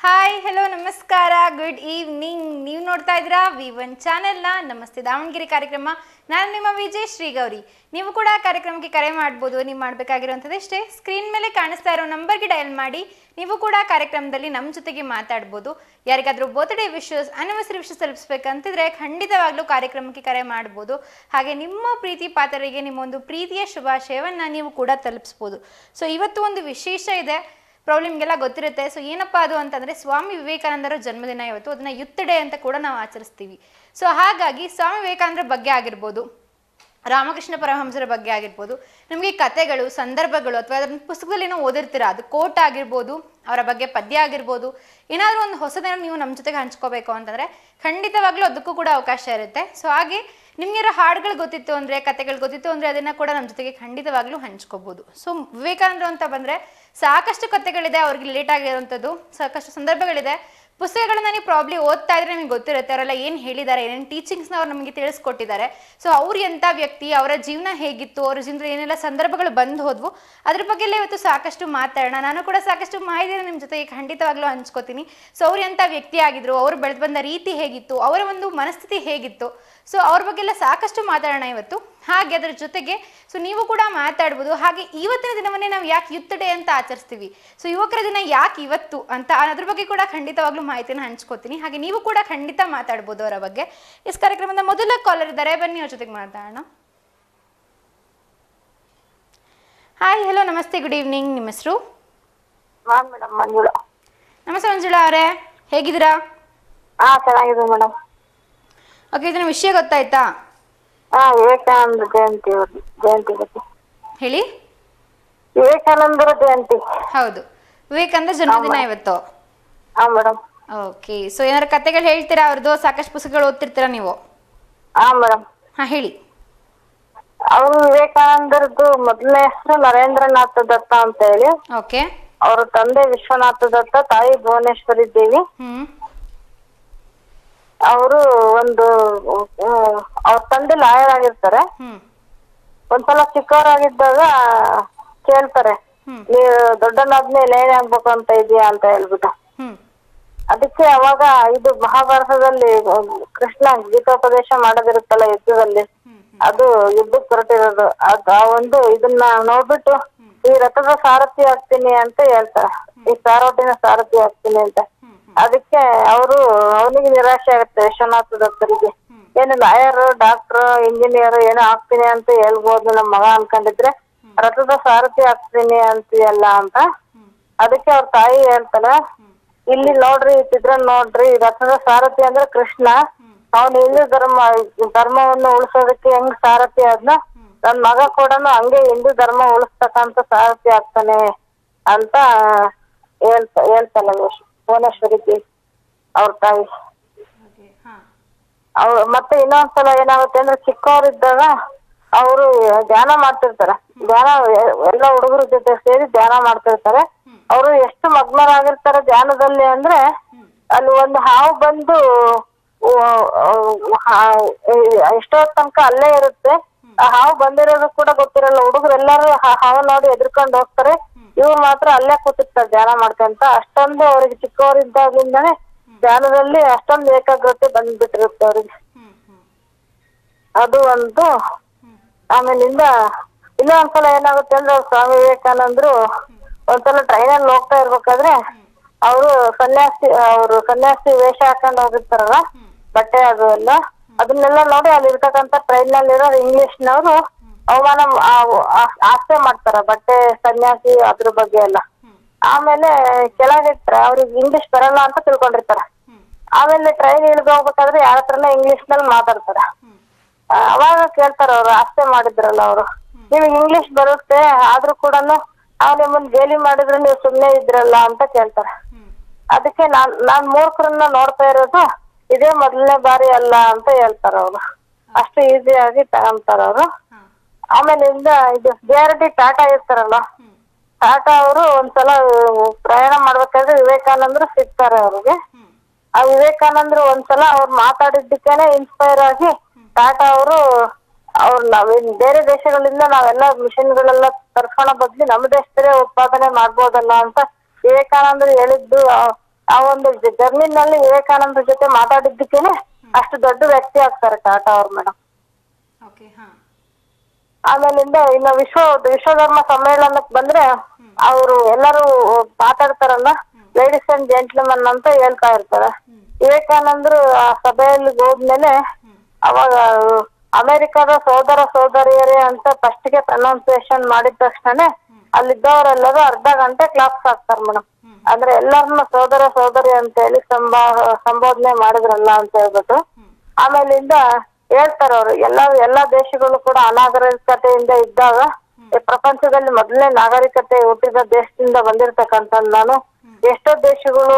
Hi hello ನಮಸ್ಕಾರ good evening. ನೀವು ನೋಡ್ತಾ ಇದ್ದೀರಾ V1 ಚಾನೆಲ್ನ ನಮಸ್ತೆ ದಾವಣಗೆರೆ ಕಾರ್ಯಕ್ರಮ. ನಾನು ನಿಮ್ಮ ವಿಜಯ್ ಶ್ರೀಗೌರಿ. ನೀವು ಕೂಡ ಕಾರ್ಯಕ್ರಮಕ್ಕೆ ಕರೆ ಮಾಡ್ಬೋದು. ನೀವು ಮಾಡಬೇಕಾಗಿರುವಂಥದ್ದು ಇಷ್ಟೇ, ಸ್ಕ್ರೀನ್ ಮೇಲೆ ಕಾಣಿಸ್ತಾ ಇರೋ ನಂಬರ್ಗೆ ಡಯಲ್ ಮಾಡಿ ನೀವು ಕೂಡ ಕಾರ್ಯಕ್ರಮದಲ್ಲಿ ನಮ್ಮ ಜೊತೆಗೆ ಮಾತಾಡ್ಬೋದು. ಯಾರಿಗಾದರೂ ಬರ್ತ್ಡೇ ವಿಶಸ್ ಆನಿವರ್ಸರಿ ವಿಶಸ್ ತಲುಪಿಸ್ಬೇಕಂತಿದ್ರೆ ಖಂಡಿತವಾಗ್ಲೂ ಕಾರ್ಯಕ್ರಮಕ್ಕೆ ಕರೆ ಮಾಡ್ಬೋದು. ಹಾಗೆ ನಿಮ್ಮ ಪ್ರೀತಿ ಪಾತ್ರರಿಗೆ ನಿಮ್ಮ ಒಂದು ಪ್ರೀತಿಯ ಶುಭಾಶಯವನ್ನು ನೀವು ಕೂಡ ತಲುಪಿಸ್ಬೋದು. ಸೊ ಇವತ್ತು ಒಂದು ವಿಶೇಷ ಇದೆ, ಪ್ರಾಬ್ಲಮ್ಗೆಲ್ಲ ಗೊತ್ತಿರುತ್ತೆ. ಸೊ ಏನಪ್ಪ ಅದು ಅಂತಂದರೆ ಸ್ವಾಮಿ ವಿವೇಕಾನಂದರ ಜನ್ಮದಿನ ಇವತ್ತು. ಅದನ್ನು ಯೂತ್ ಡೇ ಅಂತ ಕೂಡ ನಾವು ಆಚರಿಸ್ತೀವಿ. ಸೊ ಹಾಗಾಗಿ ಸ್ವಾಮಿ ವಿವೇಕಾನಂದರ ಬಗ್ಗೆ ಆಗಿರ್ಬೋದು, ರಾಮಕೃಷ್ಣ ಪರಮಹಂಸರ ಬಗ್ಗೆ ಆಗಿರ್ಬೋದು, ನಮಗೆ ಕಥೆಗಳು ಸಂದರ್ಭಗಳು ಅಥವಾ ಅದರ ಪುಸ್ತಕದಲ್ಲಿ ಏನೋ ಓದಿರ್ತೀರ, ಅದು ಕೋಟ್ ಆಗಿರ್ಬೋದು, ಅವರ ಬಗ್ಗೆ ಪದ್ಯ ಆಗಿರ್ಬೋದು, ಏನಾದರೂ ಒಂದು ಹೊಸದೇನೋ ನೀವು ನಮ್ಮ ಜೊತೆಗೆ ಹಂಚ್ಕೋಬೇಕು ಅಂತಂದರೆ ಖಂಡಿತವಾಗ್ಲೂ ಅದಕ್ಕೂ ಕೂಡ ಅವಕಾಶ ಇರುತ್ತೆ. ಸೊ ಹಾಗೆ ನಿಮಗಿರೋ ಹಾಡುಗಳು ಗೊತ್ತಿತ್ತು ಅಂದರೆ, ಕಥೆಗಳು ಗೊತ್ತಿತ್ತು ಅಂದರೆ ಅದನ್ನು ಕೂಡ ನಮ್ಮ ಜೊತೆಗೆ ಖಂಡಿತವಾಗ್ಲೂ ಹಂಚ್ಕೋಬೋದು. ಸೊ ವಿವೇಕಾನಂದರು ಅಂತ ಬಂದರೆ ಸಾಕಷ್ಟು ಕಥೆಗಳಿದೆ, ಅವ್ರಿಗೆ ರಿಲೇಟ್ ಆಗಿರುವಂಥದ್ದು ಸಾಕಷ್ಟು ಸಂದರ್ಭಗಳಿದೆ. ಪುಸ್ತಕಗಳನ್ನ ನೀವು ಪ್ರಾಬ್ಲಿ ಓದ್ತಾ ಇದ್ರೆ ನಿಮಗೆ ಗೊತ್ತಿರುತ್ತೆ ಅವರೆಲ್ಲ ಏನು ಹೇಳಿದ್ದಾರೆ, ಏನೇನು ಟೀಚಿಂಗ್ಸ್ನ ಅವ್ರು ನಮಗೆ ತಿಳಿಸ್ಕೊಟ್ಟಿದ್ದಾರೆ. ಸೊ ಅವ್ರು ಎಂಥ ವ್ಯಕ್ತಿ, ಅವರ ಜೀವನ ಹೇಗಿತ್ತು, ಅವ್ರ ಜೀವನದಲ್ಲಿ ಏನೆಲ್ಲ ಸಂದರ್ಭಗಳು ಬಂದು ಹೋದ್ವು, ಅದ್ರ ಬಗ್ಗೆ ಎಲ್ಲ ಇವತ್ತು ಸಾಕಷ್ಟು ಮಾತಾಡೋಣ. ನಾನು ಕೂಡ ಸಾಕಷ್ಟು ಮಾಹಿತಿನ ನಿಮ್ಮ ಜೊತೆಗೆ ಖಂಡಿತವಾಗ್ಲೂ ಹಂಚ್ಕೋತೀನಿ. ಸೊ ಅವ್ರು ಎಂಥ ವ್ಯಕ್ತಿ ಆಗಿದ್ರು, ಅವರು ಬೆಳೆದು ಬಂದ ರೀತಿ ಹೇಗಿತ್ತು, ಅವರ ಒಂದು ಮನಸ್ಥಿತಿ ಹೇಗಿತ್ತು, ಸೊ ಅವ್ರ ಬಗ್ಗೆ ಎಲ್ಲ ಸಾಕಷ್ಟು ಮಾತಾಡೋಣ ಇವತ್ತು. ಹಾಗೆ ಅದರ ಜೊತೆಗೆ ಸೊ ನೀವು ಕೂಡ ಮಾತಾಡ್ಬೋದು. ಹಾಗೆ ಇವತ್ತಿನ ದಿನವನ್ನೇ ನಾವು ಯಾಕೆ ಯೂತ್ ಡೇ ಅಂತ ಆಚರಿಸ್ತೀವಿ, ಸೊ ಯುವಕರ ದಿನ ಯಾಕೆ ಇವತ್ತು ಅಂತ ಅದ್ರ ಬಗ್ಗೆ ಕೂಡ ಖಂಡಿತವಾಗ್ಲೂ ಮಾಹಿತಿನ ಹಂಚ್ಕೋತೀನಿ. ಹಾಗೆ ನೀವು ಕೂಡ ಖಂಡಿತ ಮಾತಾಡ್ಬೋದು ಅವರ ಬಗ್ಗೆ. ಇಸ್ ಕಾರ್ಯಕ್ರಮದ ಮೊದಲ ಕಾಲರ್ ಇದ್ದಾರೆ, ಬನ್ನಿ ಅವ್ರ ಜೊತೆಗೆ ಮಾತಾಡೋಣ. ಹಾಯ್ ಹಲೋ ನಮಸ್ತೆ ಗುಡ್ ಈವ್ನಿಂಗ್. ನಿಮ್ಮ ಹೆಸರು? ನಮಸ್ತೆ ಮಂಜುಳಾ ಅವರೇ, ಹೇಗಿದ್ದೀರಾ? ಚೆನ್ನಾಗಿದೆ ಮೇಡಮ್. ಓಕೆ, ಇದನ್ನ ವಿಷಯ ಗೊತ್ತಾಯ್ತಾ? ವಿವೇಕಾನಂದ ಜಯಂತಿ ಬಗ್ಗೆ ಹೇಳಿ. ವಿವೇಕಾನಂದರ ಜಯಂತಿ. ಹೌದು, ವಿವೇಕಾನಂದ ಜನ್ಮದಿನ ಇವತ್ತು. ಮೇಡಮ್. ಓಕೆ, ಸೊ ಏನಾದ್ರು ಕತೆಗಳು ಹೇಳ್ತೀರಾ ಅವ್ರದ್ದು? ಸಾಕಷ್ಟು ಪುಸ್ತಕಗಳು ಓದ್ತಿರ್ತೀರಾ ನೀವು? ಮೇಡಮ್. ಹೇಳಿ. ಅವರು ವಿವೇಕಾನಂದರದ್ದು ಮೊದಲನೇ ಹೆಸರು ನರೇಂದ್ರನಾಥ ದತ್ತ ಅಂತ ಹೇಳಿ. ಓಕೆ. ಅವ್ರ ತಂದೆ ವಿಶ್ವನಾಥ ದತ್ತ, ತಾಯಿ ಭುವನೇಶ್ವರಿ ದೇವಿ. ಅವರು ಅವ್ರ ತಂದೆ ಲಾಯರ್ ಆಗಿರ್ತಾರೆ. ಒಂದ್ಸಲ ಚಿಕ್ಕವರಾಗಿದ್ದಾಗ ಕೇಳ್ತಾರೆ, ನೀವು ದೊಡ್ಡನಾದ್ಮೇಲೆ ಏನ್ ಆಗ್ಬೇಕು ಅಂತ ಇದೆಯಾ ಅಂತ ಹೇಳ್ಬಿಟ್ಟು. ಅದಕ್ಕೆ ಅವಾಗ ಇದು ಮಹಾಭಾರತದಲ್ಲಿ ಕೃಷ್ಣ ಗೀತೋಪದೇಶ ಮಾಡೋದಿರುತ್ತಲ್ಲ ಯುದ್ಧದಲ್ಲಿ, ಅದು ಯುದ್ಧಕ್ಕೆ ಹೊರಟಿರೋದು. ಒಂದು ಇದನ್ನ ನೋಡ್ಬಿಟ್ಟು ಈ ರಥದ ಸಾರಥಿ ಆಗ್ತೀನಿ ಅಂತ ಹೇಳ್ತಾರೆ, ಈ ಸಾರೋಟಿನ ಸಾರಥಿ ಆಗ್ತೀನಿ ಅಂತ. ಅದಕ್ಕೆ ಅವನಿಗೆ ನಿರಾಶೆ ಆಗುತ್ತೆ ವಿಶ್ವನಾಥ ದತ್ತರಿಗೆ. ಏನು ಲಾಯರ್, ಡಾಕ್ಟರ್, ಇಂಜಿನಿಯರ್ ಏನೋ ಆಗ್ತೀನಿ ಅಂತ ಹೇಳ್ಬೋದು ನಮ್ಮ ಮಗ ಅನ್ಕೊಂಡಿದ್ರೆ, ರಥದ ಸಾರಥಿ ಆಗ್ತೀನಿ ಅಂತೀಯಲ್ಲ ಅಂತ. ಅದಕ್ಕೆ ಅವ್ರ ತಾಯಿ ಹೇಳ್ತಾರೆ, ಇಲ್ಲಿ ನೋಡ್ರಿ ಈ ಚಿತ್ರ ನೋಡ್ರಿ, ರಥದ ಸಾರಥಿ ಅಂದ್ರೆ ಕೃಷ್ಣ, ಅವನು ಹಿಂದೂ ಧರ್ಮವನ್ನು ಉಳಿಸೋದಕ್ಕೆ ಹೆಂಗ್ ಸಾರಥಿ ಆದ್ನ, ನನ್ ಮಗ ಕೂಡ ಹಂಗೆ ಹಿಂದೂ ಧರ್ಮ ಉಳಿಸ್ತಕ್ಕಂತ ಸಾರಥಿ ಆಗ್ತಾನೆ ಅಂತ ಹೇಳ್ತಾನೆ ಭುವನೇಶ್ವರಿ ಅವ್ರ ತಾಯಿ. ಮತ್ತೆ ಇನ್ನೊಂದ್ಸಲ ಏನಾಗುತ್ತೆ ಅಂದ್ರೆ, ಚಿಕ್ಕವರಿದ್ದಾಗ ಅವರು ಧ್ಯಾನ ಮಾಡ್ತಿರ್ತಾರೆ. ಧ್ಯಾನ ಎಲ್ಲ ಹುಡುಗರ ಜೊತೆ ಸೇರಿ ಧ್ಯಾನ ಮಾಡ್ತಿರ್ತಾರೆ. ಅವರು ಎಷ್ಟು ಮಗ್ನರಾಗಿರ್ತಾರೆ ಧ್ಯಾನದಲ್ಲಿ ಅಂದ್ರೆ, ಅಲ್ಲಿ ಒಂದು ಹಾವು ಬಂದು ಎಷ್ಟೋ ತನಕ ಅಲ್ಲೇ ಇರುತ್ತೆ. ಆ ಹಾವು ಬಂದಿರೋದು ಕೂಡ ಗೊತ್ತಿರಲ್ಲ. ಹುಡುಗರೆಲ್ಲರೂ ಹಾವು ನೋಡಿ ಎದ್ರಕೊಂಡು ಹೋಗ್ತಾರೆ, ಇವ್ರು ಮಾತ್ರ ಅಲ್ಲೇ ಕೂತಿರ್ತಾರೆ ಧ್ಯಾನ ಮಾಡ್ಕೊಂತ. ಅಷ್ಟೊಂದು ಅವ್ರಿಗೆ ಚಿಕ್ಕವರಿದ್ದಾಗ್ಲಿಂದಾನೆ ಧ್ಯಾನದಲ್ಲಿ ಅಷ್ಟೊಂದು ಏಕಾಗ್ರತೆ ಬಂದ್ಬಿಟ್ಟಿರುತ್ತೆ ಅವ್ರಿಗೆ. ಅದು ಒಂದು. ಆಮೇಲಿಂದ ಇನ್ನೊಂದ್ಸಲ ಏನಾಗುತ್ತೆ ಅಂದ್ರೆ, ಸ್ವಾಮಿ ವಿವೇಕಾನಂದರು ಒಂದ್ಸಲ ಟ್ರೈನಲ್ಲಿ ಹೋಗ್ತಾ ಇರ್ಬೇಕಾದ್ರೆ ಅವರು ಸನ್ಯಾಸಿ ವೇಷ ಹಾಕೊಂಡು ಹೋಗಿರ್ತಾರಲ್ಲ, ಬಟ್ಟೆ ಅದು ಎಲ್ಲ, ಅದನ್ನೆಲ್ಲ ನೋಡಿ ಅಲ್ಲಿ ಇರ್ತಕ್ಕಂಥ ಟ್ರೈನ್ ನಲ್ಲಿರೋ ಇಂಗ್ಲಿಷ್ನವರು ಅವಮಾನ ಆಸೆ ಮಾಡ್ತಾರ, ಬಟ್ಟೆ ಸನ್ಯಾಸಿ ಅದ್ರ ಬಗ್ಗೆ ಎಲ್ಲ. ಆಮೇಲೆ ಕೆಳಗಿಟ್ರೆ ಅವ್ರಿಗೆ ಇಂಗ್ಲಿಷ್ ಬರಲ್ಲ ಅಂತ ತಿಳ್ಕೊಂಡಿರ್ತಾರ. ಆಮೇಲೆ ಟ್ರೈನ್ ಇಳಿದು ಹೋಗ್ಬೇಕಾದ್ರೆ ಯಾರ ಹತ್ರನ ಇಂಗ್ಲಿಷ್ ನಲ್ಲಿ ಮಾತಾಡ್ತಾರ. ಅವಾಗ ಕೇಳ್ತಾರ, ಅವ್ರು ಆಸೆ ಮಾಡಿದ್ರಲ್ಲ ಅವರು, ನಿಮ್ಗೆ ಇಂಗ್ಲಿಷ್ ಬರುತ್ತೆ ಆದ್ರೂ ಕೂಡ ನಿಮ್ಮನ್ ಗೇಲಿ ಮಾಡಿದ್ರೆ ನೀವು ಸುಮ್ನೆ ಇದ್ರಲ್ಲ ಅಂತ ಕೇಳ್ತಾರ. ಅದಕ್ಕೆ ನಾನ್ ಮೂರ್ಖರನ್ನ ನೋಡ್ತಾ ಇರೋದು ಇದೇ ಮೊದಲನೇ ಬಾರಿ ಅಲ್ಲ ಅಂತ ಹೇಳ್ತಾರ ಅವ್ರು. ಅಷ್ಟು ಈಸಿಯಾಗಿ ತಗೊಂತಾರ ಅವರು. ಆಮೇಲಿಂದ ಇದು JRD ಟಾಟಾ ಇರ್ತಾರಲ್ಲ, ಟಾಟಾ ಅವರು ಒಂದ್ಸಲ ಪ್ರಯಾಣ ಮಾಡ್ಬೇಕಾದ್ರೆ ವಿವೇಕಾನಂದರು ಸಿಗ್ತಾರೆ ಅವ್ರಿಗೆ. ಆ ವಿವೇಕಾನಂದರು ಒಂದ್ಸಲ ಅವ್ರು ಮಾತಾಡಿದ್ದಕ್ಕೇನೆ ಇನ್ಸ್ಪೈರ್ ಆಗಿ ಟಾಟಾ ಅವರು ನಾವೇನ್ ಬೇರೆ ದೇಶಗಳಿಂದ ನಾವೆಲ್ಲ ಮಿಷನ್ಗಳೆಲ್ಲ ತರ್ಸೋಣ ಬದ್ಲಿ ನಮ್ಮ ದೇಶದಲ್ಲೇ ಉತ್ಪಾದನೆ ಮಾಡ್ಬೋದಲ್ಲ ಅಂತ ವಿವೇಕಾನಂದರು ಹೇಳಿದ್ದು ಆ ಒಂದು ಜರ್ನಿನಲ್ಲಿ ವಿವೇಕಾನಂದ್ರ ಜೊತೆ ಮಾತಾಡಿದ್ದಕ್ಕೇನೆ ಅಷ್ಟು ದೊಡ್ಡ ವ್ಯಕ್ತಿ ಆಗ್ತಾರೆ ಟಾಟಾ ಅವ್ರು ಮೇಡಮ್. ಓಕೆ ಹಾ. ಆಮೇಲಿಂದ ಇನ್ನು ವಿಶ್ವಧರ್ಮ ಸಮ್ಮೇಳನಕ್ಕೆ ಬಂದ್ರೆ ಅವರು ಎಲ್ಲರೂ ಮಾತಾಡ್ತಾರಲ್ಲ, ಲೇಡೀಸ್ ಅಂಡ್ ಜೆಂಟ್ಲ್ಮನ್ ಅಂತ ಹೇಳ್ತಾ ಇರ್ತಾರೆ. ವಿವೇಕಾನಂದ್ರು ಆ ಸಭೆಯಲ್ಲಿ ಹೋದ್ಮೇಲೆ ಅವಾಗ ಅಮೆರಿಕದ ಸೋದರ ಸೋದರಿಯರೇ ಅಂತ ಫಸ್ಟ್ ಗೆ ಪ್ರೊನೌನ್ಸಿಯೇಷನ್ ಮಾಡಿದ ತಕ್ಷಣ ಅಲ್ಲಿದ್ದವರೆಲ್ಲರೂ ಅರ್ಧ ಗಂಟೆ ಕ್ಲಾಪ್ಸ್ ಹಾಕ್ತಾರೆ ಮೇಡಮ್. ಅಂದ್ರೆ ಎಲ್ಲರನ್ನ ಸೋದರ ಸೋದರಿ ಅಂತ ಹೇಳಿ ಸಂಬೋಧನೆ ಮಾಡಿದ್ರಲ್ಲ ಅಂತ ಹೇಳ್ಬಿಟ್ಟು. ಆಮೇಲಿಂದ ಹೇಳ್ತಾರ ಅವ್ರು ಎಲ್ಲಾ ದೇಶಗಳು ಕೂಡ ಅನಾಗರಿಕತೆಯಿಂದ ಇದ್ದಾಗ ಪ್ರಪಂಚದಲ್ಲಿ ಮೊದಲನೇ ನಾಗರಿಕತೆ ಹುಟ್ಟಿದ ದೇಶದಿಂದ ಬಂದಿರ್ತಕ್ಕಂಥ ನಾನು ಎಷ್ಟೋ ದೇಶಗಳು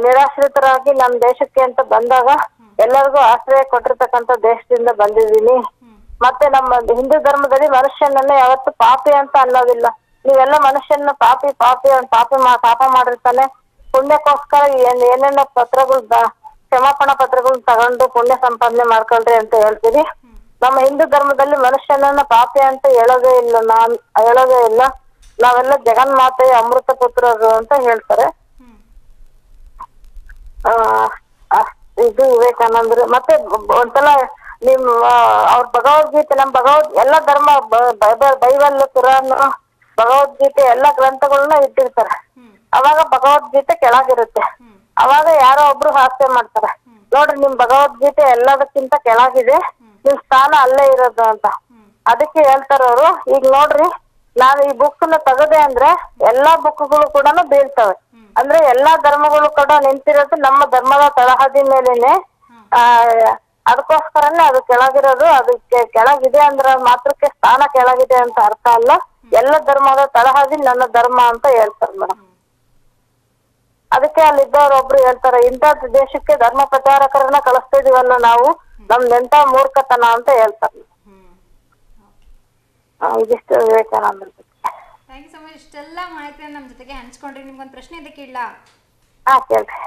ನಿರಾಶ್ರಿತರಾಗಿ ನಮ್ಮ ದೇಶಕ್ಕೆ ಅಂತ ಬಂದಾಗ ಎಲ್ಲರಿಗೂ ಆಶ್ರಯ ಕೊಟ್ಟಿರ್ತಕ್ಕಂಥ ದೇಶದಿಂದ ಬಂದಿದ್ದೀನಿ. ಮತ್ತೆ ನಮ್ಮ ಹಿಂದೂ ಧರ್ಮದಲ್ಲಿ ಮನುಷ್ಯನನ್ನ ಯಾವತ್ತು ಪಾಪಿ ಅಂತ ಅನ್ನೋದಿಲ್ಲ. ನೀವೆಲ್ಲ ಮನುಷ್ಯನ ಪಾಪಿ ಪಾಪ ಮಾಡಿರ್ತಾನೆ, ಪುಣ್ಯಕ್ಕೋಸ್ಕರ ಏನೇನೋ ಪತ್ರಗಳು ಕ್ಷಮಾಪಣಾ ಪತ್ರಗಳನ್ನ ತಗೊಂಡು ಪುಣ್ಯ ಸಂಪಾದನೆ ಮಾಡ್ಕೊಳ್ರಿ ಅಂತ ಹೇಳ್ತೀವಿ. ನಮ್ಮ ಹಿಂದೂ ಧರ್ಮದಲ್ಲಿ ಮನುಷ್ಯನನ್ನ ಪಾಪಿ ಅಂತ ಹೇಳೋದೇ ಇಲ್ಲ. ನಾವೆಲ್ಲ ಜಗನ್ಮಾತೆಯ ಅಮೃತ ಪುತ್ರರು ಅಂತ ಹೇಳ್ತಾರೆ. ಇದು ವಿವೇಕಾನಂದರು. ಮತ್ತೆ ಒಂದ್ಸಲ ಅವ್ರ ಭಗವದ್ಗೀತೆ ಎಲ್ಲ ಧರ್ಮ ಬೈಬಲ್, ಕುರಾನ್, ಭಗವದ್ಗೀತೆ ಎಲ್ಲ ಗ್ರಂಥಗಳನ್ನ ಇಟ್ಟಿರ್ತಾರೆ. ಅವಾಗ ಭಗವದ್ಗೀತೆ ಕೆಳಗಿರುತ್ತೆ. ಅವಾಗ ಯಾರೋ ಒಬ್ರು ಹಾಸ್ಯ ಮಾಡ್ತಾರೆ, ನೋಡ್ರಿ ನಿಮ್ ಭಗವದ್ಗೀತೆ ಎಲ್ಲದಕ್ಕಿಂತ ಕೆಳಗಿದೆ, ನಿಮ್ ಸ್ಥಾನ ಅಲ್ಲೇ ಇರೋದು ಅಂತ. ಅದಕ್ಕೆ ಹೇಳ್ತಾರ ಅವ್ರು, ಈಗ ನೋಡ್ರಿ ನಾನು ಈ ಬುಕ್ ನ ತೆಗದೆ ಅಂದ್ರೆ ಎಲ್ಲಾ ಬುಕ್ಗಳು ಕೂಡ ಬೀಳ್ತವೆ. ಅಂದ್ರೆ ಎಲ್ಲಾ ಧರ್ಮಗಳು ಕೂಡ ನಿಂತಿರೋದು ನಮ್ಮ ಧರ್ಮದ ತಳಹದಿ ಮೇಲೇನೆ. ಅದಕ್ಕೋಸ್ಕರನೇ ಅದು ಕೆಳಗಿರೋದು. ಅದಕ್ಕೆ ಕೆಳಗಿದೆ ಅಂದ್ರೆ ಮಾತ್ರಕ್ಕೆ ಸ್ಥಾನ ಕೆಳಗಿದೆ ಅಂತ ಅರ್ಥ ಅಲ್ಲ. ಎಲ್ಲ ಧರ್ಮದ ತಳಹದಿ ನನ್ನ ಧರ್ಮ ಅಂತ ಹೇಳ್ತಾರೆ ಮೇಡಮ್. ಅದಕ್ಕೆ ಅಲ್ಲಿದ್ದವ್ರು ಒಬ್ರು ಹೇಳ್ತಾರೆ, ಇಂಥ ದೇಶಕ್ಕೆ ಧರ್ಮ ಪ್ರಚಾರಕರನ್ನ ಕಳಿಸ್ತಾ ಇದೀವಲ್ಲ ನಾವು, ನಮ್ದೆಂತ ಮೂರ್ಖತನ ಅಂತ ಹೇಳ್ತಾರೆ. ಇದಿಷ್ಟು ವಿವೇಕಾನಂದ್ರ. Thank you so much. ಇಷ್ಟೆಲ್ಲ ಮಾಹಿತಿಯನ್ನು ನಮ್ಮ ಜೊತೆಗೆ ಹಂಚ್ಕೊಂಡ್ರಿ. ನಿಮ್ಗೊಂದು ಪ್ರಶ್ನೆ ಇದೆ ಕೇಳಲಾ? ಕೇಳ್ರಿ.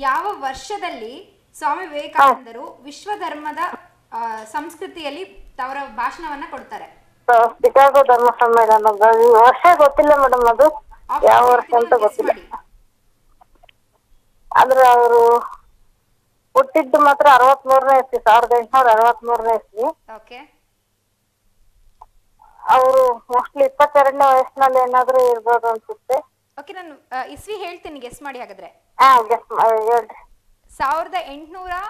ಯಾವ ವರ್ಷದಲ್ಲಿ ಸ್ವಾಮಿ ವಿವೇಕಾನಂದರು ವಿಶ್ವ ಧರ್ಮದ ಸಂಸ್ಕೃತಿಯಲ್ಲಿ ಅವರ ಭಾಷಣವನ್ನ ಕೊಡ್ತಾರೆ? ಚಿಕಾಗೋ ಧರ್ಮ ಸಮ್ಮೇಳನ ವರ್ಷ ಗೊತ್ತಿಲ್ಲ ಮೇಡಮ್, ಅದು ಯಾವ ವರ್ಷ ಅಂತ ಗೊತ್ತಿಲ್ಲ. ಆದ್ರೆ ಅವರು ಹುಟ್ಟಿದ್ದು ಮಾತ್ರ 63ನೇ ಇಸ್ವಿ, 1863ನೇ ಇಸ್ವಿ. ಓಕೆ. ಅವರು ಮೋಸ್ಟ್ಲಿ 22ನೇ ವಯಸ್ಸಿನಲ್ಲಿ ಏನಾದ್ರೂ ಇರ್ಬೋದು ಅನ್ಸುತ್ತೆ. ಓಕೆ, ನಾನು ಇಸ್ವಿ ಹೇಳ್ತೀನಿ, ಗೆಸ್ ಮಾಡಿ ಹಾಗಾದ್ರೆ. ಗೆಸ್ ಹೇಳ್ರಿ. 1893,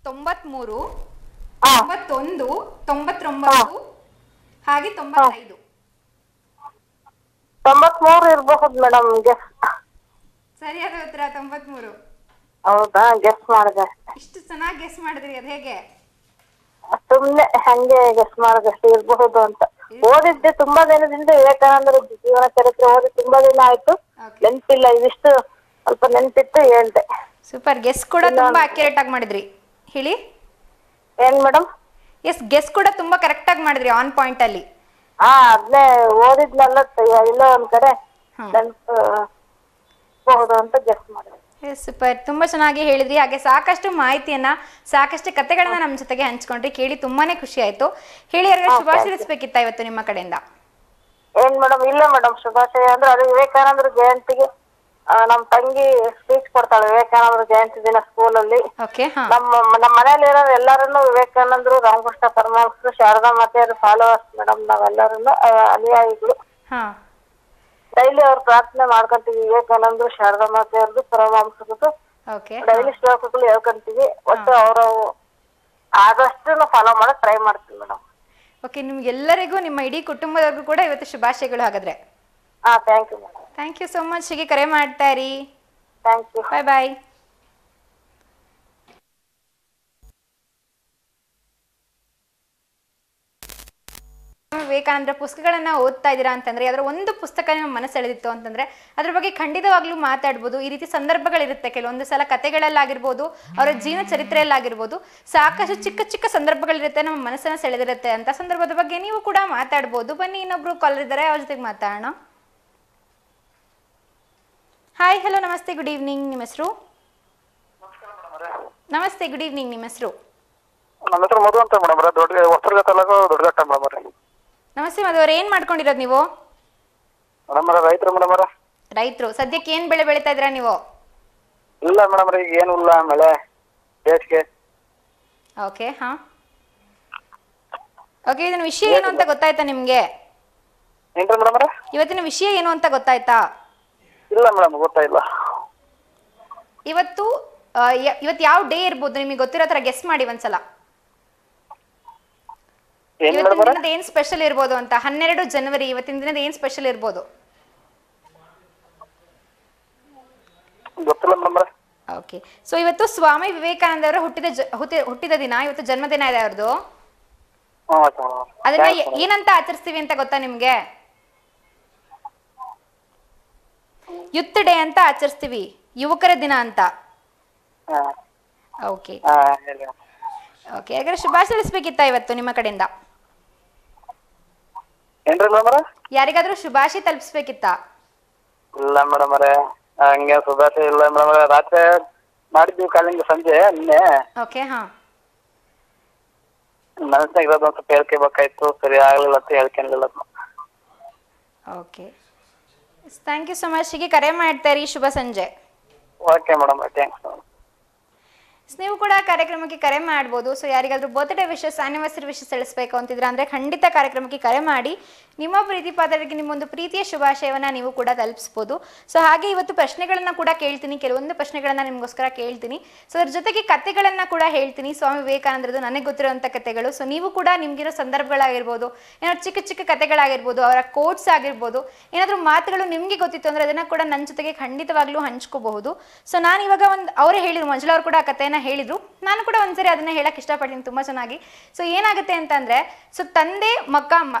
91, 99 ಹಾಗೆ 95. 93 ಇರ್ಬಹುದು ಮೇಡಮ್. ಗೆಸ್ ಸರಿಯಾದ ಉತ್ತರ 93. ಹೌದಾ? ಗೆಸ್ ಮಾಡಿದೆ. ಇಷ್ಟು ಚೆನ್ನಾಗಿ ಗೆಸ್ ಮಾಡಿದ್ರಿ, ಅದು ಹೇಗೆ? ಸುಮ್ನೆ ಹಂಗೆ ಗೆಸ್ ಮಾಡಿದಷ್ಟು ಇರ್ಬಹುದು ಅಂತ. ಓದಿದ್ದೆ ತುಂಬಾ ದಿನದಿಂದ, ವಿವೇಕಾನಂದರ ಜೀವನ ಚರಿತ್ರೆ ಓದಿ ತುಂಬಾ ದಿನ ಆಯ್ತು, ನೆನ್ಪಿಲ್ಲ. ಇದಿಷ್ಟು ಸ್ವಲ್ಪ ನೆನ್ಪಿತ್ತು, ಹೇಳ್ದೆ. ಸೂಪರ್. ಗೆಸ್ ಕೂಡ ತುಂಬಾ ಅಕ್ಯುರೇಟ್ ಆಗಿ ಮಾಡಿದ್ರಿ. ಹೇಳಿ ಏನ್ ಮೇಡಮ್? ಎಸ್, ಗೆಸ್ ಕೂಡ ತುಂಬಾ ಕರೆಕ್ಟ್ ಆಗಿ ಮಾಡಿದ್ರಿ, ಆನ್ ಪಾಯಿಂಟ್ ಅಲ್ಲಿ. ಅದ್ನೇ ಓದಿದ್ನೆಲ್ಲ ಇಲ್ಲ ಒಂದ್ ಕಡೆ ನೆನ್ಪಬಹುದು ಅಂತ ಗೆಸ್ ಮಾಡಿದ್ರಿ. ಸೂಪರ್, ತುಂಬಾ ಚೆನ್ನಾಗಿ ಹೇಳಿದ್ರಿ. ಹಾಗೆ ಸಾಕಷ್ಟು ಮಾಹಿತಿಯನ್ನ, ಸಾಕಷ್ಟು ಕಥೆಗಳನ್ನ ನಮ್ಮ ಜೊತೆಗೆ ಹಂಚ್ಕೊಂಡ್ರಿ. ಕೇಳಿ ತುಂಬಾನೇ ಖುಷಿ ಆಯ್ತು. ಹೇಳಿ, ಯಾರಿಗ ಶುಭಾಶಯಿಸ್ಬೇಕಿತ್ತ ಇವತ್ತು ನಿಮ್ಮ ಕಡೆಯಿಂದ? ಏನ್ ಮೇಡಮ್? ಇಲ್ಲ ಮೇಡಮ್, ಶುಭಾಶಯ ಅಂದ್ರೆ ಅದು ವಿವೇಕಾನಂದ್ರ ಜಯಂತಿಗೆ ನಮ್ ತಂಗಿ ಸ್ಪೀಚ್ ಕೊಡ್ತಾಳೆ ವಿವೇಕಾನಂದ್ರ ಜಯಂತಿ ದಿನ ಸ್ಕೂಲಲ್ಲಿ. ನಮ್ಮ ಮನೇಲಿ ಇರೋರು ಎಲ್ಲಾರನ್ನು ವಿವೇಕಾನಂದರು, ರಾಮಕೃಷ್ಣ ಪರಮಹಂಸರು, ಶಾರದಾ ಮಾತೆಯರು ಫಾಲೋವರ್ಸ್ ಮೇಡಮ್. ನಾವೆಲ್ಲರನ್ನು ಅನುಯಾಯಿಗಳು. ಡೈಲಿ ಅವ್ರ ಪ್ರಾರ್ಥನೆ ಮಾಡ್ಕೊಂತೀವಿ. ವಿವೇಕಾನಂದರು, ಶಾರದಾ ಮಾತೆಯವ್ರದ್ದು, ಪರಮಹಂಸರದ್ದು ಡೈಲಿ ಶ್ಲೋಕಗಳು ಹೇಳ್ಕೊಂತೀವಿ. ಒಟ್ಟು ಅವ್ರ ಆದಷ್ಟು ಫಾಲೋ ಮಾಡಕ್ ಟ್ರೈ ಮಾಡ್ತೀವಿ ಮೇಡಮ್. ಓಕೆ, ನಿಮ್ಗೆಲ್ಲರಿಗೂ, ನಿಮ್ಮ ಇಡೀ ಕುಟುಂಬದವ್ರಿಗೂ ಕೂಡ ಇವತ್ತು ಶುಭಾಶಯಗಳು ಹಾಗಾದ್ರೆ. Thank you madam. Thank you so much. ಹೀಗೆ ಕರೆ ಮಾಡ್ತಾ ಇರಿ. Thank you. Bye bye. ವಿವೇಕಾನಂದರ ಪುಸ್ತಕಗಳನ್ನ ಓದ್ತಾ ಇದ್ದೀರಾ ಅಂತಂದ್ರೆ, ಅದರ ಒಂದು ಪುಸ್ತಕ ನಿಮ್ಮ ಮನಸ್ಸು ಎಳೆದಿತ್ತು ಅಂತಂದ್ರೆ ಅದ್ರ ಬಗ್ಗೆ ಖಂಡಿತವಾಗ್ಲೂ ಮಾತಾಡ್ಬೋದು. ಈ ರೀತಿ ಸಂದರ್ಭಗಳಿರುತ್ತೆ, ಕೆಲವೊಂದು ಸಲ ಕಥೆಗಳಲ್ಲಾಗಿರ್ಬೋದು, ಅವರ ಜೀವನ ಚರಿತ್ರೆಯಲ್ಲಾಗಿರ್ಬೋದು, ಸಾಕಷ್ಟು ಚಿಕ್ಕ ಚಿಕ್ಕ ಸಂದರ್ಭಗಳಿರುತ್ತೆ, ನಮ್ಮ ಮನಸ್ಸನ್ನ ಸೆಳೆದಿರುತ್ತೆ. ಅಂತ ಸಂದರ್ಭದ ಬಗ್ಗೆ ನೀವು ಕೂಡ ಮಾತಾಡ್ಬೋದು. ಬನ್ನಿ, ಇನ್ನೊಬ್ರು ಕಾಲರ್ ಇದ್ದಾರೆ, ಅವ್ರ ಜೊತೆಗೆ ಮಾತಾಡೋಣ. ಹಾಯ್, ಹಲೋ, ನಮಸ್ತೆ, ಗುಡ್ ಈವ್ನಿಂಗ್. ನಿಮ್ಮ ಹೆಸರು? ನಮಸ್ತೆ, ಗುಡ್ ಈವ್ನಿಂಗ್. ನಿಮ್ಮ ಹೆಸರು? ನಮ್ಮ ಹೆಸರು ಮಧು ಅಂತ ಮೇಡಮ್. ಹೊಸದುರ್ಗ ತಾಲೂಕು ದೊಡ್ಡಘಟ್ಟ ಮೇಡಮ್. ನಮಸ್ತೆ ಮಧು ಅವ್ರ, ಏನ್ ಮಾಡ್ಕೊಂಡಿರೋದು ನೀವು? ರೈತರು ಮೇಡಮ್. ರೈತರು. ಸದ್ಯಕ್ಕೆ ಏನ್ ಬೆಳೆ ಬೆಳೀತಾ ಇದ್ದೀರಾ ನೀವು? ಇಲ್ಲ ಮೇಡಮ್ ರೀ, ಈಗ ಏನು ಇಲ್ಲ, ಮಳೆ ಬೇಸಿಗೆ. ಓಕೆ ಹಾ ಓಕೆ, ಇದನ್ನ ವಿಷಯ ಏನು ಅಂತ ಗೊತ್ತಾಯ್ತಾ ನಿಮ್ಗೆ? ಏನ್ರಿ ಮೇಡಮ್ ರೀ? ಇವತ್ತಿನ ವಿಷಯ ಏನು ಅಂತ ಗೊತ್ತಾಯ್ತಾ? ಇಲ್ಲ ಮೇಡಮ್, ಗೊತ್ತಾಯಿಲ್ಲ. ಇವತ್ತು ಇವತ್ತು ಯಾವ ಡೇ ಇರ್ಬೋದು ನಿಮಗೆ ಗೊತ್ತಿರೋ ತರ ಗೆಸ್ ಮಾಡಿ ಒಂದ್ಸಲ. ಏನ್ ಇವತ್ತಿನ ಮೇಡಮ್ ದಿನದ ಏನ್ ಸ್ಪೆಷಲ್ ಇರ್ಬೋದು ಅಂತ. 12 ಜನವರಿ, ಇವತ್ತಿನ ದಿನದ ಏನ್ ಸ್ಪೆಷಲ್ ಇರ್ಬೋದು? ಗೊತ್ತಿಲ್ಲ ಮೇಡಮ್ ರೀ. ಓಕೆ, ಸೊ ಇವತ್ತು ಸ್ವಾಮಿ ವಿವೇಕಾನಂದ ಅವರ ಹುಟ್ಟಿದ ದಿನ, ಇವತ್ತು ಜನ್ಮದಿನ ಇದೆ ಅವ್ರದ್ದು. ಹ್ಞೂ ಓಕೆ ಮೇಡಮ್. ಅದನ್ನ ಏನಂತ ಆಚರಿಸ್ತೀವಿ ಅಂತ ಗೊತ್ತಾ ನಿಮ್ಗೆ? ಯೂತ್ ಡೇ ಅಂತ ಆಚರಿಸ್ತೀವಿ, ಯುವಕರ ದಿನ ಅಂತ. ಹಾಂ ಓಕೆ ಹಾಂ ಹೇಳಿ. ಓಕೆ, ಹಾಗಾದ್ರೆ ಶುಭಾಶಯ ತಿಳಿಸ್ಬೇಕಿತ್ತ ಇವತ್ತು ನಿಮ್ಮ ಕಡೆಯಿಂದ? ಏನ್ರಿ ಮೇಡಮ್ ರೀ? ಯಾರಿಗಾದ್ರೂ ಶುಭಾಶಯ ತಲುಪಿಸ್ಬೇಕಿತ್ತ? ಇಲ್ಲ ಮೇಡಮ್ ಅವರೇ, ಹಂಗೆ ಸುಧಾರಿಸಿ ಇಲ್ಲ ಮೇಡಮ್ ಅವರೇ. ರಾತ್ರಿ ಮಾಡಿದ್ವಿ ಕಾಲಿಂಗ್ ಸಂಜೆ ನಿನ್ನೆ. ಓಕೆ ಹಾ ಮನಸ್ಸಿನಾಗ ಇರೋದು ಒಂದು ಸ್ವಲ್ಪ ಹೇಳ್ಕೋಬೇಕಾಯ್ತು, ಸರಿ ಆಗ್ಲಿಲ್ಲ ಅಂತ ಹೇಳ್ಕೊಂಡಿಲ್ಲ. Okay, thank you so much. ಹೀಗೆ ಕರೆ ಮಾಡ್ತಾರೆ. ಶುಭ ಸಂಜೆ. Okay madam, thanks madam. ನೀವು ಕೂಡ ಕಾರ್ಯಕ್ರಮಕ್ಕೆ ಕರೆ ಮಾಡ್ಬೋದು. ಸೊ ಯಾರಿಗಾದ್ರೂ ಬರ್ತ್ಡೇ ವಿಶಸ್, ಆನಿವರ್ಸರಿ ವಿಶಸ್ ತಿಳಿಸ್ಬೇಕು ಅಂತಿದ್ರೆ ಅಂದರೆ ಖಂಡಿತ ಕಾರ್ಯಕ್ರಮಕ್ಕೆ ಕರೆ ಮಾಡಿ ನಿಮ್ಮ ಪ್ರೀತಿ ಪಾತ್ರರಿಗೆ ನಿಮ್ಮೊಂದು ಪ್ರೀತಿಯ ಶುಭಾಶಯವನ್ನು ನೀವು ಕೂಡ ತಲುಪಿಸ್ಬೋದು. ಸೊ ಹಾಗೆ ಇವತ್ತು ಪ್ರಶ್ನೆಗಳನ್ನು ಕೂಡ ಕೇಳ್ತೀನಿ, ಕೆಲವೊಂದು ಪ್ರಶ್ನೆಗಳನ್ನು ನಿಮಗೋಸ್ಕರ ಕೇಳ್ತೀನಿ. ಸೊ ಅದ್ರ ಜೊತೆಗೆ ಕಥೆಗಳನ್ನು ಕೂಡ ಹೇಳ್ತೀನಿ, ಸ್ವಾಮಿ ವಿವೇಕಾನಂದರದು ನನಗೆ ಗೊತ್ತಿರುವಂಥ ಕಥೆಗಳು. ಸೊ ನೀವು ಕೂಡ ನಿಮಗಿರೋ ಸಂದರ್ಭಗಳಾಗಿರ್ಬೋದು, ಏನಾದ್ರು ಚಿಕ್ಕ ಚಿಕ್ಕ ಕಥೆಗಳಾಗಿರ್ಬೋದು, ಅವರ ಕೋಟ್ಸ್ ಆಗಿರ್ಬೋದು, ಏನಾದರೂ ಮಾತುಗಳು ನಿಮಗೆ ಗೊತ್ತಿತ್ತು ಅಂದರೆ ಅದನ್ನು ಕೂಡ ನನ್ನ ಜೊತೆಗೆ ಖಂಡಿತವಾಗ್ಲೂ ಹಂಚ್ಕೋಬಹುದು. ಸೊ ನಾನು ಇವಾಗ ಅವರೇ ಹೇಳಿದ್ರು, ಮಂಜುಳಾ ಅವರು ಕೂಡ ಆ ಕಥೆಯನ್ನು ಹೇಳಿದ್ರು, ನಾನು ಕೂಡ ಒಂದ್ಸರಿ ಅದನ್ನ ಹೇಳಕ್ ಇಷ್ಟಪಡ್ತೀನಿ ತುಂಬಾ ಚೆನ್ನಾಗಿ. ಸೊ ಏನಾಗುತ್ತೆ ಅಂತಂದ್ರೆ, ಸೊ ತಂದೆ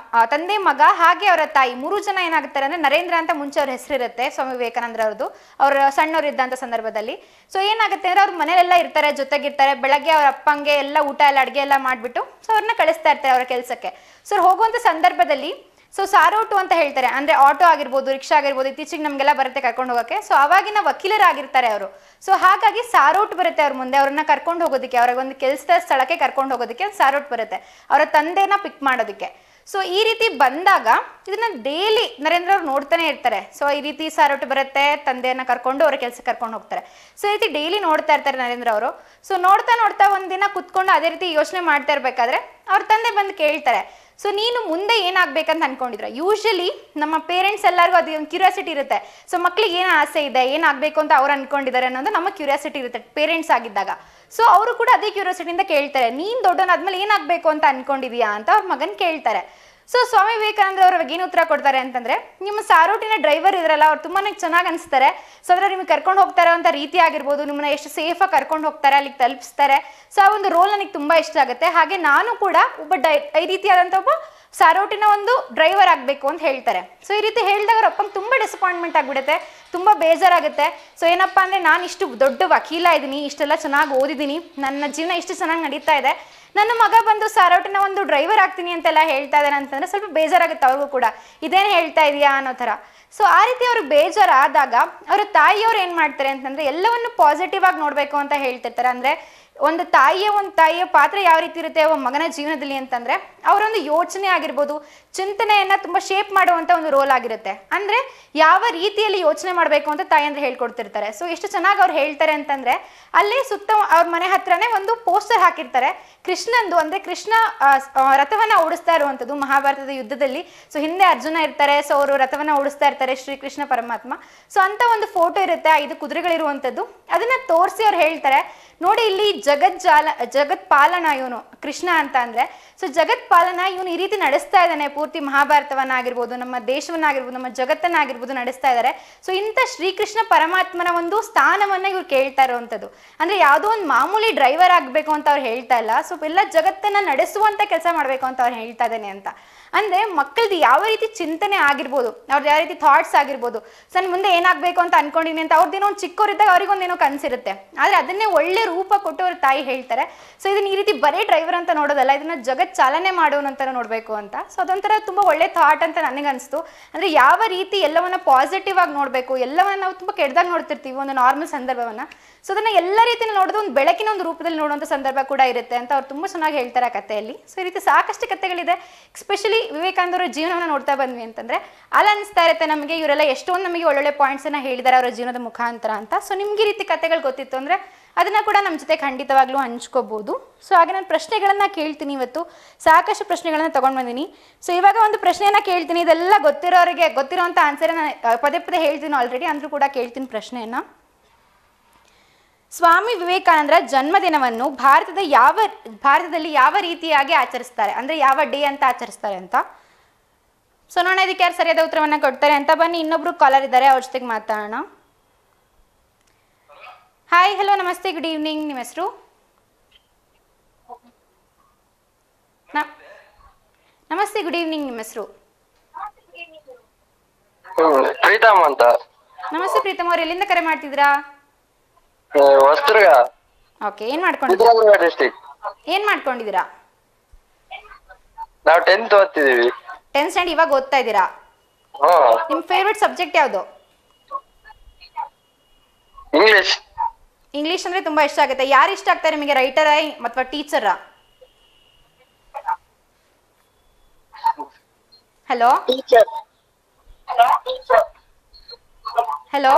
ಮಗ ಹಾಗೆ ಅವರ ತಾಯಿ 3 ಜನ ಏನಾಗುತ್ತಾರೆ ಅಂದ್ರೆ, ನರೇಂದ್ರ ಅಂತ ಮುಂಚೆ ಅವ್ರ ಹೆಸರಿರುತ್ತೆ ಸ್ವಾಮಿ ವಿವೇಕಾನಂದ್ರ ಅವ್ರದ್ದು, ಅವ್ರ ಸಣ್ಣವ್ರು ಇದ್ದಂಥ ಸಂದರ್ಭದಲ್ಲಿ. ಸೊ ಏನಾಗುತ್ತೆ ಅಂದ್ರೆ, ಅವ್ರ ಮನೇಲೆಲ್ಲ ಇರ್ತಾರೆ, ಜೊತೆಗಿರ್ತಾರೆ. ಬೆಳಗ್ಗೆ ಅವ್ರ ಅಪ್ಪಂಗೆ ಎಲ್ಲ ಊಟ ಎಲ್ಲ ಅಡುಗೆ ಎಲ್ಲ ಮಾಡಿಬಿಟ್ಟು ಸೊ ಅವ್ರನ್ನ ಕಳಿಸ್ತಾ ಇರ್ತಾರೆ ಅವರ ಕೆಲಸಕ್ಕೆ. ಸೊ ಹೋಗುವಂಥ ಸಂದರ್ಭದಲ್ಲಿ ಸೊ ಸಾರೋಟು ಅಂತ ಹೇಳ್ತಾರೆ, ಅಂದ್ರೆ ಆಟೋ ಆಗಿರ್ಬೋದು, ರಿಕ್ಷಾ ಆಗಿರ್ಬೋದು, ಇತ್ತೀಚೆಗೆ ನಮಗೆಲ್ಲ ಬರುತ್ತೆ ಕರ್ಕೊಂಡು ಹೋಗೋಕ್ಕೆ. ಸೊ ಅವಾಗಿನ ವಕೀಲರಾಗಿರ್ತಾರೆ ಅವರು. ಸೊ ಹಾಗಾಗಿ ಸಾರೋಟ್ ಬರುತ್ತೆ ಅವ್ರ ಮುಂದೆ, ಅವ್ರನ್ನ ಕರ್ಕೊಂಡು ಹೋಗೋದಕ್ಕೆ, ಅವ್ರ ಒಂದು ಕೆಲಸದ ಸ್ಥಳಕ್ಕೆ ಕರ್ಕೊಂಡು ಹೋಗೋದಕ್ಕೆ ಸಾರೋಟ್ ಬರುತ್ತೆ, ಅವರ ತಂದೆನ ಪಿಕ್ ಮಾಡೋದಕ್ಕೆ. ಸೊ ಈ ರೀತಿ ಬಂದಾಗ ಇದನ್ನ ಡೈಲಿ ನರೇಂದ್ರ ಅವ್ರು ನೋಡ್ತಾನೆ ಇರ್ತಾರೆ. ಸೊ ಈ ರೀತಿ ಸಾರೋಟು ಬರುತ್ತೆ, ತಂದೆಯನ್ನ ಕರ್ಕೊಂಡು ಅವ್ರ ಕೆಲಸಕ್ಕೆ ಕರ್ಕೊಂಡು ಹೋಗ್ತಾರೆ. ಸೊ ಈ ರೀತಿ ಡೈಲಿ ನೋಡ್ತಾ ಇರ್ತಾರೆ ನರೇಂದ್ರ ಅವರು. ಸೊ ನೋಡ್ತಾ ನೋಡ್ತಾ ಒಂದಿನ ಕುತ್ಕೊಂಡು ಅದೇ ರೀತಿ ಯೋಚನೆ ಮಾಡ್ತಾ ಇರ್ಬೇಕಾದ್ರೆ ಅವ್ರ ತಂದೆ ಬಂದು ಕೇಳ್ತಾರೆ, ಸೊ ನೀನು ಮುಂದೆ ಏನಾಗಬೇಕಂತ ಅನ್ಕೊಂಡಿದ್ರ? ಯೂಶಲಿ ನಮ್ಮ ಪೇರೆಂಟ್ಸ್ ಎಲ್ಲರಿಗೂ ಅದು ಒಂದು ಕ್ಯೂರಿಯಾಸಿಟಿ ಇರುತ್ತೆ. ಸೊ ಮಕ್ಳಿಗೆ ಏನು ಆಸೆ ಇದೆ, ಏನಾಗಬೇಕು ಅಂತ ಅವ್ರು ಅನ್ಕೊಂಡಿದ್ದಾರೆ ಅನ್ನೋದು ನಮ್ಮ ಕ್ಯೂರಿಯಾಸಿಟಿ ಇರುತ್ತೆ ಪೇರೆಂಟ್ಸ್ ಆಗಿದ್ದಾಗ. ಸೊ ಅವರು ಕೂಡ ಅದೇ ಕ್ಯೂರಿಯಾಸಿಟಿಯಿಂದ ಕೇಳ್ತಾರೆ, ನೀನು ದೊಡ್ಡವನಾದ್ಮೇಲೆ ಏನಾಗಬೇಕು ಅಂತ ಅನ್ಕೊಂಡಿದೀಯಾ ಅಂತ ಅವ್ರ ಮಗನ್ ಕೇಳ್ತಾರೆ. ಸೊ ಸ್ವಾಮಿ ವಿವೇಕಾನಂದ ಅವ್ರ ಏನು ಉತ್ತರ ಕೊಡ್ತಾರೆ ಅಂತಂದ್ರೆ, ನಿಮ್ಮ ಸಾರೋಟಿನ ಡ್ರೈವರ್ ಇದ್ರಲ್ಲ ಅವ್ರು ತುಂಬಾನೇ ಚೆನ್ನಾಗಿ ಅನಿಸ್ತಾರೆ. ಸೊ ಅದ್ರ ನಿಮ್ಗೆ ಕರ್ಕೊಂಡು ಹೋಗ್ತಾರೆ ಅಂತ ರೀತಿ ಆಗಿರ್ಬೋದು, ನಿಮ್ಮನ್ನ ಎಷ್ಟು ಸೇಫಾಗಿ ಕರ್ಕೊಂಡು ಹೋಗ್ತಾರೆ, ಅಲ್ಲಿಗೆ ತಲುಪಿಸ್ತಾರೆ. ಸೊ ಆ ಒಂದು ರೋಲ್ ನನಗೆ ತುಂಬಾ ಇಷ್ಟ ಆಗುತ್ತೆ. ಹಾಗೆ ನಾನು ಕೂಡ ಈ ರೀತಿಯಾದಂಥ ಒಬ್ಬ ಸಾರೋಟಿನ ಒಂದು ಡ್ರೈವರ್ ಆಗಬೇಕು ಅಂತ ಹೇಳ್ತಾರೆ. ಸೊ ಈ ರೀತಿ ಹೇಳಿದಾಗ ಅವ್ರ ಅಪ್ಪಂಗೆ ತುಂಬ ಡಿಸಪಾಯಿಂಟ್ಮೆಂಟ್ ಆಗಿಬಿಡುತ್ತೆ, ತುಂಬ ಬೇಜಾರಾಗುತ್ತೆ. ಸೊ ಏನಪ್ಪ ಅಂದರೆ, ನಾನು ಇಷ್ಟು ದೊಡ್ಡ ವಕೀಲ ಇದ್ದೀನಿ, ಇಷ್ಟೆಲ್ಲ ಚೆನ್ನಾಗಿ ಓದಿದ್ದೀನಿ, ನನ್ನ ಜೀವನ ಇಷ್ಟು ಚೆನ್ನಾಗಿ ನಡೀತಾ ಇದೆ, ನನ್ನ ಮಗ ಬಂದು ಸಾರೋಟಿನ ಒಂದು ಡ್ರೈವರ್ ಆಗ್ತೀನಿ ಅಂತೆಲ್ಲ ಹೇಳ್ತಾ ಇದ್ದಾನೆ ಅಂತಂದರೆ ಸ್ವಲ್ಪ ಬೇಜಾರಾಗುತ್ತೆ ಅವ್ರಿಗೂ ಕೂಡ, ಇದೇನು ಹೇಳ್ತಾ ಇದೆಯಾ ಅನ್ನೋ ಥರ. ಸೊ ಆ ರೀತಿ ಅವ್ರಿಗೆ ಬೇಜಾರಾದಾಗ ಅವರ ತಾಯಿಯವ್ರು ಏನು ಮಾಡ್ತಾರೆ ಅಂತಂದರೆ, ಎಲ್ಲವನ್ನು ಪಾಸಿಟಿವ್ ಆಗಿ ನೋಡಬೇಕು ಅಂತ ಹೇಳ್ತಿರ್ತಾರೆ. ಅಂದರೆ ಒಂದು ತಾಯಿಯ ಪಾತ್ರ ಯಾವ ರೀತಿ ಇರುತ್ತೆ ಒಬ್ಬ ಮಗನ ಜೀವನದಲ್ಲಿ ಅಂತಂದ್ರೆ, ಅವರೊಂದು ಯೋಚನೆ ಆಗಿರ್ಬೋದು, ಚಿಂತನೆಯನ್ನ ತುಂಬಾ ಶೇಪ್ ಮಾಡುವಂತ ಒಂದು ರೋಲ್ ಆಗಿರುತ್ತೆ. ಅಂದ್ರೆ ಯಾವ ರೀತಿಯಲ್ಲಿ ಯೋಚನೆ ಮಾಡಬೇಕು ಅಂತ ತಾಯಿ ಅಂದ್ರೆ ಹೇಳ್ಕೊಡ್ತಿರ್ತಾರೆ. ಸೊ ಎಷ್ಟು ಚೆನ್ನಾಗಿ ಅವ್ರು ಹೇಳ್ತಾರೆ ಅಂತಂದ್ರೆ, ಅಲ್ಲೇ ಸುತ್ತ ಅವ್ರ ಮನೆ ಹತ್ರನೇ ಒಂದು ಪೋಸ್ಟರ್ ಹಾಕಿರ್ತಾರೆ ಕೃಷ್ಣಂದು. ಅಂದ್ರೆ ಕೃಷ್ಣ ರಥವನ್ನ ಓಡಿಸ್ತಾ ಇರುವಂಥದ್ದು ಮಹಾಭಾರತದ ಯುದ್ಧದಲ್ಲಿ. ಸೊ ಹಿಂದೆ ಅರ್ಜುನ ಇರ್ತಾರೆ, ಸೊ ಅವರು ರಥವನ್ನ ಓಡಿಸ್ತಾ ಇರ್ತಾರೆ, ಶ್ರೀಕೃಷ್ಣ ಪರಮಾತ್ಮ. ಸೊ ಅಂತ ಒಂದು ಫೋಟೋ ಇರುತ್ತೆ, 5 ಕುದುರೆಗಳಿರುವಂಥದ್ದು. ಅದನ್ನ ತೋರಿಸಿ ಅವ್ರು ಹೇಳ್ತಾರೆ, ನೋಡಿ ಇಲ್ಲಿ ಜಗತ್ ಪಾಲನ ಇವನು ಕೃಷ್ಣ ಅಂತ ಅಂದ್ರೆ. ಸೊ ಜಗತ್ ಪಾಲನ ಇವನು ಈ ರೀತಿ ನಡೆಸ್ತಾ ಇದ್ದಾನೆ, ಪೂರ್ತಿ ಮಹಾಭಾರತವನ್ನ ಆಗಿರ್ಬೋದು, ನಮ್ಮ ದೇಶವನ್ನಾಗಿರ್ಬೋದು, ನಮ್ಮ ಜಗತ್ತನ್ನಾಗಿರ್ಬೋದು ನಡೆಸ್ತಾ ಇದ್ದಾರೆ. ಸೊ ಇಂಥ ಶ್ರೀಕೃಷ್ಣ ಪರಮಾತ್ಮನ ಒಂದು ಸ್ಥಾನವನ್ನ ಇವ್ರು ಕೇಳ್ತಾ ಇರುವಂಥದ್ದು. ಅಂದ್ರೆ ಯಾವುದೋ ಒಂದು ಮಾಮೂಲಿ ಡ್ರೈವರ್ ಆಗ್ಬೇಕು ಅಂತ ಅವ್ರು ಹೇಳ್ತಾ ಇಲ್ಲ, ಸೊ ಎಲ್ಲ ಜಗತ್ತನ್ನ ನಡೆಸುವಂತ ಕೆಲಸ ಮಾಡ್ಬೇಕು ಅಂತ ಅವ್ರು ಹೇಳ್ತಾ ಇದ್ದಾನೆ ಅಂತ. ಅಂದ್ರೆ ಮಕ್ಕಳದು ಯಾವ ರೀತಿ ಚಿಂತನೆ ಆಗಿರ್ಬೋದು, ಅವ್ರದ್ದು ಯಾವ ರೀತಿ ಥಾಟ್ಸ್ ಆಗಿರ್ಬೋದು, ಸೊ ನಾನು ಮುಂದೆ ಏನಾಗಬೇಕು ಅಂತ ಅನ್ಕೊಂಡಿನಿ ಅಂತ ಅವ್ರದ್ದೇನೋ ಒಂದು ಚಿಕ್ಕವರಿದ್ದಾಗ ಅವ್ರಿಗೊಂದೇನೋ ಕನಸಿರುತ್ತೆ, ಆದ್ರೆ ಅದನ್ನೇ ಒಳ್ಳೆ ರೂಪ ಕೊಟ್ಟು ಅವ್ರ ತಾಯಿ ಹೇಳ್ತಾರೆ. ಸೊ ಇದನ್ನ ಈ ರೀತಿ ಬರೀ ಡ್ರೈವರ್ ಅಂತ ನೋಡೋದಲ್ಲ, ಇದನ್ನ ಜಗತ್ ಚಾಲನೆ ಮಾಡೋನಂತರ ನೋಡ್ಬೇಕು ಅಂತ. ಸೊ ಅದೊಂಥರ ತುಂಬಾ ಒಳ್ಳೆ ಥಾಟ್ ಅಂತ ನನಗನ್ನಿಸ್ತು. ಅಂದ್ರೆ ಯಾವ ರೀತಿ ಎಲ್ಲವನ್ನ ಪಾಸಿಟಿವ್ ಆಗಿ ನೋಡ್ಬೇಕು, ಎಲ್ಲವನ್ನ ನಾವು ತುಂಬಾ ಕೆಟ್ಟದಾಗ ನೋಡ್ತಿರ್ತೀವಿ ಒಂದು ನಾರ್ಮಲ್ ಸಂದರ್ಭವನ್ನ. ಸೊ ಅದನ್ನ ಎಲ್ಲ ರೀತಿಯಲ್ಲಿ ನೋಡೋದು ಒಂದು ಬೆಳಕಿನ ಒಂದು ರೂಪದಲ್ಲಿ ನೋಡುವಂಥ ಸಂದರ್ಭ ಕೂಡ ಇರುತ್ತೆ ಅಂತ ಅವ್ರು ತುಂಬಾ ಚೆನ್ನಾಗಿ ಹೇಳ್ತಾರೆ ಆ ಕಥೆಯಲ್ಲಿ. ಸೊ ಈ ರೀತಿ ಸಾಕಷ್ಟು ಕಥೆಗಳಿದೆ, ಎಸ್ಪೆಷಲಿ ವಿವೇಕಾನಂದರ ಜೀವನವನ್ನು ನೋಡ್ತಾ ಬಂದ್ವಿ ಅಂತಂದ್ರೆ ಅಲ್ಲಿ ಅನಿಸ್ತಾ ಇರುತ್ತೆ ನಮಗೆ ಇವರೆಲ್ಲ ಎಷ್ಟೊಂದು ನಮಗೆ ಒಳ್ಳೊಳ್ಳೆ ಪಾಯಿಂಟ್ಸನ್ನು ಹೇಳಿದ್ದಾರೆ ಅವರ ಜೀವನದ ಮುಖಾಂತರ ಅಂತ. ಸೊ ನಿಮ್ಗೆ ಈ ರೀತಿ ಕಥೆಗಳು ಗೊತ್ತಿತ್ತು ಅಂದರೆ ಅದನ್ನು ಕೂಡ ನಮ್ಮ ಜೊತೆ ಖಂಡಿತವಾಗ್ಲೂ ಹಂಚ್ಕೋಬೋದು. ಸೊ ಹಾಗೆ ನಾನು ಪ್ರಶ್ನೆಗಳನ್ನು ಕೇಳ್ತೀನಿ, ಇವತ್ತು ಸಾಕಷ್ಟು ಪ್ರಶ್ನೆಗಳನ್ನು ತೊಗೊಂಡು ಬಂದೀನಿ. ಸೊ ಇವಾಗ ಒಂದು ಪ್ರಶ್ನೆಯನ್ನು ಕೇಳ್ತೀನಿ, ಇದೆಲ್ಲ ಗೊತ್ತಿರೋರಿಗೆ ಗೊತ್ತಿರೋಂಥ ಆನ್ಸರನ್ನು ಪದೇ ಪದೇ ಹೇಳ್ತೀನಿ ಆಲ್ರೆಡಿ, ಅಂದರೂ ಕೂಡ ಕೇಳ್ತೀನಿ ಪ್ರಶ್ನೆಯನ್ನು. ಸ್ವಾಮಿ ವಿವೇಕಾನಂದರ ಜನ್ಮದಿನವನ್ನು ಭಾರತದಲ್ಲಿ ಯಾವ ರೀತಿಯಾಗಿ ಆಚರಿಸ್ತಾರೆ, ಅಂದರೆ ಯಾವ ಡೇ ಅಂತ ಆಚರಿಸ್ತಾರೆ ಅಂತ. ಸೊ ನೋಡೋಣ ಇದಕ್ಕೆ ಯಾರು ಸರಿಯಾದ ಉತ್ತರವನ್ನು ಕೊಡ್ತಾರೆ ಅಂತ. ಬನ್ನಿ, ಇನ್ನೊಬ್ರು ಕಾಲರ್ ಇದ್ದಾರೆ, ಅವ್ರ ಜೊತೆಗೆ ಮಾತಾಡೋಣ. ಹಾಯ್, ಹಲೋ, ನಮಸ್ತೆ, ಗುಡ್ ಈವ್ನಿಂಗ್. ನಿಮ್ಮ ಹೆಸರು? ನಮಸ್ತೆ, ಗುಡ್ ಈವ್ನಿಂಗ್. ನಿಮ್ಮ ಹೆಸರು? ಪ್ರೀತಮ್ ಅಂತ. ನಮಸ್ತೆ ಪ್ರೀತಮ್ ಅವ್ರು, ಎಲ್ಲಿಂದ ಕರೆ ಮಾಡ್ತಿದ್ದೀರಾ? ಹೊಸದುರ್ಗ. ಓಕೆ, ಏನ್ ಮಾಡ್ಕೊಂಡಿದ್ದೀರಾ? ಡಿಸ್ಟ್ರಿಕ್ಟ್. ಏನ್ ಮಾಡ್ಕೊಂಡಿದ್ದೀರಾ? ನಾವು 10th ಓದ್ತಿದೀವಿ. 10th ಸ್ಟ್ಯಾಂಡರ್ಡ್ ಇವಾಗ ಓದ್ತಾ ಇದ್ದೀರಾ? ನಿಮ್ಮ ಫೇವ್ರೆಟ್ ಸಬ್ಜೆಕ್ಟ್ ಯಾವುದು? ಇಂಗ್ಲಿಷ್. ಇಂಗ್ಲಿಷ್ ಅಂದ್ರೆ ತುಂಬಾ ಇಷ್ಟ ಆಗುತ್ತೆ. ಯಾರು ಇಷ್ಟ ಆಗ್ತಾರೆ ನಿಮಗೆ, ರೈಟರ್ ಅಥವಾ teacher? Hello hello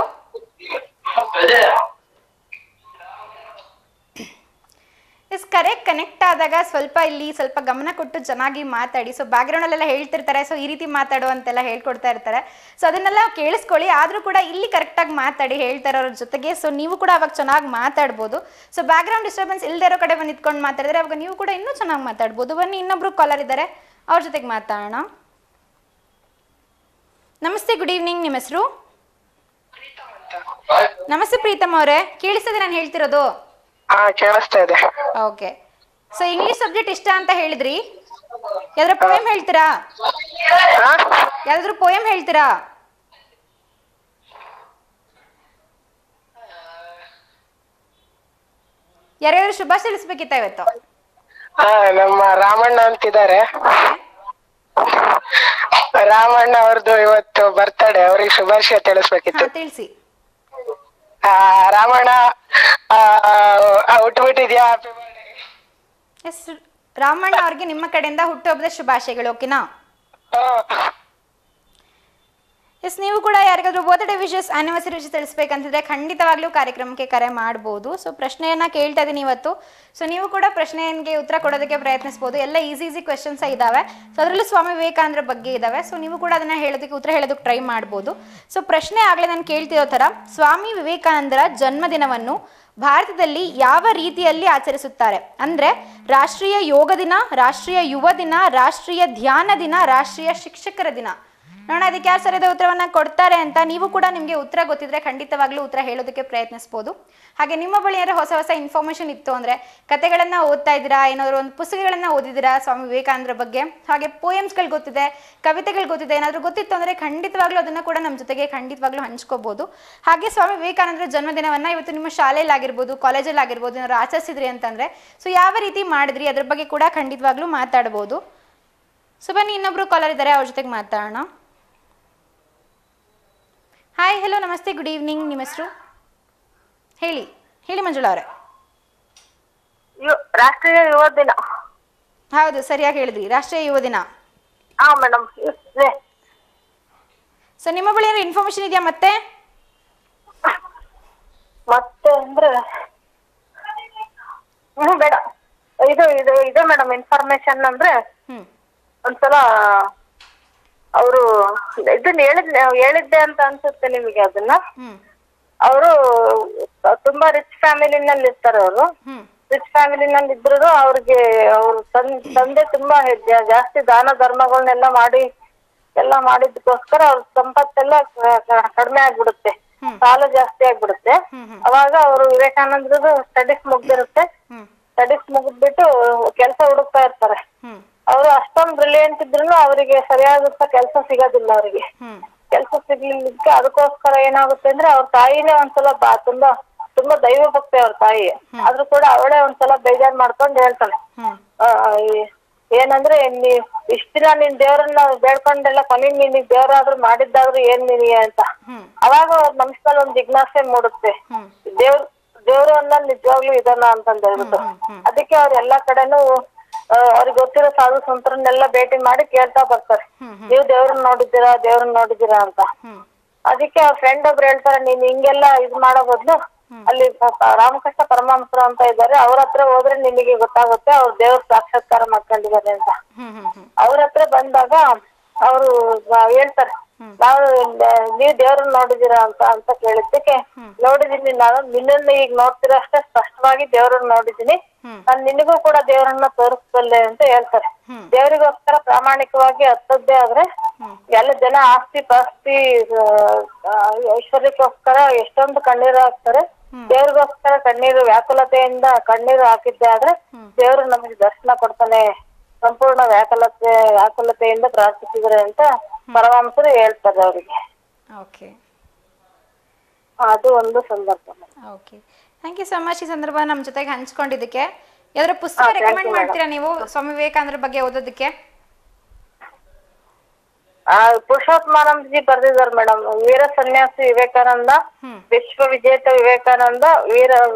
yes, connect ಆದಾಗ ಸ್ವಲ್ಪ ಗಮನ ಕೊಟ್ಟು ಚೆನ್ನಾಗಿ ಮಾತಾಡಿ. ಸೊ ಬ್ಯಾಕ್ಗ್ರೌಂಡಲ್ಲೆಲ್ಲ ಹೇಳ್ತಿರ್ತಾರೆ, ಸೊ ಈ ರೀತಿ ಮಾತಾಡು ಅಂತೆಲ್ಲ ಹೇಳ್ಕೊಡ್ತಾ ಇರ್ತಾರೆ. ಸೊ ಅದನ್ನೆಲ್ಲ ಕೇಳಿಸ್ಕೊಳ್ಳಿ, ಆದರೂ ಕೂಡ ಇಲ್ಲಿ ಕರೆಕ್ಟಾಗಿ ಮಾತಾಡಿ ಹೇಳ್ತಾರೋರ ಜೊತೆಗೆ. ಸೊ ನೀವು ಕೂಡ ಅವಾಗ ಚೆನ್ನಾಗಿ ಮಾತಾಡ್ಬೋದು. ಸೊ ಬ್ಯಾಕ್ಗ್ರೌಂಡ್ ಡಿಸ್ಟರ್ಬೆನ್ಸ್ ಇಲ್ಲದೆ ಇರೋ ಕಡೆ ಬಂದು ನಿಂತ್ಕೊಂಡು ಮಾತಾಡಿದ್ರೆ ಅವಾಗ ನೀವು ಕೂಡ ಇನ್ನೂ ಚೆನ್ನಾಗಿ ಮಾತಾಡ್ಬೋದು. ಬನ್ನಿ, ಇನ್ನೊಬ್ರು ಕಾಲರ್ ಇದ್ದಾರೆ, ಅವ್ರ ಜೊತೆಗೆ ಮಾತಾಡೋಣ. ನಮಸ್ತೆ, ಗುಡ್ ಈವ್ನಿಂಗ್. ನಿಮ್ಮ ಹೆಸರು? ನಮಸ್ತೆ ಪ್ರೀತಮ್ ಅವರೇ, ಕೇಳಿಸ್ತದೆ ನಾನು ಹೇಳ್ತಿರೋದು? ಕೇಳಿಸ್ತಾ ಇದೆ. ಓಕೆ, ಸೊ ಇಂಗ್ಲಿಷ್ ಸಬ್ಜೆಕ್ಟ್ ಇಷ್ಟ ಅಂತ ಹೇಳಿದ್ರಿ, ಯಾವ್ದಾದ್ರು ಪೋಯಮ್ ಹೇಳ್ತೀರಾ? ಯಾವ್ದಾದ್ರು ಪೋಯಮ್ ಹೇಳ್ತೀರಾ? ಯಾರ್ಯಾರು ಶುಭಾಶಯ ತಿಳಿಸ್ಬೇಕಿತ್ತ ಇವತ್ತು? ನಮ್ಮ ರಾಮಣ್ಣ ಅಂತಿದ್ದಾರೆ. ರಾಮಣ್ಣ ಅವ್ರದ್ದು ಇವತ್ತು ಬರ್ತಡೆ, ಅವ್ರಿಗೆ ಶುಭಾಶಯ ತಿಳಿಸ್ಬೇಕಿತ್ತು. ತಿಳಿಸಿ. ರಾಮಣ್ಣ ಹುಟ್ಟುಬಿಟ್ಟಿದ್ಯಾ? Happy birthday. ಎಸ್, ರಾಮಣ್ಣ ಅವ್ರಿಗೆ ನಿಮ್ಮ ಕಡೆಯಿಂದ ಹುಟ್ಟುಹಬ್ಬದ ಶುಭಾಶಯಗಳು. ಓಕೆನಾ? ಎಸ್, ನೀವು ಕೂಡ ಯಾರಿಗಾದ್ರೂ ಬರ್ತ್ಡೇ ವಿಶಸ್, ಆನಿವರ್ಸರಿ ವಿಶಸ್ ತಿಳಿಸ್ಬೇಕಂತಿದ್ರೆ ಖಂಡಿತವಾಗ್ಲೂ ಕಾರ್ಯಕ್ರಮಕ್ಕೆ ಕರೆ ಮಾಡ್ಬೋದು. ಸೊ ಪ್ರಶ್ನೆಯನ್ನ ಕೇಳ್ತಾ ಇದ್ದೀನಿ ಇವತ್ತು. ಸೊ ನೀವು ಕೂಡ ಪ್ರಶ್ನೆಗೆ ಉತ್ತರ ಕೊಡೋದಕ್ಕೆ ಪ್ರಯತ್ನಿಸ್ಬೋದು. ಎಲ್ಲ ಈಸಿ ಕ್ವೆಶನ್ಸ್ ಇದಾವೆ. ಸೊ ಅದರಲ್ಲೂ ಸ್ವಾಮಿ ವಿವೇಕಾನಂದರ ಬಗ್ಗೆ ಇದಾವೆ. ಸೊ ನೀವು ಕೂಡ ಅದನ್ನ ಉತ್ತರ ಹೇಳೋದಕ್ಕೆ ಟ್ರೈ ಮಾಡ್ಬೋದು. ಸೊ ಪ್ರಶ್ನೆ ಆಗಲೇ ನಾನು ಕೇಳ್ತಿರೋ ಥರ, ಸ್ವಾಮಿ ವಿವೇಕಾನಂದರ ಜನ್ಮದಿನವನ್ನು ಭಾರತದಲ್ಲಿ ಯಾವ ರೀತಿಯಲ್ಲಿ ಆಚರಿಸುತ್ತಾರೆ? ಅಂದರೆ ರಾಷ್ಟ್ರೀಯ ಯೋಗ ದಿನ, ರಾಷ್ಟ್ರೀಯ ಯುವ ದಿನ, ರಾಷ್ಟ್ರೀಯ ಧ್ಯಾನ ದಿನ, ರಾಷ್ಟ್ರೀಯ ಶಿಕ್ಷಕರ ದಿನ. ನೋಡೋಣ ಅದಕ್ಕೆ ಯಾರು ಸರಿಯಾದ ಉತ್ತರವನ್ನು ಕೊಡ್ತಾರೆ ಅಂತ. ನೀವು ಕೂಡ ನಿಮಗೆ ಉತ್ತರ ಗೊತ್ತಿದ್ರೆ ಖಂಡಿತವಾಗ್ಲೂ ಉತ್ತರ ಹೇಳೋದಕ್ಕೆ ಪ್ರಯತ್ನಿಸ್ಬೋದು. ಹಾಗೆ ನಿಮ್ಮ ಬಳಿ ಏನಾದ್ರು ಹೊಸ ಇನ್ಫಾರ್ಮೇಷನ್ ಇತ್ತು ಅಂದರೆ, ಕತೆಗಳನ್ನು ಓದ್ತಾ ಇದ್ದೀರಾ, ಏನಾದರೂ ಒಂದು ಪುಸ್ತಕಗಳನ್ನು ಓದಿದ್ದೀರಾ ಸ್ವಾಮಿ ವಿವೇಕಾನಂದರ ಬಗ್ಗೆ, ಹಾಗೆ ಪೋಯಮ್ಸ್ಗಳು ಗೊತ್ತಿದೆ, ಕವಿತೆಗಳು ಗೊತ್ತಿದೆ, ಏನಾದರೂ ಗೊತ್ತಿತ್ತು ಅಂದರೆ ಖಂಡಿತವಾಗ್ಲೂ ಅದನ್ನು ಕೂಡ ನಮ್ಮ ಜೊತೆಗೆ ಖಂಡಿತವಾಗ್ಲೂ ಹಂಚ್ಕೋಬೋದು. ಹಾಗೆ ಸ್ವಾಮಿ ವಿವೇಕಾನಂದರ ಜನ್ಮದಿನವನ್ನು ಇವತ್ತು ನಿಮ್ಮ ಶಾಲೆಯಲ್ಲಿ ಆಗಿರ್ಬೋದು, ಕಾಲೇಜಲ್ಲಿ ಆಗಿರ್ಬೋದು ಏನಾದ್ರು ಆಚರಿಸಿದ್ರಿ ಅಂತಂದರೆ, ಸೊ ಯಾವ ರೀತಿ ಮಾಡಿದ್ರಿ ಅದ್ರ ಬಗ್ಗೆ ಕೂಡ ಖಂಡಿತವಾಗ್ಲೂ ಮಾತಾಡ್ಬೋದು. ಸೊ ಬನ್ನಿ, ಇನ್ನೊಬ್ರು ಕಾಲರ್ ಇದ್ದಾರೆ, ಅವ್ರ ಜೊತೆಗೆ ಮಾತಾಡೋಣ. ಹಾಯ್, ಹಲೋ, ನಮಸ್ತೆ, ಗುಡ್ ಈವ್ನಿಂಗ್. ನಿಮ್ಮ ಹೆಸರು ಹೇಳಿ ಮಂಜುಳಾ ಅವರೇ. ರಾಷ್ಟ್ರೀಯ ಯುವ ದಿನ. ಹೌದು, ಸರಿಯಾಗಿ ಹೇಳಿದ್ರಿ, ರಾಷ್ಟ್ರೀಯ ಯುವ ದಿನ. ಮೇಡಮ್. ಸೊ ನಿಮ್ಮ ಬಳಿ ಏನಾದ್ರು ಇನ್ಫಾರ್ಮೇಶನ್ ಇದೆಯಾ ಮತ್ತೆ ಅಂದ್ರೆ ಬೇಡ, ಇದು ಮೇಡಮ್ ಇನ್ಫಾರ್ಮೇಶನ್ ಅಂದ್ರೆ ಒಂದ್ಸಲ ಅವರು ಇದನ್ನ ಹೇಳಿದ್ದೆ ಅಂತ ಅನ್ಸುತ್ತೆ ನಿಮಗೆ. ಅದನ್ನ ಅವರು ತುಂಬಾ ರಿಚ್ ಫ್ಯಾಮಿಲಿನಲ್ಲಿ ಇರ್ತಾರೆ. ಅವರು ರಿಚ್ ಫ್ಯಾಮಿಲಿನಲ್ಲಿ ಇದ್ರು ಅವ್ರಿಗೆ ಅವ್ರ ತಂದೆ ತುಂಬಾ ಜಾಸ್ತಿ ದಾನ ಧರ್ಮಗಳನ್ನೆಲ್ಲ ಮಾಡಿದ್ದಕ್ಕೋಸ್ಕರ ಅವ್ರ ಸಂಪತ್ತೆಲ್ಲ ಕಡಿಮೆ ಆಗ್ಬಿಡುತ್ತೆ, ಸಾಲ ಜಾಸ್ತಿ ಆಗ್ಬಿಡುತ್ತೆ. ಅವಾಗ ಅವರು ವಿವೇಕಾನಂದರದು ಸ್ಟಡೀಸ್ ಮುಗ್ದಿರುತ್ತೆ. ಸ್ಟಡೀಸ್ ಮುಗಿದ್ಬಿಟ್ಟು ಕೆಲಸ ಹುಡುಕ್ತಾ ಇರ್ತಾರೆ. ಅವರು ಅಷ್ಟೊಂದು ಬ್ರಿಲಿಯಂಟ್ ಇದ್ರು ಅವರಿಗೆ ಸರಿಯಾದ ಕೆಲಸ ಸಿಗೋದಿಲ್ಲ. ಅವರಿಗೆ ಕೆಲಸ ಸಿಗ್ಲಿಕ್ಕೆ ಅದಕ್ಕೋಸ್ಕರ ಏನಾಗುತ್ತೆ ಅಂದ್ರೆ ಅವ್ರ ತಾಯಿನೇ ಒಂದ್ಸಲ ತುಂಬಾ ದೈವ ಭಕ್ತಿ ಅವ್ರ ತಾಯಿ. ಆದ್ರೂ ಕೂಡ ಅವಳೇ ಒಂದ್ಸಲ ಬೇಜಾರ್ ಮಾಡ್ಕೊಂಡು ಹೇಳ್ತಾಳೆ, ಏನಂದ್ರೆ ಇಷ್ಟ ದಿನ ನೀನ್ ದೇವ್ರನ್ನ ಬೇಡ್ಕೊಂಡೆಲ್ಲ ಕೊನೆಗೆ ನೀನ್ ದೇವ್ರಾದ್ರೂ ಮಾಡಿದ್ದಾದ್ರೂ ಏನ್ ನೀನಿ ಅಂತ. ಅವಾಗ ಅವ್ರ ಮನಸ್ಸಲ್ಲಿ ಒಂದ್ ಜಿಜ್ಞಾಸೆ ಮೂಡುತ್ತೆ, ದೇವ್ರು ಅನ್ನೋದು ನಿಜವಾಗ್ಲೂ ಇದನ್ನ ಅಂತಂದ್ ಹೇಳ್ಬಿಟ್ಟು. ಅದಕ್ಕೆ ಅವ್ರ ಎಲ್ಲಾ ಕಡೆನೂ ಅವ್ರಿಗೆ ಗೊತ್ತಿರೋ ಸಾಧು ಸಂತರನ್ನೆಲ್ಲ ಭೇಟಿ ಮಾಡಿ ಕೇಳ್ತಾ ಬರ್ತಾರೆ. ನೀವು ದೇವ್ರನ್ನ ನೋಡಿದ್ದೀರಾ ಅಂತ. ಅದಕ್ಕೆ ಅವ್ರ ಫ್ರೆಂಡ್ ಒಬ್ರು ಹೇಳ್ತಾರೆ, ನೀನ್ ಹಿಂಗೆಲ್ಲ ಇದ್ ಮಾಡೋ ಬದ್ಲು ಅಲ್ಲಿ ರಾಮಕೃಷ್ಣ ಪರಮಹಂಸರು ಅಂತ ಇದ್ದಾರೆ, ಅವ್ರ ಹತ್ರ ಹೋದ್ರೆ ನಿಮಗೆ ಗೊತ್ತಾಗುತ್ತೆ ಅವ್ರು ದೇವ್ರ ಸಾಕ್ಷಾತ್ಕಾರ ಮಾಡ್ಕೊಂಡಿದ್ದಾರೆ ಅಂತ. ಅವ್ರ ಹತ್ರ ಬಂದಾಗ ಅವರು ಹೇಳ್ತಾರೆ, ನೀವ್ ದೇವ್ರನ್ನ ನೋಡಿದೀರಾ ಅಂತ ಕೇಳಿದ್ದಕ್ಕೆ, ನೋಡಿದೀನಿ ನಾನು, ನಿನ್ನನ್ನು ಈಗ ನೋಡ್ತಿರೋ ಅಷ್ಟೇ ಸ್ಪಷ್ಟವಾಗಿ ದೇವ್ರನ್ನ ನೋಡಿದೀನಿ, ನಾನ್ ನಿನಗೂ ಕೂಡ ದೇವ್ರನ್ನ ತೋರಿಸ್ಬಲ್ಲೆ ಅಂತ ಹೇಳ್ತಾರೆ. ದೇವ್ರಿಗೋಸ್ಕರ ಪ್ರಾಮಾಣಿಕವಾಗಿ ಹತ್ತದ್ದೇ ಆದ್ರೆ ಎಲ್ಲ ಜನ ಆಸ್ತಿ ಪಾಸ್ತಿ ಐಶ್ವರ್ಯಕ್ಕೋಸ್ಕರ ಎಷ್ಟೊಂದು ಕಣ್ಣೀರು ಹಾಕ್ತಾರೆ. ದೇವ್ರಿಗೋಸ್ಕರ ಕಣ್ಣೀರು ವ್ಯಾಕುಲತೆಯಿಂದ ಕಣ್ಣೀರು ಹಾಕಿದ್ದೆ ಆದ್ರೆ ದೇವ್ರು ನಮಗೆ ದರ್ಶನ ಕೊಡ್ತಾನೆ, ಸಂಪೂರ್ಣ ವ್ಯಾಕುಲತೆಯಿಂದ ಪ್ರಾರ್ಥಿಸಿದ್ರೆ ಅಂತ ಪರಮಹಂಸರು ಹೇಳ್ತಾರೆ ಅವರಿಗೆ. ಅದು ಒಂದು ಸಂದರ್ಭ. Okay, thank you so much. ಈ ಸಂದರ್ಭ ನಮ್ಮ ಜೊತೆಗೆ ಹಂಚ್ಕೊಂಡಿದ್ದಕ್ಕೆ. ಯಾವ್ದಾರ ಪುಸ್ತಕ ರೆಕಮೆಂಡ್ ಮಾಡ್ತೀರಾ ನೀವು ಸ್ವಾಮಿ ವಿವೇಕಾನಂದರ ಬಗ್ಗೆ ಓದೋದಕ್ಕೆ? ಪುರುಷೋತ್ತಮಾನಂದಜಿ ಬರ್ದಿದ್ದಾರೆ ಮೇಡಮ್. ವೀರ ಸನ್ಯಾಸಿ ವಿವೇಕಾನಂದ, ವಿಶ್ವ ವಿಜೇತ ವಿವೇಕಾನಂದ,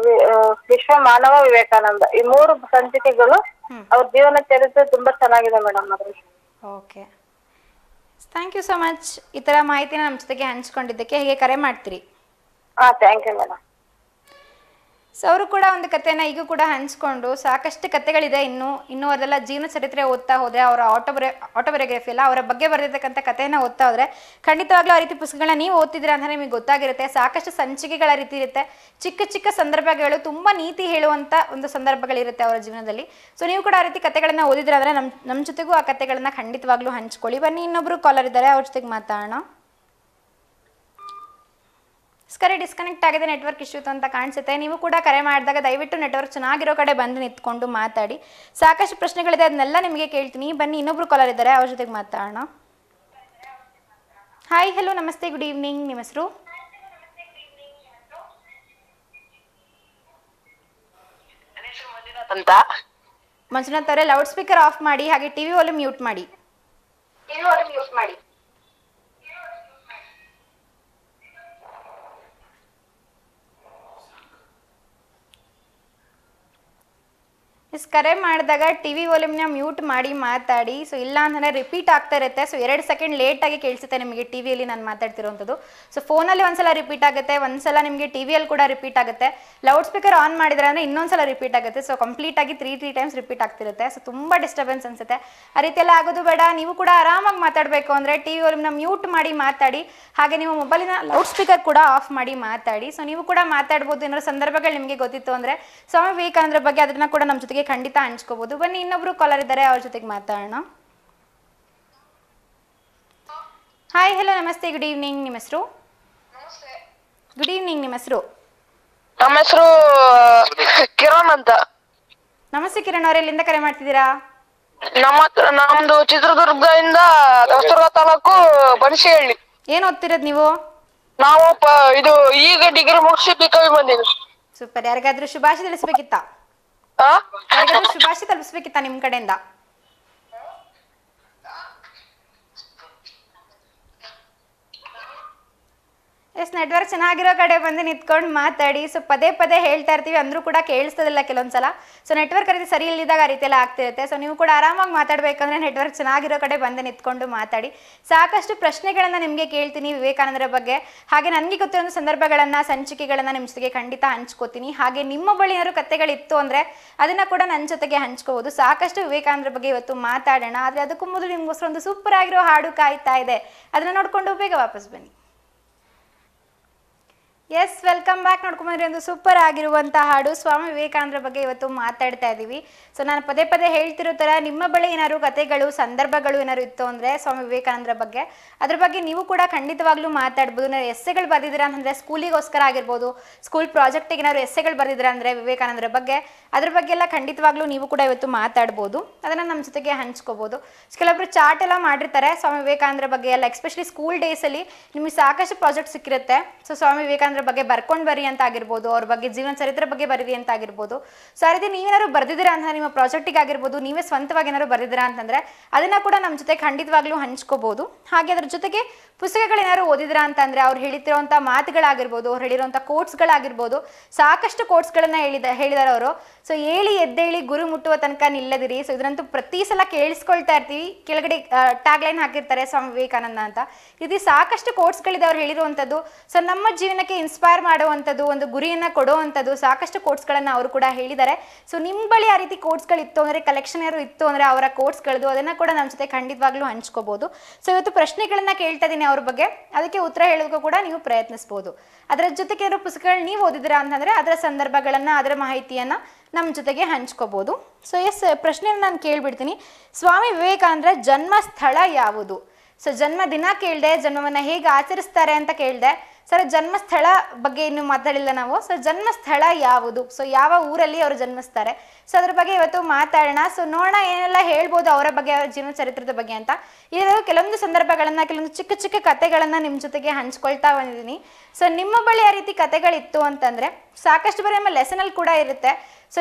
ವಿಶ್ವ ಮಾನವ ವಿವೇಕಾನಂದ, ಈ 3 ಸಂಚಿಕೆಗಳು ಅವ್ರ ಜೀವನ ಚರಿತ್ರೆ ತುಂಬಾ ಚೆನ್ನಾಗಿದೆ ಮೇಡಮ್ ಅದ್ರಲ್ಲಿ. Okay, thank you so much. ಈ ತರ ಮಾಹಿತಿನ ನಮ್ಮ ಜೊತೆಗೆ ಹಂಚ್ಕೊಂಡಿದ್ದಕ್ಕೆ. ಹೀಗೆ ಕರೆ ಮಾಡ್ತೀರಿ. Thank you madam. ಸೊ ಅವರು ಕೂಡ ಒಂದು ಕಥೆನ ಈಗ ಕೂಡ ಹಂಚ್ಕೊಂಡು, ಸಾಕಷ್ಟು ಕಥೆಗಳಿದೆ ಇನ್ನೂ ಅದೆಲ್ಲ ಜೀವನ ಚರಿತ್ರೆ ಓದ್ತಾ ಹೋದ್ರೆ, ಅವರ ಆಟೋಬಯೋಗ್ರಫಿ ಎಲ್ಲ ಅವರ ಬಗ್ಗೆ ಬರೆದಿರ್ತಕ್ಕಂಥ ಕಥೆನ ಓದ್ತಾ ಹೋದ್ರೆ ಖಂಡಿತವಾಗ್ಲೂ ಆ ರೀತಿ ಪುಸ್ತಕಗಳನ್ನ ನೀವು ಓದ್ತಿದ್ದೀರಾ ಅಂದರೆ ನಿಮಗೆ ಗೊತ್ತಾಗಿರುತ್ತೆ. ಸಾಕಷ್ಟು ಸಂಚಿಕೆಗಳ ರೀತಿ ಇರುತ್ತೆ, ಚಿಕ್ಕ ಚಿಕ್ಕ ಸಂದರ್ಭಗಳು, ತುಂಬ ನೀತಿ ಹೇಳುವಂಥ ಒಂದು ಸಂದರ್ಭಗಳಿರುತ್ತೆ ಅವರ ಜೀವನದಲ್ಲಿ. ಸೊ ನೀವು ಕೂಡ ಆ ರೀತಿ ಕಥೆಗಳನ್ನ ಓದಿದ್ರೆ ಅಂದರೆ ನಮ್ಮ ಜೊತೆಗೂ ಆ ಕಥೆಗಳನ್ನ ಖಂಡಿತವಾಗ್ಲೂ ಹಂಚ್ಕೊಳ್ಳಿ. ಬನ್ನಿ, ಇನ್ನೊಬ್ರು ಕಾಲರ್ ಇದ್ದಾರೆ, ಅವ್ರ ಜೊತೆಗೆ ಮಾತಾಡೋಣ. ಕರೆ ಡಿಸ್ಕನೆಕ್ಟ್ ಆಗಿದೆ, ನೆಟ್ವರ್ಕ್ ಇಶ್ಯೂ ಅಂತ ಕಾಣಿಸುತ್ತೆ. ನೀವು ಕೂಡ ಕರೆ ಮಾಡಿದಾಗ ದಯವಿಟ್ಟು ನೆಟ್ವರ್ಕ್ ಚೆನ್ನಾಗಿರೋ ಕಡೆ ಬಂದು ನಿಂತ್ಕೊಂಡು ಮಾತಾಡಿ. ಸಾಕಷ್ಟು ಪ್ರಶ್ನೆಗಳಿದೆ, ಅದನ್ನೆಲ್ಲ ನಿಮಗೆ ಕೇಳ್ತೀನಿ. ಬನ್ನಿ, ಇನ್ನೊಬ್ರು ಕಾಲರ್ ಇದ್ದಾರೆ, ಅವ್ರ ಜೊತೆಗೆ ಮಾತಾಡೋಣ. ಹಾಯ್, ಹಲೋ, ನಮಸ್ತೆ, ಗುಡ್ ಈವ್ನಿಂಗ್. ನಿಮ್ಮ ಹೆಸರು? ಮಂಜುನಾಥ್ ಅವರೇ, ಲೌಡ್ ಸ್ಪೀಕರ್ ಆಫ್ ಮಾಡಿ, ಹಾಗೆ ಟಿವಿ ವಾಲ್ಯೂಮ್ ಮ್ಯೂಟ್ ಮಾಡಿ. ಕರೆ ಮಾಡಿದಾಗ ಟಿವಿ ವಾಲ್ಯೂಮ್ನ ಮ್ಯೂಟ್ ಮಾಡಿ ಮಾತಾಡಿ. ಸೊ ಇಲ್ಲ ಅಂತಂದರೆ ರಿಪೀಟ್ ಆಗ್ತಾ ಇರುತ್ತೆ. ಸೊ 2 ಸೆಕೆಂಡ್ ಲೇಟಾಗಿ ಕೇಳಿಸುತ್ತೆ ನಿಮಗೆ ಟಿವಿಯಲ್ಲಿ ನಾನು ಮಾತಾಡ್ತಿರೋವಂಥದ್ದು. ಸೊ ಫೋನಲ್ಲಿ ಒಂದ್ಸಲ ರಿಪೀಟ್ ಆಗುತ್ತೆ, ಒಂದ್ಸಲ ನಿಮಗೆ ಟಿವಿಯಲ್ಲಿ ಕೂಡ ರಿಪೀಟ್ ಆಗುತ್ತೆ. ಲೌಡ್ ಸ್ಪೀಕರ್ ಆನ್ ಮಾಡಿದ್ರೆ ಅಂದರೆ ಇನ್ನೊಂದ್ಸಲ ರಿಪೀಟ್ ಆಗುತ್ತೆ. ಸೊ ಕಂಪ್ಲೀಟಾಗಿ 3 ಟೈಮ್ಸ್ ರಿಪೀಟ್ ಆಗ್ತಿರುತ್ತೆ. ಸೊ ತುಂಬ ಡಿಸ್ಟರ್ಬೆನ್ಸ್ ಅನಿಸುತ್ತೆ. ಆ ರೀತಿಯೆಲ್ಲ ಆಗೋದು ಬೇಡ. ನೀವು ಕೂಡ ಆರಾಮಾಗಿ ಮಾತಾಡಬೇಕು ಅಂದರೆ ಟಿವಿ ವಾಲ್ಯೂಮ್ನ ಮ್ಯೂಟ್ ಮಾಡಿ ಮಾತಾಡಿ. ಹಾಗೆ ನೀವು ಮೊಬೈಲಿನ ಲೌಡ್ ಸ್ಪೀಕರ್ ಕೂಡ ಆಫ್ ಮಾಡಿ ಮಾತಾಡಿ. ಸೊ ನೀವು ಕೂಡ ಮಾತಾಡ್ಬೋದು. ಏನಾದ್ರು ಸಂದರ್ಭಗಳು ನಿಮಗೆ ಗೊತ್ತಿತ್ತು ಅಂದರೆ ಸ್ವಾಮಿ ವಿವೇಕಾನಂದರ ಬಗ್ಗೆ ಅದನ್ನ ಕೂಡ ನಮ್ಮ ಜೊತೆಗೆ ಖಂಡಿತ ಹಂಚ್ಕೋಬಹುದು. ಬನ್ನಿ, ಇನ್ನೊಬ್ರು ಕಾಲರ್ ಇದ್ದಾರೆ, ಅವ್ರ ಜೊತೆಗೆ ಮಾತಾಡೋಣ. ಹಾಯ್, ಹಲೋ, ನಮಸ್ತೆ, ಗುಡ್ ಈವ್ನಿಂಗ್. ನಿಮ್ಮ ಹೆಸರು? Good evening. ನಿಮ್ಮ ಹೆಸರು? ನಮ್ಮ ಹೆಸರು ಕಿರಣ್ ಅಂತ. ನಮಸ್ತೆ ಕಿರಣ್ ಅವರೇ, ಎಲ್ಲಿಂದ ಕರೆ ಮಾಡ್ತಿದ್ದೀರಾ? ನಮ್ದು ಚಿತ್ರದುರ್ಗದಿಂದ ಕಸ್ತೂರ್ಬಾ ತಾಲೂಕು ಬನಶಿಹಳ್ಳಿ. ಏನ್ ಓದ್ತಿರೋದು ನೀವು? ನಾವು ಇದು ಈಗ ಡಿಗ್ರಿ ಮುಗಿಸಿ ಪಿಕವಿ ಬಂದಿವಿ. ಸೂಪರ್. ಯಾರಿಗಾದ್ರೂ ಶುಭಾಶಯ ತಿಳಿಸ್ಬೇಕಿತ್ತಾ? ಯಾರಿಗಾದ್ರೂ ಶುಭಾಶಯ ತಲುಪಿಸ್ಬೇಕಿತ್ತಾ ನಿಮ್ ಕಡೆಯಿಂದ? ನೆಟ್ವರ್ಕ್ ಚೆನ್ನಾಗಿರೋ ಕಡೆ ಬಂದು ನಿಂತ್ಕೊಂಡು ಮಾತಾಡಿ. ಸೊ ಪದೇ ಪದೇ ಹೇಳ್ತಾ ಇರ್ತೀವಿ, ಅಂದ್ರೂ ಕೂಡ ಕೇಳಿಸ್ತದಿಲ್ಲ ಕೆಲವೊಂದ್ಸಲ. ಸೊ ನೆಟ್ವರ್ಕ್ ರೀತಿ ಸರಿ ಇಲ್ಲದಾಗ ಆ ರೀತಿ ಎಲ್ಲ ಆಗ್ತಿರುತ್ತೆ. ಸೊ ನೀವು ಕೂಡ ಆರಾಮಾಗಿ ಮಾತಾಡ್ಬೇಕಂದ್ರೆ ನೆಟ್ವರ್ಕ್ ಚೆನ್ನಾಗಿರೋ ಕಡೆ ಬಂದು ನಿಂತ್ಕೊಂಡು ಮಾತಾಡಿ. ಸಾಕಷ್ಟು ಪ್ರಶ್ನೆಗಳನ್ನ ನಿಮಗೆ ಕೇಳ್ತೀನಿ ವಿವೇಕಾನಂದರ ಬಗ್ಗೆ. ಹಾಗೆ ನನಗೆ ಗೊತ್ತಿರೋ ಸಂದರ್ಭಗಳನ್ನ, ಸಂಚಿಕೆಗಳನ್ನ ನಿಮ್ಮ ಜೊತೆಗೆ ಖಂಡಿತ ಹಂಚ್ಕೋತೀನಿ. ಹಾಗೆ ನಿಮ್ಮ ಬಳಿ ಏನಾದ್ರು ಕಥೆಗಳಿತ್ತು ಅಂದ್ರೆ ಅದನ್ನ ಕೂಡ ನನ್ನ ಜೊತೆಗೆ ಹಂಚ್ಕೋಬಹುದು. ಸಾಕಷ್ಟು ವಿವೇಕಾನಂದರ ಬಗ್ಗೆ ಇವತ್ತು ಮಾತಾಡೋಣ. ಆದ್ರೆ ಅದಕ್ಕೂ ಮೊದಲು ನಿಮ್ಗೋಸ್ಕರ ಒಂದು ಸೂಪರ್ ಆಗಿರೋ ಹಾಡು ಕಾಯ್ತಾ ಇದೆ, ಅದನ್ನ ನೋಡ್ಕೊಂಡು ಬೇಗ ವಾಪಸ್ ಬನ್ನಿ. S, welcome back. ನೋಡ್ಕೊಂಡ್ಬಂದ್ರಿ ಒಂದು ಸೂಪರ್ ಆಗಿರುವಂಥ ಹಾಡು. ಸ್ವಾಮಿ ವಿವೇಕಾನಂದರ ಬಗ್ಗೆ ಇವತ್ತು ಮಾತಾಡ್ತಾ ಇದ್ದೀವಿ. ಸೊ ನಾನು ಪದೇ ಪದೇ ಹೇಳ್ತಿರೋ ಥರ ನಿಮ್ಮ ಬಳಿ ಏನಾದ್ರು ಕಥೆಗಳು, ಸಂದರ್ಭಗಳು ಏನಾದ್ರು ಇತ್ತು ಅಂದರೆ ಸ್ವಾಮಿ ವಿವೇಕಾನಂದರ ಬಗ್ಗೆ, ಅದ್ರ ಬಗ್ಗೆ ನೀವು ಕೂಡ ಖಂಡಿತವಾಗ್ಲೂ ಮಾತಾಡ್ಬೋದು. ಏನಾದ್ರು ಎಸ್ಸೆಗಳು ಬರೆದಿದ್ದೀರಾ ಅಂತಂದರೆ ಸ್ಕೂಲಿಗೋಸ್ಕರ ಆಗಿರ್ಬೋದು, ಸ್ಕೂಲ್ ಪ್ರಾಜೆಕ್ಟಿಗೆ ಏನಾದ್ರು ಎಸ್ಸೆಗಳು ಬರೆದಿದ್ದೀರಾ ಅಂದರೆ ವಿವೇಕಾನಂದರ ಬಗ್ಗೆ, ಅದ್ರ ಬಗ್ಗೆ ಎಲ್ಲ ಖಂಡಿತವಾಗ್ಲೂ ನೀವು ಕೂಡ ಇವತ್ತು ಮಾತಾಡ್ಬೋದು. ಅದನ್ನು ನಮ್ಮ ಜೊತೆಗೆ ಹಂಚ್ಕೋಬೋದು. ಕೆಲವೊಬ್ರು ಚಾರ್ಟ್ ಎಲ್ಲ ಮಾಡಿರ್ತಾರೆ ಸ್ವಾಮಿ ವಿವೇಕಾನಂದರ ಬಗ್ಗೆ ಎಲ್ಲ. ಎಸ್ಪೆಷಲಿ ಸ್ಕೂಲ್ ಡೇಸಲ್ಲಿ ನಿಮಗೆ ಸಾಕಷ್ಟು ಪ್ರಾಜೆಕ್ಟ್ ಸಿಕ್ಕಿರುತ್ತೆ. ಸೊ ಸ್ವಾಮಿ ವಿವೇಕಾನಂದರ ಬಗ್ಗೆ ಬರ್ಕೊಂಡು ಬರ್ರಿ ಅಂತ ಆಗಿರ್ಬೋದು, ಅವ್ರ ಬಗ್ಗೆ ಜೀವನ ಚರಿತ್ರೆ ಬಗ್ಗೆ ಬರೀರಿ ಅಂತ ಆಗಿರ್ಬೋದು. ಸೊ ಆ ರೀತಿ ನೀವೇನಾದ್ರು ಬರ್ದಿದ್ದೀರಾ ಅಂತ ನಿಮ್ಮ ಪ್ರಾಜೆಕ್ಟಿಗೆ ಆಗಿರ್ಬೋದು, ನೀವೇ ಸ್ವಂತವಾಗಿ ಏನಾದ್ರು ಬರ್ದಿದ್ದೀರಾ ಅಂತಂದ್ರೆ ಅದನ್ನ ಕೂಡ ನಮ್ಮ ಜೊತೆ ಖಂಡಿತವಾಗ್ಲೂ ಹಂಚ್ಕೋಬಹುದು. ಹಾಗೆ ಅದ್ರ ಜೊತೆಗೆ ಪುಸ್ತಕಗಳೇನಾದ್ರು ಓದಿದ್ರಾ ಅಂತಂದ್ರೆ ಅವ್ರು ಹೇಳಿತಿರುವಂಥ ಮಾತುಗಳಾಗಿರ್ಬೋದು, ಅವ್ರು ಹೇಳಿರುವಂಥ ಕೋಟ್ಸ್ಗಳಾಗಿರ್ಬೋದು, ಸಾಕಷ್ಟು ಕೋಟ್ಸ್ಗಳನ್ನ ಹೇಳಿದಾರೆ ಅವರು. ಸೊ ಹೇಳಿ ಎದ್ದೇಳಿ ಗುರು ಮುಟ್ಟುವ ತನಕ ನಿಲ್ಲದಿರಿ. ಸೊ ಇದರಂತೂ ಪ್ರತಿ ಸಲ ಕೇಳಿಸ್ಕೊಳ್ತಾ ಇರ್ತೀವಿ. ಕೆಳಗಡೆ ಟ್ಯಾಗ್ಲೈನ್ ಹಾಕಿರ್ತಾರೆ ಸ್ವಾಮಿ ವಿವೇಕಾನಂದ ಅಂತ. ಇದು ಸಾಕಷ್ಟು ಕೋಟ್ಸ್ಗಳಿದೆ ಅವ್ರು ಹೇಳಿರುವಂಥದ್ದು. ಸೊ ನಮ್ಮ ಜೀವನಕ್ಕೆ ಇನ್ಸ್ಪೈರ್ ಮಾಡುವಂಥದ್ದು, ಒಂದು ಗುರಿಯನ್ನ ಕೊಡುವಂಥದ್ದು ಸಾಕಷ್ಟು ಕೋಟ್ಸ್ಗಳನ್ನ ಅವರು ಕೂಡ ಹೇಳಿದ್ದಾರೆ. ಸೊ ನಿಮ್ಮ ಬಳಿ ಆ ರೀತಿ ಕೋಟ್ಸ್ಗಳಿತ್ತು ಅಂದರೆ, ಕಲೆಕ್ಷನ್ ಯಾರು ಇತ್ತು ಅಂದರೆ ಅವರ ಕೋಟ್ಸ್ಗಳದ್ದು, ಅದನ್ನ ಕೂಡ ನಮ್ಮ ಜೊತೆ ಖಂಡಿತವಾಗ್ಲೂ ಹಂಚ್ಕೋಬಹುದು. ಸೊ ಇವತ್ತು ಪ್ರಶ್ನೆಗಳನ್ನ ಕೇಳ್ತಾ ಇದ್ದೀನಿ ಅವ್ರ ಬಗ್ಗೆ, ಅದಕ್ಕೆ ಉತ್ತರ ಹೇಳೋದಕ್ಕೂ ಕೂಡ ನೀವು ಪ್ರಯತ್ನಿಸ್ಬೋದು. ಅದರ ಜೊತೆಗೆ ಏನಾದ್ರು ಪುಸ್ತಕಗಳು ನೀವು ಓದಿದ್ರಾ ಅಂತಂದ್ರೆ ಅದರ ಸಂದರ್ಭಗಳನ್ನ, ಅದರ ಮಾಹಿತಿಯನ್ನ ನಮ್ಮ ಜೊತೆಗೆ ಹಂಚ್ಕೋಬಹುದು. ಸೊ ಪ್ರಶ್ನೆಯನ್ನು ನಾನು ಕೇಳ್ಬಿಡ್ತೀನಿ. ಸ್ವಾಮಿ ವಿವೇಕಾನಂದರ ಜನ್ಮ ಸ್ಥಳ ಯಾವುದು? ಸೊ ಜನ್ಮ ದಿನ ಕೇಳಿದೆ, ಜನ್ಮವನ್ನ ಹೇಗೆ ಆಚರಿಸ್ತಾರೆ ಅಂತ ಕೇಳಿದೆ. ಸರ್ ಜನ್ಮ ಸ್ಥಳ ಬಗ್ಗೆ ಇನ್ನೂ ಮಾತಾಡಿಲ್ಲ ನಾವು. ಸೊ ಜನ್ಮ ಸ್ಥಳ ಯಾವುದು? ಸೊ ಯಾವ ಊರಲ್ಲಿ ಅವರು ಜನ್ಮಿಸ್ತಾರೆ? ಸೊ ಅದ್ರ ಬಗ್ಗೆ ಇವತ್ತು ಮಾತಾಡೋಣ. ಸೊ ನೋಡೋಣ ಏನೆಲ್ಲ ಹೇಳ್ಬೋದು ಅವರ ಬಗ್ಗೆ, ಅವರ ಜೀವನ ಚರಿತ್ರದ ಬಗ್ಗೆ ಅಂತ. ಇದು ಕೆಲವೊಂದು ಸಂದರ್ಭಗಳನ್ನ, ಕೆಲವೊಂದು ಚಿಕ್ಕ ಚಿಕ್ಕ ಕಥೆಗಳನ್ನ ನಿಮ್ಮ ಜೊತೆಗೆ ಹಂಚ್ಕೊಳ್ತಾ ಬಂದಿದ್ದೀನಿ. ಸೊ ನಿಮ್ಮ ಬಳಿ ಆ ರೀತಿ ಕಥೆಗಳಿತ್ತು ಅಂತಂದ್ರೆ ಸಾಕಷ್ಟು ಬಾರಿ ನಮ್ಮ ಲೆಸನಲ್ಲಿ ಕೂಡ ಇರುತ್ತೆ. ಸೊ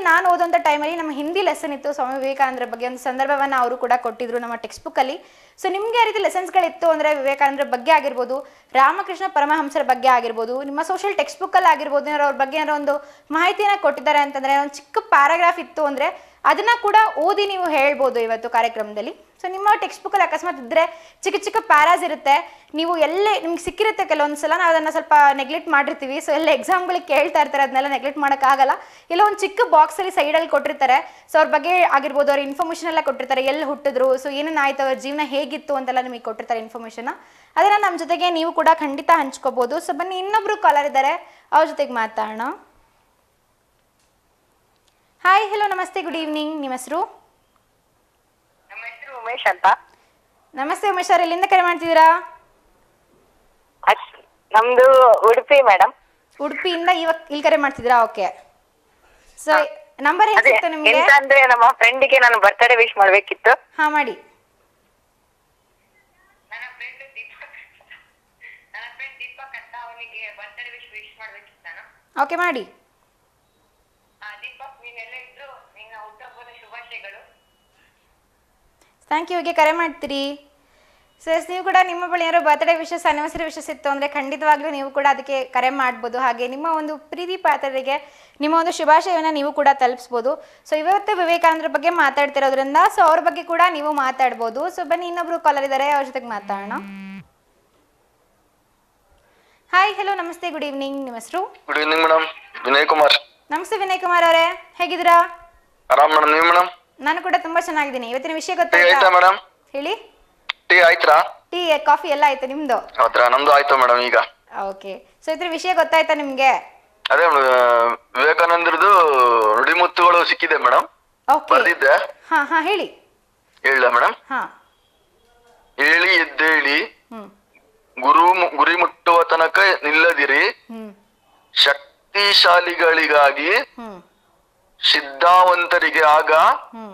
ನಾನು ಓದೋಂಥ ಟೈಮಲ್ಲಿ ನಮ್ಮ ಹಿಂದಿ ಲೆಸನ್ ಇತ್ತು ಸ್ವಾಮಿ ವಿವೇಕಾನಂದರ ಬಗ್ಗೆ, ಒಂದು ಸಂದರ್ಭವನ್ನು ಅವರು ಕೂಡ ಕೊಟ್ಟಿದ್ರು ನಮ್ಮ ಟೆಕ್ಸ್ಟ್ ಬುಕ್ಕಲ್ಲಿ. ಸೊ ನಿಮಗೆ ಆ ರೀತಿ ಲೆಸನ್ಸ್ಗಳಿತ್ತು ಅಂದರೆ ವಿವೇಕಾನಂದರ ಬಗ್ಗೆ ಆಗಿರ್ಬೋದು, ರಾಮಕೃಷ್ಣ ಪರಮಹಂಸರ ಬಗ್ಗೆ ಆಗಿರ್ಬೋದು, ನಿಮ್ಮ ಸೋಷಿಯಲ್ ಟೆಕ್ಸ್ಟ್ ಬುಕ್ಕಲ್ಲಿ ಆಗಿರ್ಬೋದು, ಏನಾರು ಅವ್ರ ಬಗ್ಗೆ ಏನಾರು ಒಂದು ಮಾಹಿತಿಯನ್ನು ಕೊಟ್ಟಿದ್ದಾರೆ ಅಂತಂದರೆ, ಒಂದು ಚಿಕ್ಕ ಪ್ಯಾರಾಗ್ರಾಫ್ ಇತ್ತು ಅಂದರೆ ಅದನ್ನ ಕೂಡ ಓದಿ ನೀವು ಹೇಳ್ಬೋದು ಇವತ್ತು ಕಾರ್ಯಕ್ರಮದಲ್ಲಿ. ಸೊ ನಿಮ್ಮ ಟೆಕ್ಸ್ಟ್ ಬುಕ್ಕಲ್ಲಿ ಅಕಸ್ಮಾತ್ ಇದ್ದರೆ ಚಿಕ್ಕ ಚಿಕ್ಕ ಪ್ಯಾರಾಸ್ ಇರುತ್ತೆ, ನೀವು ಎಲ್ಲೇ ನಿಮ್ಗೆ ಸಿಕ್ಕಿರುತ್ತೆ. ಕೆಲವೊಂದು ಸಲ ನಾವು ಅದನ್ನು ಸ್ವಲ್ಪ ನೆಗ್ಲೆಕ್ಟ್ ಮಾಡಿರ್ತೀವಿ. ಸೊ ಎಲ್ಲ ಎಕ್ಸಾಮ್ಗಳಿಗೆ ಕೇಳ್ತಾ ಇರ್ತಾರೆ, ಅದನ್ನೆಲ್ಲ ನೆಗ್ಲೆಕ್ಟ್ ಮಾಡೋಕ್ಕಾಗಲ್ಲ. ಎಲ್ಲ ಒಂದು ಚಿಕ್ಕ ಬಾಕ್ಸಲ್ಲಿ ಸೈಡಲ್ಲಿ ಕೊಟ್ಟಿರ್ತಾರೆ. ಸೊ ಅವ್ರ ಬಗ್ಗೆ ಆಗಿರ್ಬೋದು, ಅವ್ರ ಇನ್ಫಾರ್ಮೇಷನ್ ಎಲ್ಲ ಕೊಟ್ಟಿರ್ತಾರೆ, ಎಲ್ಲಿ ಹುಟ್ಟಿದ್ರು, ಸೊ ಏನೇನಾಯ್ತು, ಅವ್ರ ಜೀವನ ಹೇಗಿತ್ತು ಅಂತೆಲ್ಲ ನಿಮಗೆ ಕೊಟ್ಟಿರ್ತಾರೆ ಇನ್ಫಾರ್ಮೇಷನ್. ಅದನ್ನು ನಮ್ಮ ಜೊತೆಗೆ ನೀವು ಕೂಡ ಖಂಡಿತ ಹಂಚ್ಕೋಬೋದು. ಸೊ ಬನ್ನಿ, ಇನ್ನೊಬ್ರು ಕಾಲರ್ ಇದ್ದಾರೆ, ಅವ್ರ ಜೊತೆಗೆ ಮಾತಾಡೋಣ. ಹಾಯ್, ಹಲೋ, ನಮಸ್ತೆ, ಗುಡ್ ಈವ್ನಿಂಗ್. ನಿಮ್ಮ ಹೆಸರು? ನಮ್ಮ ಹೆಸರು ಉಮೇಶ್ ಅಂತ. ನಮಸ್ತೆ ಉಮೇಶ್ ಅವ್ರು, ಎಲ್ಲಿಂದ ಕರೆ ಮಾಡ್ತಿದ್ದೀರಾ? ನಮ್ದು ಉಡುಪಿ ಮೇಡಮ್. ಉಡುಪಿಯಿಂದ ಇಲ್ಲಿ ಕರೆ ಮಾಡ್ತಿದ್ದೀರಾ? ಓಕೆ. ಸೊ ನಂಬರ್ ಹೇಗೆ ಸಿಕ್ತು ನಿಮಗೆ? ಅಂದ್ರೆ ನಮ್ಮ ಫ್ರೆಂಡಿಗೆ ನಾನು ಬರ್ತ್ಡೇ ವಿಶ್ ಮಾಡ್ಬೇಕಿತ್ತು. ಹಾ, ಮಾಡಿ. ನನ್ನ ಫ್ರೆಂಡ್ ದೀಪಕ್ ಅಂತ, ಅವನಿಗೆ ಬರ್ತ್ಡೇ ವಿಶ್ ಮಾಡ್ಬೇಕಿತ್ತು ನಾನು. ಓಕೆ, ಮಾಡಿ. ದೀಪಕ್, ನೀನೆಲ್ಲ ಇದ್ರು, ನಿನ್ನ ಹುಟ್ಟುಹಬ್ಬದ ಶುಭಾಶಯಗಳು. Thank you. ಹೀಗೆ ಕರೆ ಮಾಡ್ತೀರಿ. ಸೊ ನೀವು ಕೂಡ ನಿಮ್ಮ ಬಳಿ ಏನಾದ್ರು ಬರ್ತ್ಡೇ ವಿಶಸ್, ಆನಿವರ್ಸರಿ ವಿಶಸ್ ಇತ್ತು ಅಂದರೆ ಖಂಡಿತವಾಗ್ಲೂ ನೀವು ಕೂಡ ಅದಕ್ಕೆ ಕರೆ ಮಾಡ್ಬೋದು. ಹಾಗೆ ನಿಮ್ಮ ಒಂದು ಪ್ರೀತಿ ಪಾತ್ರರಿಗೆ ನಿಮ್ಮ ಒಂದು ಶುಭಾಶಯವನ್ನು ನೀವು ಕೂಡ ತಲುಪಿಸ್ಬೋದು. ಸೊ ಇವತ್ತು ವಿವೇಕಾನಂದರ ಬಗ್ಗೆ ಮಾತಾಡ್ತಿರೋದ್ರಿಂದ ಸೊ ಅವ್ರ ಬಗ್ಗೆ ಕೂಡ ನೀವು ಮಾತಾಡ್ಬೋದು. ಸೊ ಬನ್ನಿ, ಇನ್ನೊಬ್ರು ಕಾಲರ್ ಇದ್ದಾರೆ, ಅವ್ರ ಜೊತೆಗೆ ಮಾತಾಡೋಣ. ಹಾಯ್, ಹಲೋ, ನಮಸ್ತೆ, ಗುಡ್ ಈವ್ನಿಂಗ್. ನಿಮ್ಮ ಹೆಸರು? Good evening madam, Vinay Kumar. ನಮಸ್ತೆ ವಿನಯ್ ಕುಮಾರ್ ಅವರೇ, ಹೇಗಿದ್ದೀರಾ? ಆರಾಮ್ ಮೇಡಮ್, ನೀವು ಮೇಡಮ್? ನಾನು ಕೂಡ ತುಂಬಾ ಚೆನ್ನಾಗಿದ್ದೀನಿ. ಇವತ್ತಿನ ವಿಷಯ ಆಯ್ತಾ ಗೊತ್ತಾಯ್ತಾ? ಮೇಡಮ್? ಹೇಳಿ. ಟೀ ಆಯ್ತಾ? ಟೀ, ಕಾಫಿ ಎಲ್ಲ ಆಯ್ತು, ನಿಮ್ದು? ಹೌದ್ರಾ, ನಮ್ದು ಆಯ್ತು ಮೇಡಮ್ ಈಗ. ಓಕೆ. ಸೊ ಇದ್ರ ವಿಷಯ ಗೊತ್ತಾಯ್ತಾ ನಿಮ್ಗೆ? ಅದೇ ವಿವೇಕಾನಂದರದು ನುಡಿಮುತ್ತುಗಳು ಸಿಕ್ಕಿದೆ ಮೇಡಮ್, ಓಕೆ. ಬರ್ದಿದ್ದೆ. ಹಾ ಹಾ, ಹೇಳಿ. ಹೇಳ ಮೇಡಮ್? ಹಾ. ಹೇಳಿ ಎದ್ದೇಳಿ ಹ್ಮ್ ಗುರಿ ಮುಟ್ಟುವ ತನಕ ನಿಲ್ಲದಿರಿ. ಹ್ಮ್ ಶಕ್ತಿಶಾಲಿಗಳಿಗಾಗಿ, ಹ್ಮ್ ಸಿದ್ಧಾವಂತರಿಗೆ ಆಗ ಹ್ಮ್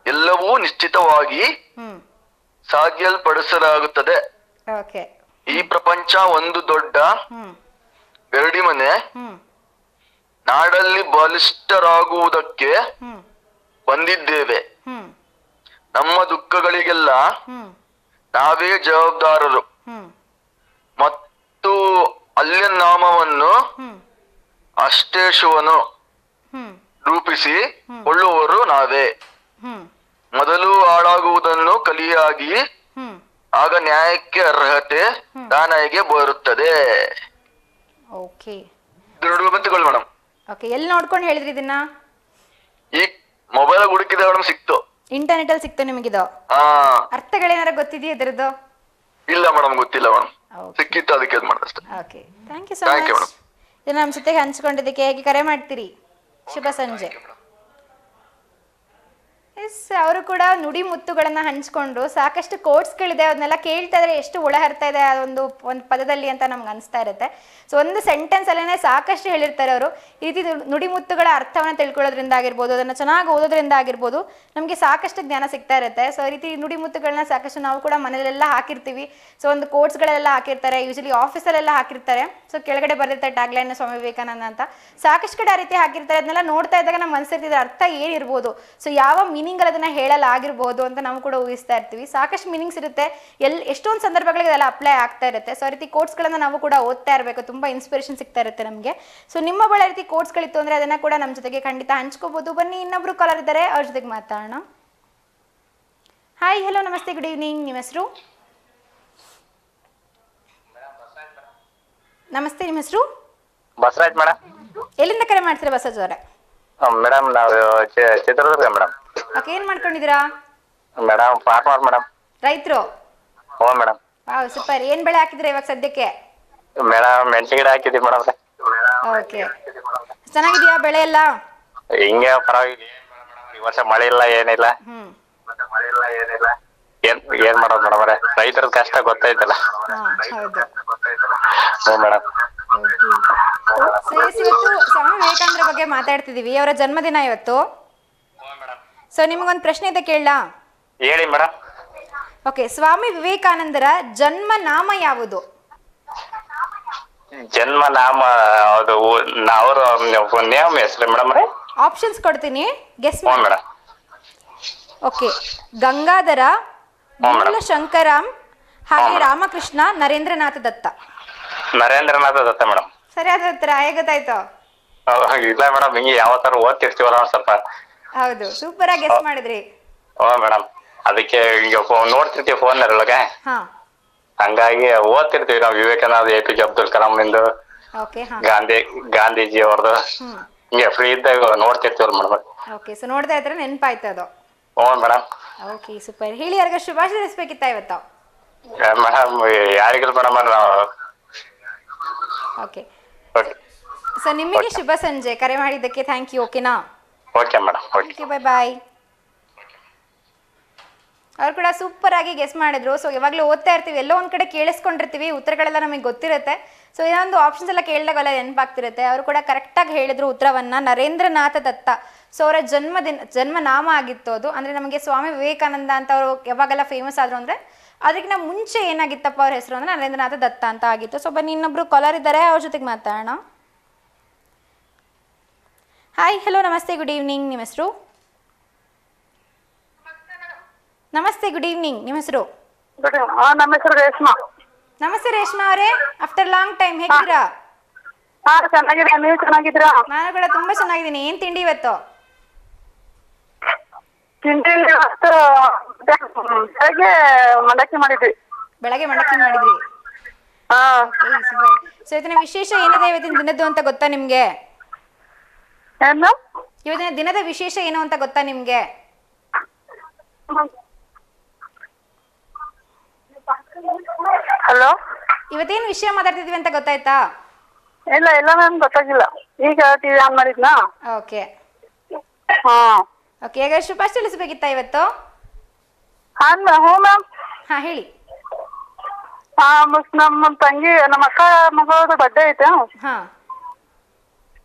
ಎಲ್ಲವೂ ನಿಶ್ಚಿತವಾಗಿ ಹ್ಮ್ ಸಾಧ್ಯಲ್ಪಡಿಸಲಾಗುತ್ತದೆ. ಓಕೆ. ಈ ಪ್ರಪಂಚ ಒಂದು ದೊಡ್ಡ ಹ್ಮ್ ಗರಡಿ ಮನೆ. ಹ್ಮ್ ನಾಡಲ್ಲಿ ಬಲಿಷ್ಠರಾಗುವುದಕ್ಕೆ ಹ್ಮ್ ಬಂದಿದ್ದೇವೆ. ಹ್ಮ್ ನಮ್ಮ ದುಃಖಗಳಿಗೆಲ್ಲ ಹ್ಮ್ ನಾವೇ ಜವಾಬ್ದಾರರು. ಹ್ಮ್ ಮತ್ತು ಅಲ್ಲಿಯ ನಾಮವನ್ನು ಹ್ಮ್ ಅಷ್ಟೇಶುವನು ಹ್ಮ್ ರೂಪಿಸಿ ಕೊಳ್ಳುವವರು ನಾವೇ. ಹ್ಮ್ ಮೊದಲು ಹಾಳಾಗುವುದನ್ನು ಕಲಿಯಾಗಿ, ಹ್ಮ್ ಆಗ ನ್ಯಾಯಕ್ಕೆ ಅರ್ಹತೆ ತಾನಾಯಿಗೆ ಬರುತ್ತದೆ. ಓಕೆ. ನುಡಿಮುತ್ತುಗಳು ಮೇಡಮ್. ಓಕೆ, ಎಲ್ಲಿ ನೋಡ್ಕೊಂಡು ಹೇಳಿದ್ರಿ ಇದನ್ನ? ಈ ಮೊಬೈಲ್ ಹುಡುಕಿದ ಮೇಡಮ್, ಸಿಕ್ತು. ಇಂಟರ್ನೆಟ್ ಅಲ್ಲಿ ಸಿಕ್ತು ನಿಮಗಿದು? ಹಾ. ಅರ್ಥಗಳೇನಾರ ಗೊತ್ತಿದೆಯಾ ಇದ್ರದ್ದು? ಇಲ್ಲ ಮೇಡಮ್, ಗೊತ್ತಿಲ್ಲ ಮೇಡಮ್, ಓಕೆ. ಸಿಕ್ಕಿತ್ತು, ಅದಕ್ಕೆ ಇದು ಮಾಡಿದೆ ಅಷ್ಟೇ. Okay, thank you so Thank you, much. ಇದು ನಮ್ಮ ಜೊತೆಗೆ ಹಂಚ್ಕೊಂಡಿದ್ದಕ್ಕೆ. ಹೇಗೆ ಕರೆ ಮಾಡ್ತೀರಿ? ಶುಭ ಸಂಜೆ. ಎಸ್ ಅವರು ಕೂಡ ನುಡಿ ಮುತ್ತುಗಳನ್ನ ಹಂಚ್ಕೊಂಡ್ರು. ಸಾಕಷ್ಟು ಕೋಟ್ಸ್ಗಳಿದೆ, ಅದನ್ನೆಲ್ಲ ಕೇಳ್ತಾ ಇದ್ರೆ ಎಷ್ಟು ಒಳ ಹರ್ತಾ ಇದೆ ಒಂದು ಪದದಲ್ಲಿ ಅಂತ ನಮ್ಗೆ ಅನಿಸ್ತಾ ಇರುತ್ತೆ. ಸೊ ಒಂದು ಸೆಂಟೆನ್ಸ್ ಅಲ್ಲೇ ಸಾಕಷ್ಟು ಹೇಳಿರ್ತಾರೆ ಅವರು. ಈ ರೀತಿ ನುಡಿ ಮುತ್ತುಗಳ ಅರ್ಥವನ್ನು ತಿಳ್ಕೊಳ್ಳೋದ್ರಿಂದ ಆಗಿರ್ಬೋದು, ಅದನ್ನು ಚೆನ್ನಾಗಿ ಓದೋದ್ರಿಂದ ಆಗಿರ್ಬೋದು, ನಮಗೆ ಸಾಕಷ್ಟು ಜ್ಞಾನ ಸಿಗ್ತಾ ಇರುತ್ತೆ. ಸೊ ಈ ರೀತಿ ನುಡಿ ಮುತ್ತುಗಳನ್ನ ಸಾಕಷ್ಟು ನಾವು ಕೂಡ ಮನೆಯಲ್ಲೆಲ್ಲ ಹಾಕಿರ್ತೀವಿ. ಸೊ ಒಂದು ಕೋಟ್ಸ್ಗಳೆಲ್ಲ ಹಾಕಿರ್ತಾರೆ, ಯೂಶಲಿ ಆಫೀಸಲ್ಲೆಲ್ಲ ಹಾಕಿರ್ತಾರೆ. ಸೊ ಕೆಳಗಡೆ ಬರೆದಿರ್ತಾರೆ ಟ್ಯಾಗ್ಲೈನ್ ಸ್ವಾಮಿ ವಿವೇಕಾನಂದ ಅಂತ. ಸಾಕಷ್ಟು ಕಡೆ ಆ ರೀತಿ ಹಾಕಿರ್ತಾರೆ. ಅದನ್ನೆಲ್ಲ ನೋಡ್ತಾ ಇದ್ದಾಗ ನಮ್ಮ ಮನಸ್ಸಿರ್ತಿದ್ರೆ ಅರ್ಥ ಏನಿರ್ಬೋದು, ಸೊ ಯಾವ ಮೀನಿಂಗ್ ಅದನ್ನ ಹೇಳಲಾಗಿರ್ಬೋದು ಅಂತ ನಾವು ಕೂಡ ಊಹಿಸ್ತಾ ಇರ್ತೀವಿ. ಸಾಕಷ್ಟು ಮೀನಿಂಗ್ಸ್ ಇರುತ್ತೆ, ಎಷ್ಟೊಂದು ಸಂದರ್ಭಗಳಿಗೆ ಅದೆಲ್ಲ ಅಪ್ಲೈ ಆಗ್ತಾ ಇರುತ್ತೆ. ಸೊ ಆ ರೀತಿ ಕೋಟ್ಸ್ಗಳನ್ನ ನಾವು ಕೂಡ ಓದ್ತಾ ಇರಬೇಕು, ತುಂಬಾ ಇನ್ಸ್ಪಿರೇಷನ್ ಸಿಗ್ತಾ ಇರುತ್ತೆ ನಮಗೆ. ಸೊ ನಿಮ್ಮ ಬಳಿ ರೀತಿ ಕೋಟ್ಸ್ಗಳಿತ್ತು ಅಂದ್ರೆ ಅದನ್ನ ಕೂಡ ನಮ್ಮ ಜೊತೆಗೆ ಖಂಡಿತ ಹಂಚ್ಕೋಬಹುದು. ಬನ್ನಿ, ಇನ್ನೊಬ್ರು ಕಾಲರ್ ಇದ್ದಾರೆ, ಅವ್ರ ಜೊತೆಗೆ ಮಾತಾಡೋಣ. ಹಾಯ್, ಹಲೋ, ನಮಸ್ತೆ, ಗುಡ್ ಈವ್ನಿಂಗ್. ನಿಮ್ಮ ಹೆಸರು? ನಮಸ್ತೆ, ನಿಮ್ಮ ಹೆಸರು? ಬಸವರಾಜ್ ಮೇಡಮ್. ಎಲ್ಲಿಂದ ಕರೆ ಮಾಡ್ತೀರಾ ಬಸವರಾಜ್ ಅವರೇ? ಮೇಡಮ್ ನಾವು ಚಿತ್ರದುರ್ಗ ಮೇಡಮ್. ಓಕೆ, ಏನ್ ಮಾಡ್ಕೊಂಡಿದ್ದೀರಾ ಮೇಡಮ್? Farmer madam. ರೈತರು? ಹ್ಞೂ ಮೇಡಮ್. Wow, super. ಏನ್ ಬೆಳೆ ಹಾಕಿದ್ರೆ ಇವಾಗ ಸದ್ಯಕ್ಕೆ? ಮೇಡಮ್ ಮೆಣಸಿನ ಗಿಡ ಹಾಕಿದ್ದೀವಿ ಮೇಡಮ್. ಓಕೆ, ಚೆನ್ನಾಗಿದೆಯಾ ಬೆಳೆ ಎಲ್ಲ? ಹಿಂಗೆ ಪರವಾಗಿಲ್ಲ. ಈ ವರ್ಷ ಮಳೆ ಇಲ್ಲ, ಏನಿಲ್ಲ. ಏನ್ ಮಾಡೋದು ಮೇಡಮ್ ಅವರೇ, ರೈತರ ಕಷ್ಟ ಗೊತ್ತೈತಲ್ಲ. ಹೌದು. ಹ್ಞೂ ಮೇಡಮ್. ಇವತ್ತು ಸ್ವಾಮಿ ವಿವೇಕಾನಂದರ ಬಗ್ಗೆ ಮಾತಾಡ್ತಿದೀವಿ. ಅವರ ಜನ್ಮದಿನ ಇವತ್ತು. ಸೊ ನಿಮಗೊಂದು ಪ್ರಶ್ನೆ ಇದೆ, ಕೇಳಲಾ? ಹೇಳಿ ಮೇಡಮ್. ಓಕೆ, ಸ್ವಾಮಿ ವಿವೇಕಾನಂದರ ಜನ್ಮ ನಾಮ ಯಾವುದು? ಜನ್ಮ ನಾಮ ಅದು ಅವ್ರ ನೇಮ ಹೆಸರು ಮೇಡಮ್ ರೇ? ಆಪ್ಷನ್ಸ್ ಕೊಡ್ತೀನಿ, ಗೆಸ್ ಹ್ಞೂ ಮಾಡಿ. ಮೇಡಮ್. ಓಕೆ, ಗಂಗಾಧರ, ಮೂಲ ಶಂಕರಾಮ್, ಹಾಗೆ ರಾಮಕೃಷ್ಣ, ನರೇಂದ್ರನಾಥ ದತ್ತ. ನರೇಂದ್ರನಾಥ ದತ್ತ ಮೇಡಮ್. ಸರಿಯಾದ ಉತ್ತರ. ಹೇಗೆ ಗೊತ್ತಾಯ್ತು? ಇಲ್ಲ ಮೇಡಮ್, ಹಿಂಗೆ ಯಾವ ತರ ಓದ್ತಿರ್ತೀವಲ್ಲ ಸ್ವಲ್ಪ. ಹೌದು, ಸೂಪರ್ ಆಗಿ ಗೆಸ್ ಮಾಡಿದ್ರಿ. ಹ್ಞೂ ಮೇಡಮ್, ಅದಕ್ಕೆ ಹಿಂಗೆ ನೋಡ್ತಿರ್ತೀವಿ ಫೋನ್ ಒಳಗೆ, ಹಾ, ಹಂಗಾಗಿ ಓದ್ತಿರ್ತೀವಿ ನಾವು. ವಿವೇಕಾನಂದ, APJ ಅಬ್ದುಲ್ ಕಲಾಂ ನಿಂದು, ಓಕೆ, ಹಾ, ಗಾಂಧೀಜಿ ಅವ್ರದ್ದು, ಹಿಂಗೆ ಫ್ರೀ ಇದ್ದಾಗ ನೋಡ್ತಿರ್ತೀವಲ್ಲ ಮೇಡಮ್. ಓಕೆ. ಸೊ ನೋಡ್ತಾ ಇದ್ರೆ ನೆನಪಾಯ್ತು ಅದು. ಹ್ಞೂ ಮೇಡಮ್. Okay, super. ಹೇಳಿ, ಯಾರಿಗ ಶುಭಾಶಯ ತಿಳಿಸ್ಬೇಕಿತ್ತ ಇವತ್ತು? ಮೇಡಮ್ ಯಾರಿಗಿಲ್ಲ ಮೇಡಮ್ ನಾವು. ಓಕೆ, ಸೊ ನಿಮಗೆ ಶುಭ ಸಂಜೆ. ಕರೆ ಮಾಡಿದ್ದಕ್ಕೆ ಥ್ಯಾಂಕ್ ಯು. ಓಕೆನಾ? Okay madam. Okay, bye bye. ಅವ್ರು ಕೂಡ ಸೂಪರ್ ಆಗಿ ಗೆಸ್ ಮಾಡಿದ್ರು. ಸೊ ಯಾವಾಗಲೂ ಓದ್ತಾ ಇರ್ತೀವಿ, ಎಲ್ಲೋ ಒಂದು ಕಡೆ ಕೇಳಿಸ್ಕೊಂಡಿರ್ತೀವಿ, ಉತ್ತರಗಳೆಲ್ಲ ನಮಗೆ ಗೊತ್ತಿರುತ್ತೆ. ಸೊ ಇನ್ನೊಂದು ಆಪ್ಷನ್ಸ್ ಎಲ್ಲ ಕೇಳಿದಾಗೆಲ್ಲ ನೆನಪಾಗ್ತಿರುತ್ತೆ. ಅವರು ಕೂಡ ಕರೆಕ್ಟಾಗಿ ಹೇಳಿದ್ರು ಉತ್ತರವನ್ನ, ನರೇಂದ್ರನಾಥ ದತ್ತ. ಸೊ ಅವರ ಜನ್ಮ ನಾಮ ಆಗಿತ್ತು ಅದು. ಅಂದರೆ ನಮಗೆ ಸ್ವಾಮಿ ವಿವೇಕಾನಂದ ಅಂತ ಅವರು ಯಾವಾಗೆಲ್ಲ ಫೇಮಸ್ ಆದರು ಅಂದರೆ ಅದಕ್ಕಿಂತ ಮುಂಚೆ ಏನಾಗಿತ್ತಪ್ಪ ಅವ್ರ ಹೆಸರು ಅಂದರೆ ನರೇಂದ್ರನಾಥ ದತ್ತ ಅಂತ ಆಗಿತ್ತು. ಸೊ ಬನ್ನಿ, ಇನ್ನೊಬ್ರು ಕಾಲರ್ ಇದ್ದಾರೆ, ಅವ್ರ ಜೊತೆಗೆ ಮಾತಾಡೋಣ. ಹಾಯ್, ಹಲೋ, ನಮಸ್ತೆ, ಗುಡ್ ಈವ್ನಿಂಗ್. ನಿಮ್ಮ ಹೆಸರು? ನಮಸ್ತೆ, ಗುಡ್ ಈವ್ನಿಂಗ್. ನಿಮ್ಮ ಹೆಸರು? ನಮ್ಮ ಹೆಸರು ರೇಷ್ಮಾ. ನಮಸ್ತೆ ರೇಷ್ಮಾ ಅವರೇ, ಆಫ್ಟರ್ ಲಾಂಗ್ ಟೈಮ್, ಹೇಗಿದ್ದೀರಾ? ಹಾ, ಚೆನ್ನಾಗಿದ್ದೀರಾ, ನೀವು ಚೆನ್ನಾಗಿದ್ದೀರಾ? ನಾನು ಕೂಡ ತುಂಬಾ ಚೆನ್ನಾಗಿದ್ದೀನಿ. ಏನ್ ತಿಂಡಿ ಇವತ್ತು? ತಿಂಡಿ ಇವತ್ತು ಬೆಳಗ್ಗೆ ಮಂಡಕ್ಕಿ ಮಾಡಿದ್ವಿ. ಬೆಳಗ್ಗೆ ಮಂಡಕ್ಕಿ ಮಾಡಿದ್ರಿ? ಹಾ. ಸೊ ಇವತ್ತಿನ ವಿಶೇಷ ಏನಿದೆ ಇವತ್ತಿನ ದಿನದ್ದು ಅಂತ ಗೊತ್ತಾ ನಿಮ್ಗೆ? ಏನು? ಇವತ್ತಿನ ದಿನದ ವಿಶೇಷ ಏನು ಅಂತ ಗೊತ್ತಾ ನಿಮ್ಗೆ? ಹಲೋ, ಇವತ್ತೇನು ವಿಷಯ ಮಾತಾಡ್ತಿದ್ವಿ ಅಂತ ಗೊತ್ತಾಯ್ತಾ? ಇಲ್ಲ ಇಲ್ಲ, ನನ್ಗೆ ಗೊತ್ತಾಗಿಲ್ಲ. ಈಗ ಟಿವಿ ಆನ್ ಮಾಡಿದ್ನಾ? ಓಕೆ ಹಾ. ಓಕೆ, ಈಗ ಶುಭಾಶಯ ತಿಳಿಸ್ಬೇಕಿತ್ತಾ ಇವತ್ತು? ಹ್ಞೂ ಮ್ಯಾಮ್. ಹಾ, ಹೇಳಿ. ನಮ್ಮ ತಂಗಿ, ನಮ್ಮ ಅಕ್ಕ ಮಗಳದು ಬರ್ಡೇ ಐತೆ. ಹಾ,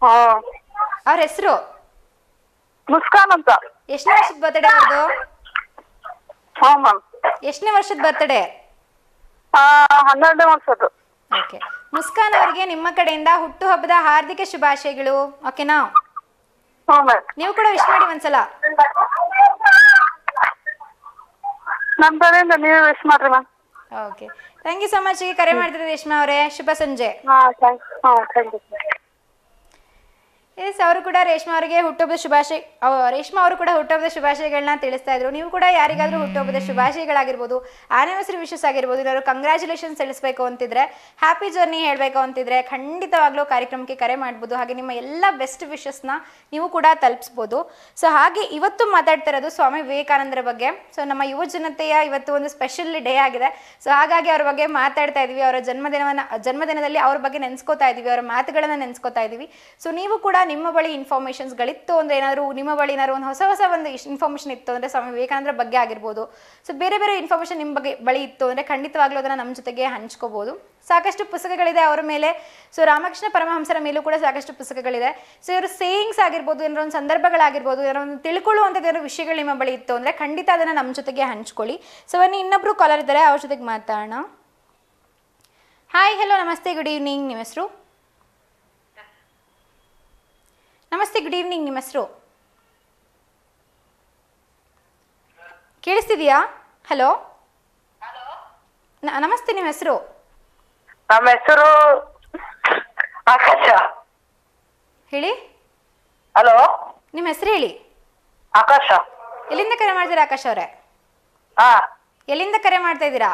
ಹಾ. ಅವ್ರ ಹೆಸರು? ಮುಸ್ಕಾನ್ ಅಂತ. ಎಷ್ಟನೇ ವರ್ಷದ ಬರ್ತಡೇ ಅವ್ರದ್ದು? ಹ್ಞೂ ಮ್ಯಾಮ್. ಎಷ್ಟನೇ ವರ್ಷದ ಬರ್ತಡೇ? 12ನೇ ವರ್ಷದ್ದು. ಓಕೆ, ಮುಸ್ಕಾನ್ ಅವರಿಗೆ ನಿಮ್ಮ ಕಡೆಯಿಂದ ಹುಟ್ಟುಹಬ್ಬದ ಹಾರ್ದಿಕ ಶುಭಾಶಯಗಳು. ಓಕೆನಾ? ಹ್ಞೂ ಮ್ಯಾಮ್. ನೀವು ಕೂಡ ವಿಶ್ ಮಾಡಿ ಒಂದ್ಸಲ. ನಮ್ಮ ಕಡೆಯಿಂದ ನೀವು ವಿಶ್ ಮಾಡ್ರಿ ma'am. Okay, thank you so much. ಕರೆ ಮಾಡಿದ್ರಿ ರೇಷ್ಮಾ ಅವರೇ, ಶುಭ ಸಂಜೆ. Thank you. ಎಸ್, ಅವರು ಕೂಡ ರೇಷ್ಮಾ ಅವರಿಗೆ ಹುಟ್ಟುಹಬ್ಬದ ರೇಷ್ಮಾ ಅವರು ಕೂಡ ಹುಟ್ಟುಹಬ್ಬದ ಶುಭಾಶಯಗಳನ್ನ ತಿಳಿಸ್ತಾ ಇದ್ರು. ನೀವು ಕೂಡ ಯಾರಿಗಾದ್ರೂ ಹುಟ್ಟುಹಬ್ಬದ ಶುಭಾಶಯಗಳಾಗಿರ್ಬೋದು, ಆನಿವರ್ಸರಿ ವಿಶಸ್ ಆಗಿರ್ಬೋದು, ಏನಾದ್ರು ಕಂಗ್ರ್ಯಾಚುಲೇಷನ್ಸ್ ತಿಳಿಸ್ಬೇಕು ಅಂತಿದ್ರೆ, ಹ್ಯಾಪಿ ಜರ್ನಿ ಹೇಳಬೇಕು ಅಂತಿದ್ರೆ ಖಂಡಿತವಾಗ್ಲೂ ಕಾರ್ಯಕ್ರಮಕ್ಕೆ ಕರೆ ಮಾಡ್ಬೋದು. ಹಾಗೆ ನಿಮ್ಮ ಎಲ್ಲ ಬೆಸ್ಟ್ ವಿಶಸ್ನ ನೀವು ಕೂಡ ತಲುಪಿಸ್ಬೋದು. ಸೊ ಹಾಗೆ ಇವತ್ತು ಮಾತಾಡ್ತಾ ಇರೋದು ಸ್ವಾಮಿ ವಿವೇಕಾನಂದರ ಬಗ್ಗೆ. ಸೊ ನಮ್ಮ ಯುವ ಜನತೆಯ ಇವತ್ತು ಒಂದು ಸ್ಪೆಷಲ್ ಡೇ ಆಗಿದೆ. ಸೊ ಹಾಗಾಗಿ ಅವ್ರ ಬಗ್ಗೆ ಮಾತಾಡ್ತಾ ಇದೀವಿ. ಅವರ ಜನ್ಮದಿನದಲ್ಲಿ ಅವ್ರ ಬಗ್ಗೆ ನೆನೆಸ್ಕೋತಾ ಇದೀವಿ, ಅವರ ಮಾತುಗಳನ್ನ ನೆನೆಸ್ಕೋತಾ ಇದೀವಿ. ಸೊ ನೀವು ಕೂಡ ನಿಮ್ಮ ಬಳಿ ಇನ್ಫಾರ್ಮೇಷನ್ಸ್ಗಳಿತ್ತು ಅಂದರೆ ಏನಾದರೂ ನಿಮ್ಮ ಬಳಿ ಏನಾದ್ರು ಒಂದು ಹೊಸ ಒಂದು ಇನ್ಫಾರ್ಮೇಷನ್ ಇತ್ತು ಅಂದರೆ ಸ್ವಾಮಿ ವಿವೇಕಾನಂದರ ಬಗ್ಗೆ ಆಗಿರ್ಬೋದು, ಸೊ ಬೇರೆ ಬೇರೆ ಇನ್ಫಾರ್ಮೇಷನ್ ನಿಮ್ಮ ಬಳಿ ಇತ್ತು ಅಂದರೆ ಖಂಡಿತವಾಗ್ಲೂ ಅದನ್ನು ನಮ್ಮ ಜೊತೆಗೆ ಹಂಚ್ಕೋಬೋದು. ಸಾಕಷ್ಟು ಪುಸ್ತಕಗಳಿದೆ ಅವರ ಮೇಲೆ. ಸೊ ರಾಮಕೃಷ್ಣ ಪರಮಹಂಸರ ಮೇಲೂ ಕೂಡ ಸಾಕಷ್ಟು ಪುಸ್ತಕಗಳಿದೆ. ಸೊ ಇವರು ಸೇಯಿಂಗ್ಸ್ ಆಗಿರ್ಬೋದು, ಏನಾರ ಒಂದು ಸಂದರ್ಭಗಳಾಗಿರ್ಬೋದು, ಏನಾರ ಒಂದು ತಿಳ್ಕೊಳ್ಳುವಂಥದ್ದು ಏನೋ ವಿಷಯಗಳು ನಿಮ್ಮ ಬಳಿ ಇತ್ತು ಅಂದರೆ ಖಂಡಿತ ಅದನ್ನು ನಮ್ಮ ಜೊತೆಗೆ ಹಂಚ್ಕೊಳ್ಳಿ. ಸೊ ಬನ್ನಿ ಇನ್ನೊಬ್ರು ಕಾಲರ್ ಇದ್ದಾರೆ, ಅವ್ರ ಜೊತೆಗೆ ಮಾತಾಡೋಣ. ಹಾಯ್, ಹಲೋ, ನಮಸ್ತೆ, ಗುಡ್ ಈವ್ನಿಂಗ್. ನಿಮ್ಮ ಹೆಸರು? ನಮಸ್ತೆ, ಗುಡ್ ಈವ್ನಿಂಗ್. ನಿಮ್ಮ ಹೆಸರು ಕೇಳಿಸ್ತಿದೆಯಾ? ಹಲೋ, ನಮಸ್ತೆ, ನಿಮ್ಮ ಹೆಸರು? ನಮ್ಮ ಹೆಸರು ಆಕಾಶ. ಹೇಳಿ. ಹಲೋ, ನಿಮ್ಮ ಹೆಸರು ಹೇಳಿ. ಆಕಾಶ. ಎಲ್ಲಿಂದ ಕರೆ ಮಾಡ್ತೀರಾ ಆಕಾಶ್ ಅವರೇ? ಹಾ, ಎಲ್ಲಿಂದ ಕರೆ ಮಾಡ್ತಾ ಇದ್ದೀರಾ?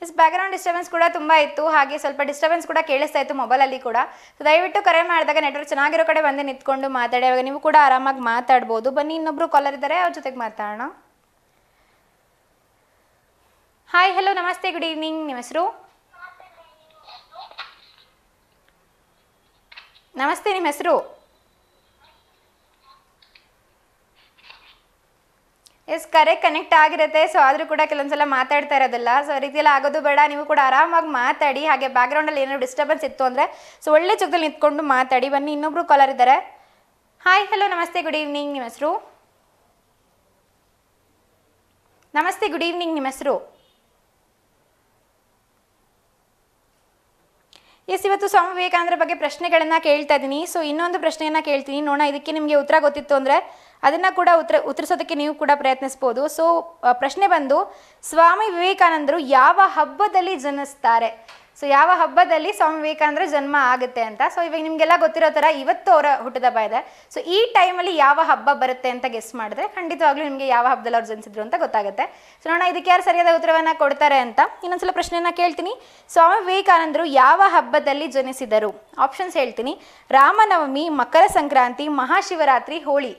ಎಸ್, ಬ್ಯಾಕ್ಗ್ರೌಂಡ್ ಡಿಸ್ಟರ್ಬೆನ್ಸ್ ಕೂಡ ತುಂಬ ಇತ್ತು, ಹಾಗೆ ಸ್ವಲ್ಪ ಡಿಸ್ಟರ್ಬೆನ್ಸ್ ಕೂಡ ಕೇಳಿಸ್ತಾ ಇತ್ತು ಮೊಬೈಲಲ್ಲಿ ಕೂಡ. ಸೊ ದಯವಿಟ್ಟು ಕರೆ ಮಾಡಿದಾಗ ನೆಟ್ವರ್ಕ್ ಚೆನ್ನಾಗಿರೋ ಕಡೆ ಬಂದು ನಿಂತ್ಕೊಂಡು ಮಾತಾಡಿ, ಅವಾಗ ನೀವು ಕೂಡ ಆರಾಮಾಗಿ ಮಾತಾಡ್ಬೋದು. ಬನ್ನಿ ಇನ್ನೊಬ್ರು ಕಾಲರ್ ಇದ್ದಾರೆ, ಅವ್ರ ಜೊತೆಗೆ ಮಾತಾಡೋಣ. ಹಾಯ್, ಹಲೋ, ನಮಸ್ತೆ, ಗುಡ್ ಈವ್ನಿಂಗ್. ನಿಮ್ಮ ಹೆಸರು? ನಮಸ್ತೆ, ನಿಮ್ಮ ಹೆಸರು? ಎಸ್, ಕರೆ ಕನೆಕ್ಟ್ ಆಗಿರುತ್ತೆ. ಸೊ ಆದರೂ ಕೂಡ ಕೆಲವೊಂದ್ಸಲ ಮಾತಾಡ್ತಾ ಇರೋದಿಲ್ಲ. ಸೊ ರೀತಿಯೆಲ್ಲ ಆಗೋದು ಬೇಡ, ನೀವು ಕೂಡ ಆರಾಮಾಗಿ ಮಾತಾಡಿ. ಹಾಗೆ ಬ್ಯಾಕ್ಗ್ರೌಂಡಲ್ಲಿ ಏನಾದ್ರು ಡಿಸ್ಟರ್ಬೆನ್ಸ್ ಇತ್ತು ಅಂದರೆ ಸೊ ಒಳ್ಳೆ ಜಾಗದಲ್ಲಿ ನಿಂತ್ಕೊಂಡು ಮಾತಾಡಿ. ಬನ್ನಿ ಇನ್ನೊಬ್ರು ಕಾಲರ್ ಇದ್ದಾರೆ. ಹಾಯ್, ಹಲೋ, ನಮಸ್ತೆ, ಗುಡ್ ಈವ್ನಿಂಗ್. ನಿಮ್ಮ ಹೆಸರು? ನಮಸ್ತೆ, ಗುಡ್ ಈವ್ನಿಂಗ್. ನಿಮ್ಮ ಹೆಸರು? ಎಸ್, ಇವತ್ತು ಸ್ವಾಮಿ ವಿವೇಕಾನಂದರ ಬಗ್ಗೆ ಪ್ರಶ್ನೆಗಳನ್ನು ಕೇಳ್ತಾ ಇದ್ದೀನಿ. ಸೊ ಇನ್ನೊಂದು ಪ್ರಶ್ನೆಯನ್ನು ಕೇಳ್ತೀನಿ, ನೋಡೋಣ ಇದಕ್ಕೆ ನಿಮಗೆ ಉತ್ತರ ಗೊತ್ತಿತ್ತು ಅಂದರೆ ಅದನ್ನು ಕೂಡ ಉತ್ತರಿಸೋದಕ್ಕೆ ನೀವು ಕೂಡ ಪ್ರಯತ್ನಿಸ್ಬೋದು. ಸೊ ಪ್ರಶ್ನೆ ಬಂದು, ಸ್ವಾಮಿ ವಿವೇಕಾನಂದರು ಯಾವ ಹಬ್ಬದಲ್ಲಿ ಜನಿಸ್ತಾರೆ? ಸೊ ಯಾವ ಹಬ್ಬದಲ್ಲಿ ಸ್ವಾಮಿ ವಿವೇಕಾನಂದರ ಜನ್ಮ ಆಗುತ್ತೆ ಅಂತ. ಸೊ ಇವಾಗ ನಿಮಗೆಲ್ಲ ಗೊತ್ತಿರೋ ಥರ ಇವತ್ತು ಅವರ ಹುಟ್ಟುಹಬ್ಬ ಇದೆ. ಸೊ ಈ ಟೈಮಲ್ಲಿ ಯಾವ ಹಬ್ಬ ಬರುತ್ತೆ ಅಂತ ಗೆಸ್ ಮಾಡಿದ್ರೆ ಖಂಡಿತವಾಗ್ಲೂ ನಿಮಗೆ ಯಾವ ಹಬ್ಬದಲ್ಲಿ ಅವ್ರು ಜನಿಸಿದ್ರು ಅಂತ ಗೊತ್ತಾಗುತ್ತೆ. ಸೊ ನೋಡೋಣ ಇದಕ್ಕೆ ಯಾರು ಸರಿಯಾದ ಉತ್ತರವನ್ನು ಕೊಡ್ತಾರೆ ಅಂತ. ಇನ್ನೊಂದ್ಸಲ ಪ್ರಶ್ನೆಯನ್ನು ಕೇಳ್ತೀನಿ, ಸ್ವಾಮಿ ವಿವೇಕಾನಂದರು ಯಾವ ಹಬ್ಬದಲ್ಲಿ ಜನಿಸಿದರು? ಆಪ್ಷನ್ಸ್ ಹೇಳ್ತೀನಿ: ರಾಮನವಮಿ, ಮಕರ ಸಂಕ್ರಾಂತಿ, ಮಹಾಶಿವರಾತ್ರಿ, ಹೋಳಿ.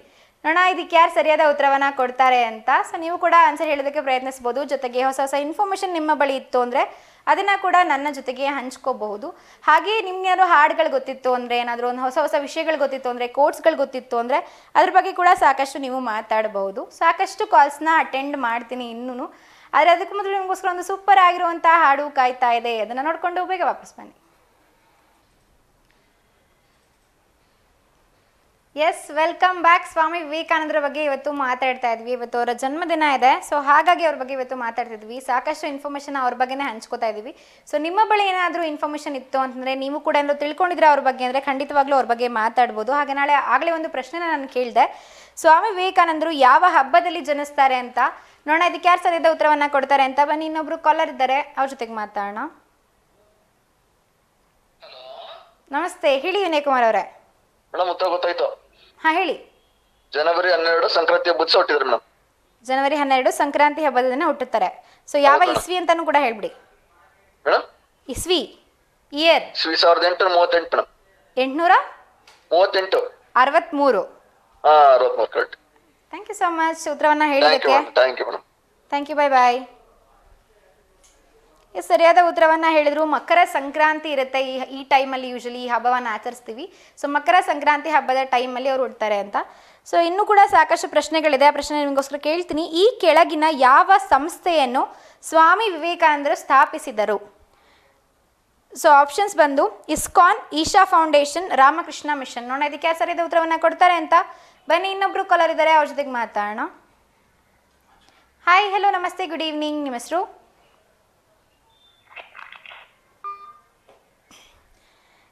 ನೋಡೋಣ ಇದಕ್ಕೆ ಯಾರು ಸರಿಯಾದ ಉತ್ತರವನ್ನು ಕೊಡ್ತಾರೆ ಅಂತ. ಸೊ ನೀವು ಕೂಡ ಆನ್ಸರ್ ಹೇಳೋದಕ್ಕೆ ಪ್ರಯತ್ನಿಸ್ಬೋದು. ಜೊತೆಗೆ ಹೊಸ ಹೊಸ ಇನ್ಫಾರ್ಮೇಷನ್ ನಿಮ್ಮ ಬಳಿ ಇತ್ತು ಅಂದರೆ ಅದನ್ನು ಕೂಡ ನನ್ನ ಜೊತೆಗೆ ಹಂಚ್ಕೋಬಹುದು. ಹಾಗೆ ನಿಮ್ಗೆ ಯಾರು ಹಾಡುಗಳು ಗೊತ್ತಿತ್ತು ಅಂದರೆ, ಏನಾದರೂ ಒಂದು ಹೊಸ ಹೊಸ ವಿಷಯಗಳು ಗೊತ್ತಿತ್ತು ಅಂದರೆ, ಕೋರ್ಸ್ಗಳು ಗೊತ್ತಿತ್ತು ಅಂದರೆ ಅದ್ರ ಬಗ್ಗೆ ಕೂಡ ಸಾಕಷ್ಟು ನೀವು ಮಾತಾಡಬಹುದು. ಸಾಕಷ್ಟು ಕಾಲ್ಸ್ನ ಅಟೆಂಡ್ ಮಾಡ್ತೀನಿ ಇನ್ನೂ. ಆದರೆ ಅದಕ್ಕೆ ಮೊದಲು ನಿಮಗೋಸ್ಕರ ಒಂದು ಸೂಪರ್ ಆಗಿರುವಂಥ ಹಾಡು ಕಾಯ್ತಾ ಇದೆ, ಅದನ್ನು ನೋಡಿಕೊಂಡು ಬೇಗ ವಾಪಸ್ ಬನ್ನಿ. S, welcome back. ಸ್ವಾಮಿ ವಿವೇಕಾನಂದರ ಬಗ್ಗೆ ಇವತ್ತು ಮಾತಾಡ್ತಾ ಇದ್ವಿ. ಇವತ್ತು ಅವರ ಜನ್ಮದಿನ ಇದೆ. ಸೊ ಹಾಗಾಗಿ ಅವ್ರ ಬಗ್ಗೆ ಇವತ್ತು ಮಾತಾಡ್ತಿದ್ವಿ. ಸಾಕಷ್ಟು ಇನ್ಫಾರ್ಮೇಷನ್ ಅವ್ರ ಬಗ್ಗೆನೇ ಹಂಚ್ಕೋತಾ ಇದ್ವಿ. ಸೊ ನಿಮ್ಮ ಬಳಿ ಏನಾದರೂ ಇನ್ಫಾರ್ಮೇಷನ್ ಇತ್ತು ಅಂತಂದರೆ, ನೀವು ಕೂಡ ಏನಾದರೂ ತಿಳ್ಕೊಂಡಿದ್ರೆ ಅವ್ರ ಬಗ್ಗೆ ಅಂದರೆ ಖಂಡಿತವಾಗ್ಲೂ ಅವ್ರ ಬಗ್ಗೆ ಮಾತಾಡ್ಬೋದು. ಹಾಗೆ ಆಗಲೇ ಒಂದು ಪ್ರಶ್ನೆನ ನಾನು ಕೇಳಿದೆ, ಸ್ವಾಮಿ ವಿವೇಕಾನಂದರು ಯಾವ ಹಬ್ಬದಲ್ಲಿ ಜನಿಸ್ತಾರೆ ಅಂತ. ನೋಡೋಣ ಇದಕ್ಕೆ ಯಾರು ಸರಿಯಾದ ಉತ್ತರವನ್ನು ಕೊಡ್ತಾರೆ ಅಂತ. ಬನ್ನಿ ಇನ್ನೊಬ್ರು ಕಾಲರ್ ಇದ್ದಾರೆ, ಅವ್ರ ಜೊತೆಗೆ ಮಾತಾಡೋಣ. ನಮಸ್ತೆ, ಹೇಳಿ ವಿನಯ್ ಕುಮಾರ್ ಅವರೇ. ಗೊತ್ತಾಯ್ತು. ಹಾ, ಹೇಳಿ. ಜನವರಿ 12 ಸಂಕ್ರಾಂತಿ ಹಬ್ಬದ ಹುಟ್ಟಿದ್ರು ಮೇಡಮ್. ಜನವರಿ 12 ಸಂಕ್ರಾಂತಿ ಹಬ್ಬದ ದಿನ ಹುಟ್ಟುತ್ತಾರೆ. ಸೊ ಯಾವ ಇಸ್ವಿ ಅಂತಾನು ಕೂಡ ಹೇಳ್ಬಿಡಿ. ಮೇಡಮ್ ಇಸ್ವಿ, ಇಯರ್? ಇಸ್ವಿ 1838 ಮೇಡಮ್. 838. 63. ಹಾ, 63 correct. Thank you so much ಉತ್ತರವನ್ನ ಹೇಳಿದ್ದಕ್ಕೆ. Thank you madam. Thank you, bye bye. ಸರಿಯಾದ ಉತ್ತರವನ್ನು ಹೇಳಿದ್ರು. ಮಕರ ಸಂಕ್ರಾಂತಿ ಇರುತ್ತೆ ಈ ಟೈಮಲ್ಲಿ, ಯೂಶಲಿ ಈ ಹಬ್ಬವನ್ನು ಆಚರಿಸ್ತೀವಿ. ಸೊ ಮಕರ ಸಂಕ್ರಾಂತಿ ಹಬ್ಬದ ಟೈಮಲ್ಲಿ ಅವ್ರು ಹುಡ್ತಾರೆ ಅಂತ. ಸೊ ಇನ್ನೂ ಕೂಡ ಸಾಕಷ್ಟು ಪ್ರಶ್ನೆಗಳಿದೆ, ಆ ಪ್ರಶ್ನೆ ನಿಮಗೋಸ್ಕರ ಕೇಳ್ತೀನಿ. ಈ ಕೆಳಗಿನ ಯಾವ ಸಂಸ್ಥೆಯನ್ನು ಸ್ವಾಮಿ ವಿವೇಕಾನಂದರು ಸ್ಥಾಪಿಸಿದರು? ಸೊ ಆಪ್ಷನ್ಸ್ ಬಂದು ISKCON, Isha Foundation, Ramakrishna Mission. ನೋಡೋಣ ಇದಕ್ಕೆ ಯಾರು ಸರಿಯಾದ ಉತ್ತರವನ್ನು ಕೊಡ್ತಾರೆ ಅಂತ. ಬನ್ನಿ ಇನ್ನೊಬ್ರು ಕಾಲರ್ ಇದ್ದಾರೆ, ಅವ್ರ ಜೊತೆಗೆ ಮಾತಾಡೋಣ. ಹಾಯ್, ಹಲೋ, ನಮಸ್ತೆ, ಗುಡ್ ಈವ್ನಿಂಗ್. ನಿಮ್ಮ ಹೆಸರು?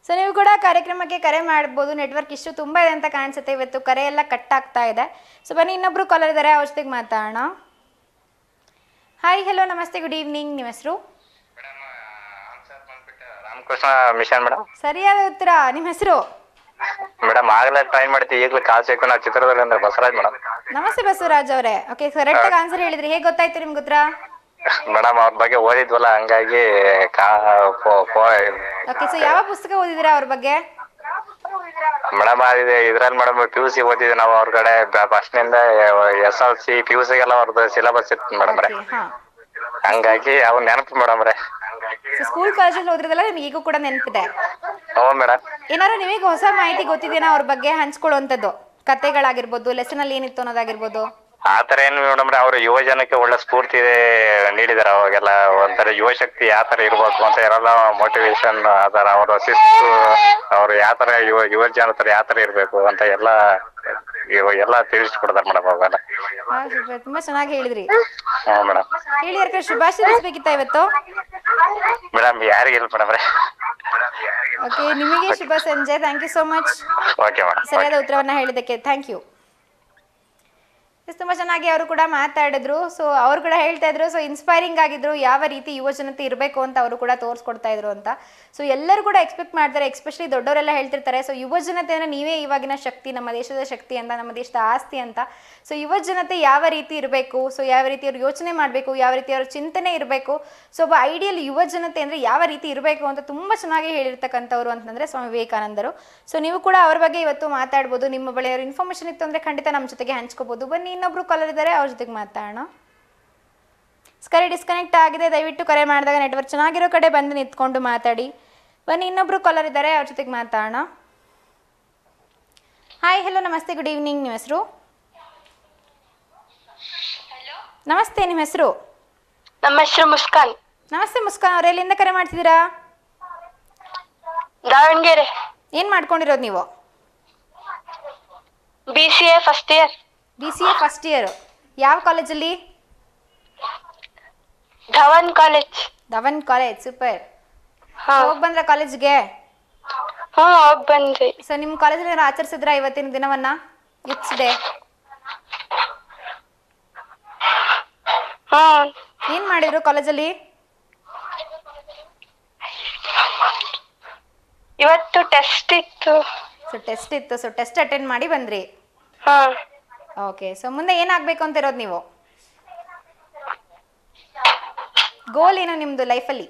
ಸೊ ನೀವು ಕೂಡ ಕಾರ್ಯಕ್ರಮಕ್ಕೆ ಕರೆ ಮಾಡ್ಬೋದು. ನೆಟ್ವರ್ಕ್ ಇಶ್ಯೂ ತುಂಬ ಇದೆ ಅಂತ ಕಾಣಿಸುತ್ತೆ, ಇವತ್ತು ಕರೆ ಎಲ್ಲ ಕಟ್ ಆಗ್ತಾ ಇದೆ. ಸೊ ಬನ್ನಿ ಇನ್ನೊಬ್ರು ಕಾಲರ್ ಇದ್ದಾರೆ, ಅವ್ರ ಜೊತೆಗೆ ಮಾತಾಡೋಣ. ಹಾಯ್, ಹಲೋ, ನಮಸ್ತೆ, ಗುಡ್ ಈವ್ನಿಂಗ್. ನಿಮ್ಮ ಹೆಸರು? Ramakrishna Mission madam. ಸರಿಯಾದ ಉತ್ತರ. ನಿಮ್ಮ ಹೆಸರು? ಮೇಡಮ್ ಆಗಲೇ ಟ್ರೈ ಮಾಡ್ತೀವಿ, ಈಗಲೂ ಕಾಲ್ ಸಿಕ್ಕು. ನಾವು ಚಿತ್ರದುರ್ಗ ಅಂದ್ರೆ ಬಸವರಾಜ್ ಮೇಡಮ್. ನಮಸ್ತೆ ಬಸವರಾಜ್ ಅವರೇ. ಓಕೆ, ಕರೆಕ್ಟಾಗಿ ಆನ್ಸರ್ ಹೇಳಿದ್ರಿ. ಹೇಗೆ ಗೊತ್ತಾಯ್ತು ನಿಮ್ಗೆ ಉತ್ತರ? ಮೇಡಮ್ ಅವ್ರ ಬಗ್ಗೆ ಓದಿದ್ವಲ್ಲ, ಹಂಗಾಗಿ ಓಕೆ, ಸೊ ಯಾವ ಪುಸ್ತಕ ಓದಿದಿರಾ ಅವ್ರ ಬಗ್ಗೆ? ಮೇಡಮ್ ಇದ್ರಲ್ಲಿ ಮೇಡಮ್ PUC ಓದಿದ್ವಿ ನಾವು ಅವ್ರ ಕಡೆ. ಫಸ್ಟ್ನಿಂದ SLC PUC ಗೆಲ್ಲ ಅವ್ರದ್ದು ಸಿಲೆಬಸ್ ಇತ್ತು ಮೇಡಮ್. ಹಂಗಾಗಿ ಅವ್ರು ನೆನಪು ಮೇಡಮ್. ಸೊ ಸ್ಕೂಲ್ ಕಾಲೇಜಲ್ಲಿ ಓದಿರೋದೆಲ್ಲ ನಿಮ್ಗೆ ಈಗೂ ಕೂಡ ನೆನಪಿದೆ. ಹ್ಞೂ ಮೇಡಮ್. ಏನಾದ್ರು ನಿಮಗೆ ಹೊಸ ಮಾಹಿತಿ ಗೊತ್ತಿದೆಯಾ ಅವ್ರ ಬಗ್ಗೆ ಹಂಚ್ಕೊಳ್ಳುವಂಥದ್ದು, ಕತೆಗಳಾಗಿರ್ಬೋದು, ಲೆಸನ್ ಅಲ್ಲಿ ಏನಿತ್ತು ಅನ್ನೋದಾಗಿರ್ಬೋದು? ಆ ಥರ ಏನು ಮೇಡಮ್ ಅವರು ಯುವ ಜನಕ್ಕೆ ಒಳ್ಳೆ ಸ್ಫೂರ್ತಿ ನೀಡಿದಾರೆ. ಅವಾಗೆಲ್ಲ ಒಂಥರ ಯುವ ಶಕ್ತಿ ಯಾವ ಥರ ಇರ್ಬೇಕು ಅಂತ ಎಲ್ಲ ಮೋಟಿವೇಶನ್ ಆತರ ಅವರ ಶಿಸ್ತು, ಅವ್ರು ಯಾವ ಥರ ಯುವ ಜನ ಥರ ಯಾವ ಥರ ಇರಬೇಕು ಅಂತ ಎಲ್ಲ ತಿಳಿಸ್ಕೊಡ್ತಾರೆ ಮೇಡಮ್ ಅವಾಗೆಲ್ಲ. ತುಂಬಾ ಚೆನ್ನಾಗಿ ಹೇಳಿದ್ರಿ. ಹ್ಞೂ ಮೇಡಮ್. ಹೇಳಿ, ಯಾಕೆ ಶುಭಾಶಯ ತಿಳಿಸ್ಬೇಕಿತ್ತ ಇವತ್ತು? ಮೇಡಮ್ ಯಾರಿಗಿಲ್ಲ ಮೇಡಮ್. ಓಕೆ, ನಿಮಗೆ ಶುಭ ಸಂಜೆ. Thank you so much. Okay madam. ಸರಿಯಾದ ಉತ್ತರವನ್ನ ಹೇಳಿದ್ದಕ್ಕೆ ಥ್ಯಾಂಕ್ ಯು. ತುಂಬ ಚೆನ್ನಾಗಿ ಅವರು ಕೂಡ ಮಾತಾಡಿದ್ರು. ಸೊ ಅವರು ಕೂಡ ಹೇಳ್ತಾ ಇದ್ರು, ಸೊ ಇನ್ಸ್ಪೈರಿಂಗ್ ಆಗಿದ್ರು, ಯಾವ ರೀತಿ ಯುವ ಜನತೆ ಇರಬೇಕು ಅಂತ ಅವರು ಕೂಡ ತೋರಿಸ್ಕೊಡ್ತಾ ಇದ್ರು ಅಂತ. ಸೊ ಎಲ್ಲರೂ ಕೂಡ ಎಕ್ಸ್ಪೆಕ್ಟ್ ಮಾಡ್ತಾರೆ, ಎಸ್ಪೆಷಲಿ ದೊಡ್ಡವರೆಲ್ಲ ಹೇಳ್ತಿರ್ತಾರೆ, ಸೊ ಯುವ ಜನತೆ ಅಂದರೆ ನೀವೇ ಇವಾಗಿನ ಶಕ್ತಿ, ನಮ್ಮ ದೇಶದ ಶಕ್ತಿ ಅಂತ, ನಮ್ಮ ದೇಶದ ಆಸ್ತಿ ಅಂತ. ಸೊ ಯುವ ಜನತೆ ಯಾವ ರೀತಿ ಇರಬೇಕು, ಸೊ ಯಾವ ರೀತಿ ಅವ್ರು ಯೋಚನೆ ಮಾಡಬೇಕು, ಯಾವ ರೀತಿ ಅವ್ರ ಚಿಂತನೆ ಇರಬೇಕು, ಸೊ ಒಬ್ಬ ಐಡಿಯಲ್ ಯುವ ಜನತೆ ಅಂದರೆ ಯಾವ ರೀತಿ ಇರಬೇಕು ಅಂತ ತುಂಬ ಚೆನ್ನಾಗಿ ಹೇಳಿರ್ತಕ್ಕಂಥವ್ರು ಅಂತಂದರೆ ಸ್ವಾಮಿ ವಿವೇಕಾನಂದರು. ಸೊ ನೀವು ಕೂಡ ಅವ್ರ ಬಗ್ಗೆ ಇವತ್ತು ಮಾತಾಡ್ಬೋದು. ನಿಮ್ಮ ಬಳಿ ಅವ್ರ ಇನ್ಫಾರ್ಮೇಷನ್ ಇತ್ತು ಅಂದರೆ ಖಂಡಿತ ನಮ್ಮ ಜೊತೆಗೆ ಹಂಚ್ಕೋಬೋದು. ಬನ್ನಿ, ಇನ್ನೊಬ್ರು ಕಾಲರ್ ಇದ್ದಾರೆ, ಅವ್ರ ಜೊತೆಗೆ ಮಾತಾಡೋಣ. ಕರೆ ಡಿಸ್ಕನೆಕ್ಟ್ ಆಗಿದೆ, ದಯವಿಟ್ಟು ಕರೆ ಮಾಡಿದಾಗ ನೆಟ್ವರ್ಕ್ ಚೆನ್ನಾಗಿರೋ ಕಡೆ ಬಂದು ನಿಂತ್ಕೊಂಡು ಮಾತಾಡಿ. ಬನ್ನಿ, ಇನ್ನೊಬ್ರು ಕಾಲರ್ ಇದ್ದಾರೆ, ಅವ್ರ ಜೊತೆಗೆ ಮಾತಾಡೋಣ. ಹಾಯ್, ಹಲೋ, ನಮಸ್ತೆ, ಗುಡ್ ಈವ್ನಿಂಗ್. ನಿಮ್ಮ ಹೆಸರು? ನಮಸ್ತೆ, ನಿಮ್ಮ ಹೆಸರು? ನಮ್ಮ ಹೆಸರು ಮುಸ್ಕಾನ್. ನಮಸ್ತೆ ಮುಸ್ಕಾನ್ ಅವ್ರೆ, ಎಲ್ಲಿಂದ ಕರೆ ಮಾಡ್ತಿದ್ದೀರಾ? ದಾವಣಗೆರೆ. ಏನು ಮಾಡ್ಕೊಂಡಿರೋದು ನೀವು? BCA first year. BCA first year. ಯಾವ ಕಾಲೇಜಲ್ಲಿ? Dhawan college. Dhawan college, super. ಹೋಗಿ ಬಂದ್ರ ಕಾಲೇಜ್ಗೆ? ಹೋಗಿ ಬಂದ್ರಿ. ಸೊ ನಿಮ್ಮ ಕಾಲೇಜಲ್ಲಿ ಏನಾದ್ರು ಆಚರಿಸಿದ್ರಾ ಇವತ್ತಿನ ದಿನವನ್ನ, ಯೂತ್ಸ್ ಡೇ? ಏನ್ ಮಾಡಿದ್ರು ಕಾಲೇಜಲ್ಲಿ? ಇವತ್ತು ಟೆಸ್ಟ್ ಇತ್ತು. ಸೊ ಟೆಸ್ಟ್ ಇತ್ತು, ಸೊ ಟೆಸ್ಟ್ ಅಟೆಂಡ್ ಮಾಡಿ ಬಂದ್ರಿ. ಹಾ. ಓಕೆ, ಸೊ ಮುಂದೆ ಏನಾಗಬೇಕು ಅಂತ ಇರೋದು ನೀವು? ಗೋಲ್ ಏನು ನಿಮ್ದು ಲೈಫಲ್ಲಿ?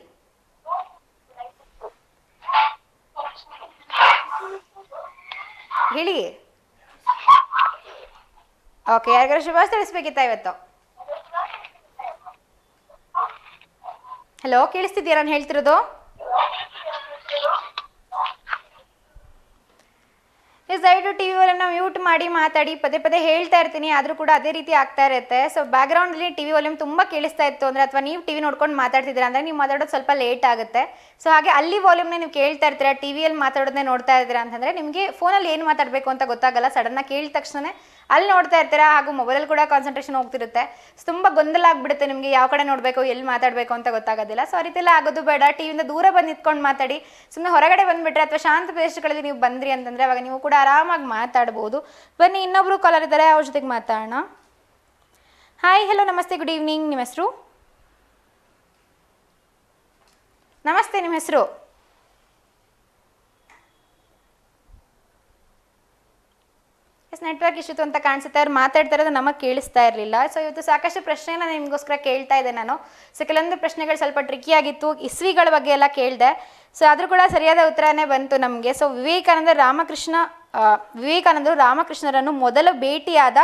ಹೇಳಿ. ಓಕೆ, ಯಾರಿಗಾರು ಶುಭಾಶಯ ತಿಳಿಸ್ಬೇಕಿತ್ತ ಇವತ್ತು? ಹಲೋ, ಕೇಳಿಸ್ತಿದ್ಯಾ ನಾನು ಹೇಳ್ತಿರೋದು? ದಯವಿಟ್ಟು ಟಿ ವಿ ವಾಲ್ಯೂಮ್ನ ಮ್ಯೂಟ್ ಮಾಡಿ ಮಾತಾಡಿ. ಪದೇ ಪದೇ ಹೇಳ್ತಾ ಇರ್ತೀನಿ, ಆದರೂ ಕೂಡ ಅದೇ ರೀತಿ ಆಗ್ತಾ ಇರುತ್ತೆ. ಸೊ ಬ್ಯಾಕ್ಗ್ರೌಂಡಲ್ಲಿ ಟಿ ವಿ ವಾಲ್ಯೂಮ್ ತುಂಬ ಕೇಳಿಸ್ತಾ ಇತ್ತು ಅಂದರೆ, ಅಥವಾ ನೀವು ಟಿ ವಿ ನೋಡ್ಕೊಂಡು ಮಾತಾಡ್ತಿದ್ದೀರಾ ಅಂದರೆ ನೀವು ಮಾತಾಡೋದು ಸ್ವಲ್ಪ ಲೇಟ್ ಆಗುತ್ತೆ. ಸೊ ಹಾಗೆ ಅಲ್ಲಿ ವಾಲ್ಯೂಮ್ನ ನೀವು ಕೇಳ್ತಾ ಇರ್ತೀರಾ, ಟಿ ವಿಯಲ್ಲಿ ಮಾತಾಡೋದನ್ನೇ ನೋಡ್ತಾ ಇದ್ದೀರಾ ಅಂತಂದರೆ ನಿಮಗೆ ಫೋನಲ್ಲಿ ಏನು ಮಾತಾಡಬೇಕು ಅಂತ ಗೊತ್ತಾಗಲ್ಲ. ಸಡನ್ನಾಗಿ ಕೇಳಿದ ತಕ್ಷಣ ಅಲ್ಲಿ ನೋಡ್ತಾ ಇರ್ತೀರಾ, ಹಾಗೂ ಮೊಬೈಲಲ್ಲಿ ಕೂಡ ಕಾನ್ಸಂಟ್ರೇಷನ್ ಹೋಗ್ತಿರುತ್ತೆ. ಸೊ ತುಂಬ ಗೊಂದಲ ಆಗಿಬಿಡುತ್ತೆ ನಿಮಗೆ, ಯಾವ ಕಡೆ ನೋಡಬೇಕು, ಎಲ್ಲಿ ಮಾತಾಡಬೇಕು ಅಂತ ಗೊತ್ತಾಗೋದಿಲ್ಲ. ಸೊ ಆ ರೀತಿ ಎಲ್ಲ ಆಗೋದು ಬೇಡ. ಟಿವಿಯಿಂದ ದೂರ ಬಂದು ನಿಂತ್ಕೊಂಡು ಮಾತಾಡಿ. ಸುಮ್ಮನೆ ಹೊರಗಡೆ ಬಂದುಬಿಟ್ರೆ ಅಥವಾ ಶಾಂತ ಪ್ರದೇಶಗಳಲ್ಲಿ ನೀವು ಬಂದ್ರಿ ಅಂತಂದರೆ ಅವಾಗ ನೀವು ಕೂಡ ಆರಾಮಾಗಿ ಮಾತಾಡ್ಬೋದು. ಬನ್ನಿ, ಇನ್ನೊಬ್ರು ಕಾಲರ್ ಇದ್ದಾರೆ, ಅವ್ರ ಜೊತೆಗೆ ಮಾತಾಡೋಣ. ಹಾಯ್, ಹಲೋ, ನಮಸ್ತೆ, ಗುಡ್ ಈವ್ನಿಂಗ್. ನಿಮ್ಮ ಹೆಸರು? ನಮಸ್ತೆ, ನಿಮ್ಮ ಹೆಸರು? ನೆಟ್ವರ್ಕ್ ಇಶ್ಯೂ ಅಂತ ಕಾಣಿಸುತ್ತೆ. ಅವ್ರು ಮಾತಾಡ್ತಾ ಇರೋದು ನಮಗೆ ಕೇಳಿಸ್ತಾ ಇರಲಿಲ್ಲ. ಸೊ ಇವತ್ತು ಸಾಕಷ್ಟು ಪ್ರಶ್ನೆನ ನಿಮಗೋಸ್ಕರ ಕೇಳ್ತಾ ಇದ್ದೆ ನಾನು. ಸೊ ಕೆಲವೊಂದು ಪ್ರಶ್ನೆಗಳು ಸ್ವಲ್ಪ ಟ್ರಿಕಿಯಾಗಿತ್ತು, ಇಸ್ವಿಗಳ ಬಗ್ಗೆ ಎಲ್ಲ ಕೇಳಿದೆ. ಸೊ ಆದರೂ ಕೂಡ ಸರಿಯಾದ ಉತ್ತರನೇ ಬಂತು ನಮಗೆ. ಸೊ ವಿವೇಕಾನಂದರು ರಾಮಕೃಷ್ಣರನ್ನು ಮೊದಲು ಭೇಟಿಯಾದ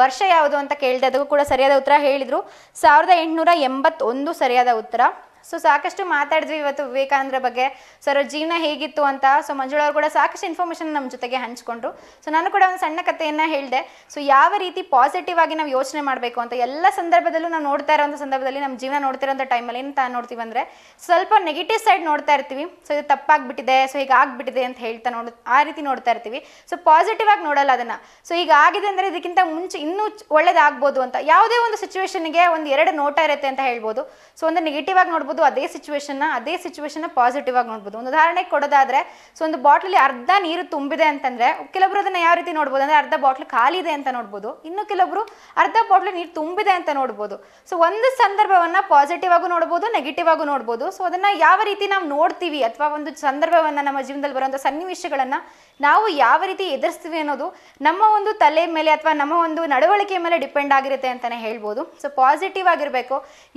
ವರ್ಷ ಯಾವುದು ಅಂತ ಕೇಳಿದೆ. ಅದಕ್ಕೂ ಕೂಡ ಸರಿಯಾದ ಉತ್ತರ ಹೇಳಿದರು, 1881 ಸರಿಯಾದ ಉತ್ತರ. ಸೊ ಸಾಕಷ್ಟು ಮಾತಾಡಿದ್ವಿ ಇವತ್ತು ವಿವೇಕಾನಂದರ ಬಗ್ಗೆ. ಸೊ ಅವರ ಜೀವನ ಹೇಗಿತ್ತು ಅಂತ. ಸೊ ಮಂಜುಳಾ ಅವರು ಕೂಡ ಸಾಕಷ್ಟು ಇನ್ಫಾರ್ಮೇಷನ್ ನಮ್ಮ ಜೊತೆಗೆ ಹಂಚ್ಕೊಂಡ್ರು. ಸೊ ನಾನು ಕೂಡ ಒಂದು ಸಣ್ಣ ಕಥೆಯನ್ನು ಹೇಳಿದೆ. ಸೊ ಯಾವ ರೀತಿ ಪಾಸಿಟಿವ್ ಆಗಿ ನಾವು ಯೋಚನೆ ಮಾಡಬೇಕು ಅಂತ. ಎಲ್ಲ ಸಂದರ್ಭದಲ್ಲೂ ನಾವು ನೋಡ್ತಾ ಇರೋಂಥ ಸಂದರ್ಭದಲ್ಲಿ, ನಮ್ಮ ಜೀವನ ನೋಡ್ತಿರೋಂಥ ಟೈಮಲ್ಲಿ ಏನು ನೋಡ್ತೀವಿ ಅಂದರೆ ಸ್ವಲ್ಪ ನೆಗೆಟಿವ್ ಸೈಡ್ ನೋಡ್ತಾ ಇರ್ತೀವಿ. ಸೊ ಇದು ತಪ್ಪಾಗ್ಬಿಟ್ಟಿದೆ, ಸೊ ಈಗ ಆಗ್ಬಿಟ್ಟಿದೆ ಅಂತ ಹೇಳ್ತಾ ಆ ರೀತಿ ನೋಡ್ತಾ ಇರ್ತೀವಿ. ಸೊ ಪಾಸಿಟಿವ್ ಆಗಿ ನೋಡಲ್ಲ ಅದನ್ನು. ಸೊ ಈಗ ಆಗಿದೆ ಅಂದರೆ ಇದಕ್ಕಿಂತ ಮುಂಚೆ ಇನ್ನೂ ಒಳ್ಳೇದಾಗ್ಬೋದು ಅಂತ. ಯಾವುದೇ ಒಂದು ಸಿಚುವೇಶನ್ಗೆ ಒಂದು ಎರಡು ನೋಟ ಇರುತ್ತೆ ಅಂತ ಹೇಳ್ಬೋದು. ಸೊ ಒಂದು ನೆಗೆಟಿವ್ ಆಗಿ ನೋಡ್ಬೋದು ಅದೇ ಸಿಚುವೇಶನ್ನ ಪಾಸಿಟಿವ್ ಆಗಿ ನೋಡ್ಬೋದು. ಒಂದು ಉದಾಹರಣೆಗೆ ಕೊಡೋದಾದ್ರೆ, ಸೊ ಒಂದು ಬಾಟ್ಲಲ್ಲಿ ಅರ್ಧ ನೀರು ತುಂಬಿದೆ ಅಂತಂದ್ರೆ ಕೆಲವೊಬ್ರು ಅದನ್ನ ಯಾವ ರೀತಿ ನೋಡ್ಬೋದು ಅಂದ್ರೆ ಅರ್ಧ ಬಾಟ್ಲ್ ಖಾಲಿ ಇದೆ ಅಂತ ನೋಡ್ಬೋದು. ಇನ್ನು ಕೆಲವೊಬ್ರು ಅರ್ಧ ಬಾಟ್ಲ್ ನೀರು ತುಂಬಿದೆ ಅಂತ ನೋಡ್ಬೋದು. ಸೊ ಒಂದು ಸಂದರ್ಭವನ್ನ ಪಾಸಿಟಿವ್ ಆಗು ನೋಡ್ಬೋದು, ನೆಗೆಟಿವ್ ಆಗು ನೋಡ್ಬೋದು. ಸೊ ಅದನ್ನ ಯಾವ ರೀತಿ ನಾವು ನೋಡ್ತೀವಿ, ಅಥವಾ ಒಂದು ಸಂದರ್ಭವನ್ನ ನಮ್ಮ ಜೀವನದಲ್ಲಿ ಬರುವಂಥ ಸನ್ನಿವೇಶಗಳನ್ನ ನಾವು ಯಾವ ರೀತಿ ಎದುರಿಸ್ತೀವಿ ಅನ್ನೋದು ನಮ್ಮ ಒಂದು ತಲೆ ಮೇಲೆ ಅಥವಾ ನಮ್ಮ ಒಂದು ನಡವಳಿಕೆ ಮೇಲೆ ಡಿಪೆಂಡ್ ಆಗಿರುತ್ತೆ ಅಂತಾನೆ ಹೇಳ್ಬೋದು. ಸೊ ಪಾಸಿಟಿವ್ ಆಗಿರಬೇಕು.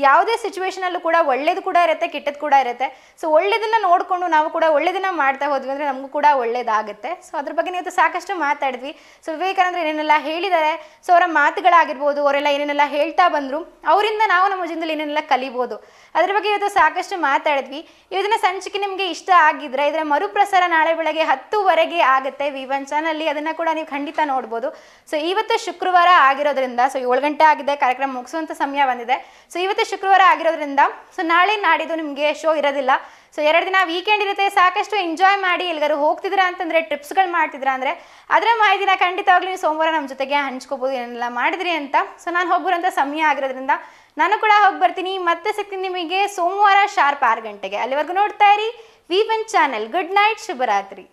ಯಾವುದೇ ಸಿಚುವೇಶನಲ್ಲೂ ಕೂಡ ಒಳ್ಳೇದು ಕೂಡ ಇರುತ್ತೆ, ಕೆಟ್ಟದ್ದು ಕೂಡ ಇರುತ್ತೆ. ಸೊ ಒಳ್ಳೇದನ್ನ ನೋಡಿಕೊಂಡು ನಾವು ಕೂಡ ಒಳ್ಳೇದನ್ನ ಮಾಡ್ತಾ ಹೋದ್ವಿ ಅಂದರೆ ನಮಗೂ ಕೂಡ ಒಳ್ಳೇದಾಗುತ್ತೆ. ಸೊ ಅದ್ರ ಬಗ್ಗೆ ನೀವು ಸಾಕಷ್ಟು ಮಾತಾಡಿದ್ವಿ. ಸೊ ವಿವೇಕಾನಂದರು ಏನೇನೆಲ್ಲ ಹೇಳಿದ್ದಾರೆ, ಸೊ ಅವರ ಮಾತುಗಳಾಗಿರ್ಬೋದು, ಅವರೆಲ್ಲ ಏನೇನೆಲ್ಲ ಹೇಳ್ತಾ ಬಂದರು, ಅವರಿಂದ ನಾವು ನಮ್ಮ ಜೀವನದಲ್ಲಿ ಏನೇನೆಲ್ಲ ಕಲಿಬೋದು. ಅದ್ರ ಬಗ್ಗೆ ಇವತ್ತು ಸಾಕಷ್ಟು ಮಾತಾಡಿದ್ವಿ. ಇವತ್ತಿನ ಸಂಚಿಕೆ ನಿಮಗೆ ಇಷ್ಟ ಆಗಿದ್ರೆ ಇದರ ಮರುಪ್ರಸಾರ ನಾಳೆ ಬೆಳಗ್ಗೆ 10:00 ಆಗುತ್ತೆ V1 ಚಾನಲ್ಲಿ. ಅದನ್ನು ಕೂಡ ನೀವು ಖಂಡಿತ ನೋಡ್ಬೋದು. ಸೊ ಇವತ್ತು ಶುಕ್ರವಾರ ಆಗಿರೋದ್ರಿಂದ, ಸೊ 7 ಗಂಟೆ ಆಗಿದೆ, ಕಾರ್ಯಕ್ರಮ ಮುಗಿಸುವಂಥ ಸಮಯ ಬಂದಿದೆ. ಸೊ ಇವತ್ತು ಶುಕ್ರವಾರ ಆಗಿರೋದ್ರಿಂದ ಸೊ ನಾಳೆ ನಾಡಿದ್ದು ನಿಮಗೆ ಶೋ ಇರೋದಿಲ್ಲ. ಸೊ 2 ದಿನ ವೀಕೆಂಡ್ ಇರುತ್ತೆ, ಸಾಕಷ್ಟು ಎಂಜಾಯ್ ಮಾಡಿ. ಎಲ್ಲಿಗಾರು ಹೋಗ್ತಿದ್ರಾ ಅಂತಂದರೆ, ಟ್ರಿಪ್ಸ್ಗಳು ಮಾಡ್ತಿದ್ರಾ ಅಂದರೆ ಅದರ ಮಾಹಿತಿನ ಖಂಡಿತವಾಗ್ಲೂ ನೀವು ಸೋಮವಾರ ನಮ್ಮ ಜೊತೆಗೆ ಹಂಚ್ಕೋಬೋದು, ಏನೆಲ್ಲ ಮಾಡಿದ್ರಿ ಅಂತ. ಸೊ ನಾನು ಹೋಗ್ಬರೋಂಥ ಸಮಯ ಆಗಿರೋದ್ರಿಂದ ನಾನು ಕೂಡ ಹೋಗಿ ಬರ್ತೀನಿ. ಮತ್ತೆ ಸಿಗ್ತೀನಿ ನಿಮಗೆ ಸೋಮವಾರ ಶಾರ್ಪ್ 6 ಗಂಟೆಗೆ. ಅಲ್ಲಿವರೆಗೂ ನೋಡ್ತಾ ಇರಿ V1 ಚಾನೆಲ್. ಗುಡ್ ನೈಟ್, ಶುಭರಾತ್ರಿ.